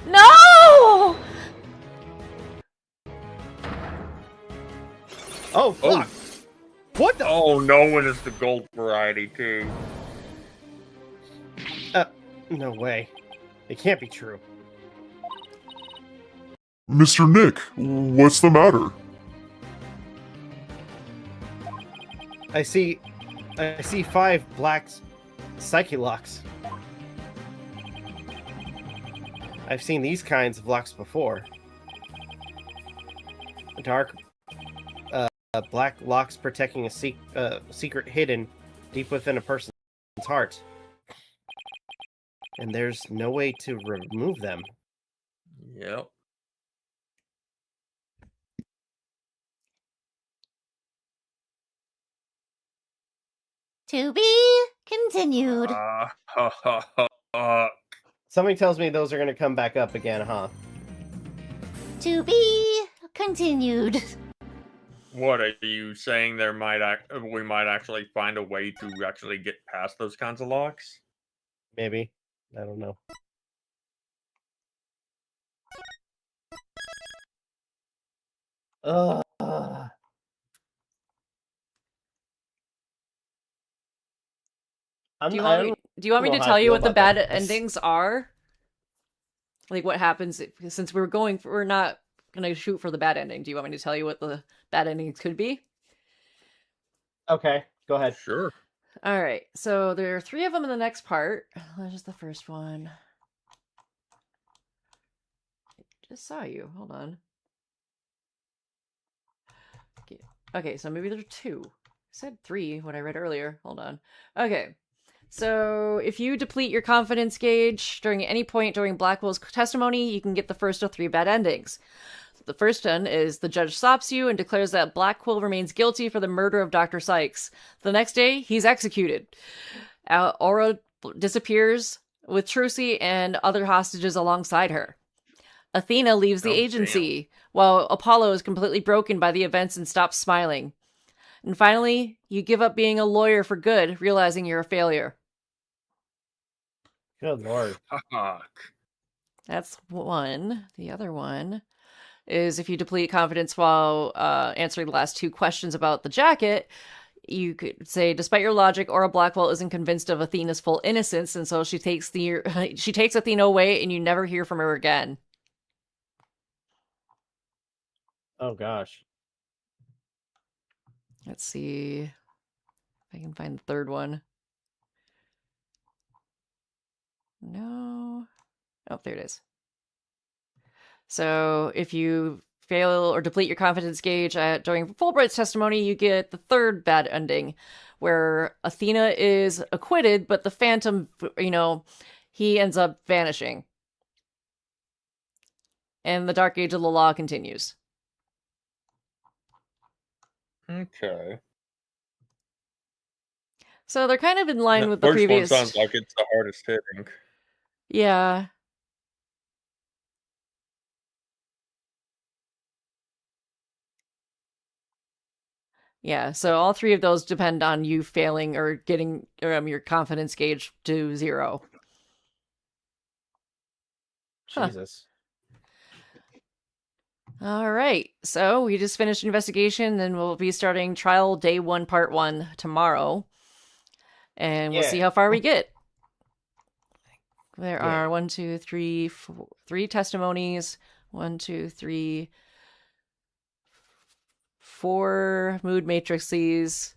Speaker 1: No!
Speaker 3: Oh, fuck. What the?
Speaker 2: Oh, no one is the gold variety too.
Speaker 3: No way. It can't be true.
Speaker 4: Mr. Nick, what's the matter?
Speaker 3: I see 5 black psyche locks. I've seen these kinds of locks before. Dark, black locks protecting a secret hidden deep within a person's heart. And there's no way to remove them.
Speaker 2: Yep.
Speaker 6: To be continued.
Speaker 3: Something tells me those are going to come back up again, huh?
Speaker 6: To be continued.
Speaker 2: What are you saying? We might actually find a way to actually get past those kinds of locks?
Speaker 3: Maybe. I don't know. Ugh.
Speaker 1: Do you want me to
Speaker 3: how I
Speaker 1: tell you
Speaker 3: feel
Speaker 1: what the
Speaker 3: about
Speaker 1: bad
Speaker 3: that.
Speaker 1: endings are? Like what happens since we're not gonna shoot for the bad ending. Do you want me to tell you what the bad endings could be?
Speaker 3: Okay, go ahead.
Speaker 2: Sure.
Speaker 1: All right. So there are 3 of them in the next part. That's just the first one. I just saw you. Hold on. Okay, so maybe there's 2. I said 3 what I read earlier. Hold on. Okay. So, if you deplete your confidence gauge during any point during Blackwell's testimony, you can get the first of 3 bad endings. The first one is the judge stops you and declares that Blackwell remains guilty for the murder of Dr. Sykes. The next day, he's executed. Aura disappears with Trucy and other hostages alongside her. Athena leaves the agency, while Apollo is completely broken by the events and stops smiling. And finally, you give up being a lawyer for good, realizing you're a failure.
Speaker 3: Good lord.
Speaker 2: Fuck.
Speaker 1: That's one. The other one is if you deplete confidence while answering the last 2 questions about the jacket, you could say, despite your logic, Aura Blackwell isn't convinced of Athena's full innocence, and so she takes Athena away, and you never hear from her again.
Speaker 3: Oh gosh.
Speaker 1: Let's see if I can find the third one. No. Oh, there it is. So if you fail or deplete your confidence gauge during Fulbright's testimony, you get the third bad ending, where Athena is acquitted, but the Phantom, he ends up vanishing. And the Dark Age of the Law continues.
Speaker 2: Okay.
Speaker 1: So they're kind of in line with
Speaker 2: The
Speaker 1: the
Speaker 2: first
Speaker 1: previous.
Speaker 2: one sounds like it's the hardest hitting.
Speaker 1: Yeah. Yeah, so all 3 of those depend on you failing or getting your confidence gauge to 0. Huh.
Speaker 3: Jesus.
Speaker 1: All right, so we just finished investigation, and we'll be starting trial day 1, part 1 tomorrow. And we'll see how far we get. There are 1, 2, 3, 4, 3 testimonies. 1, 2, 3, 4 mood matrices.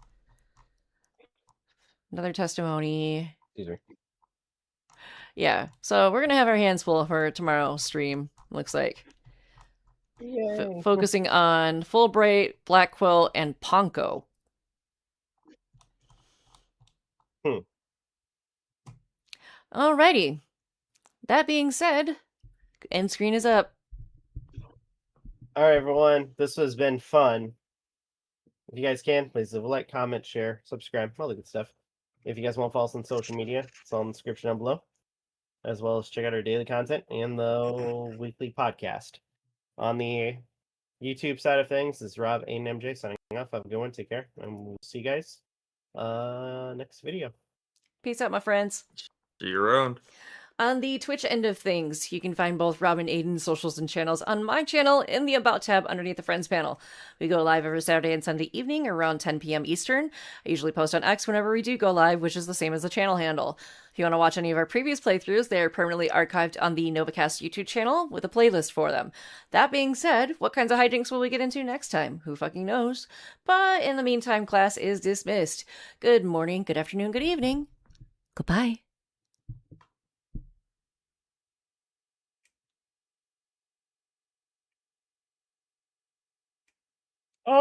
Speaker 1: Another testimony.
Speaker 3: Excuse me.
Speaker 1: Yeah, so we're gonna have our hands full for tomorrow's stream, looks like. Focusing on Fulbright, Blackwell, and Ponko. Alrighty. That being said, end screen is up.
Speaker 3: All right, everyone. This has been fun. If you guys can, please leave a like, comment, share, subscribe, all the good stuff. If you guys want to follow us on social media, it's all in the description down below. As well as check out our daily content and the weekly podcast. On the YouTube side of things, this is Rob, Aden, MJ signing off. Have a good one. Take care. And we'll see you guys next video.
Speaker 1: Peace out, my friends.
Speaker 2: See you around.
Speaker 1: On the Twitch end of things, you can find both Rob and Aiden's socials and channels on my channel in the About tab underneath the Friends panel. We go live every Saturday and Sunday evening around 10 p.m. Eastern. I usually post on X whenever we do go live, which is the same as the channel handle. If you want to watch any of our previous playthroughs, they are permanently archived on the Novakast YouTube channel with a playlist for them. That being said, what kinds of hijinks will we get into next time? Who fucking knows? But in the meantime, class is dismissed. Good morning, good afternoon, good evening. Goodbye.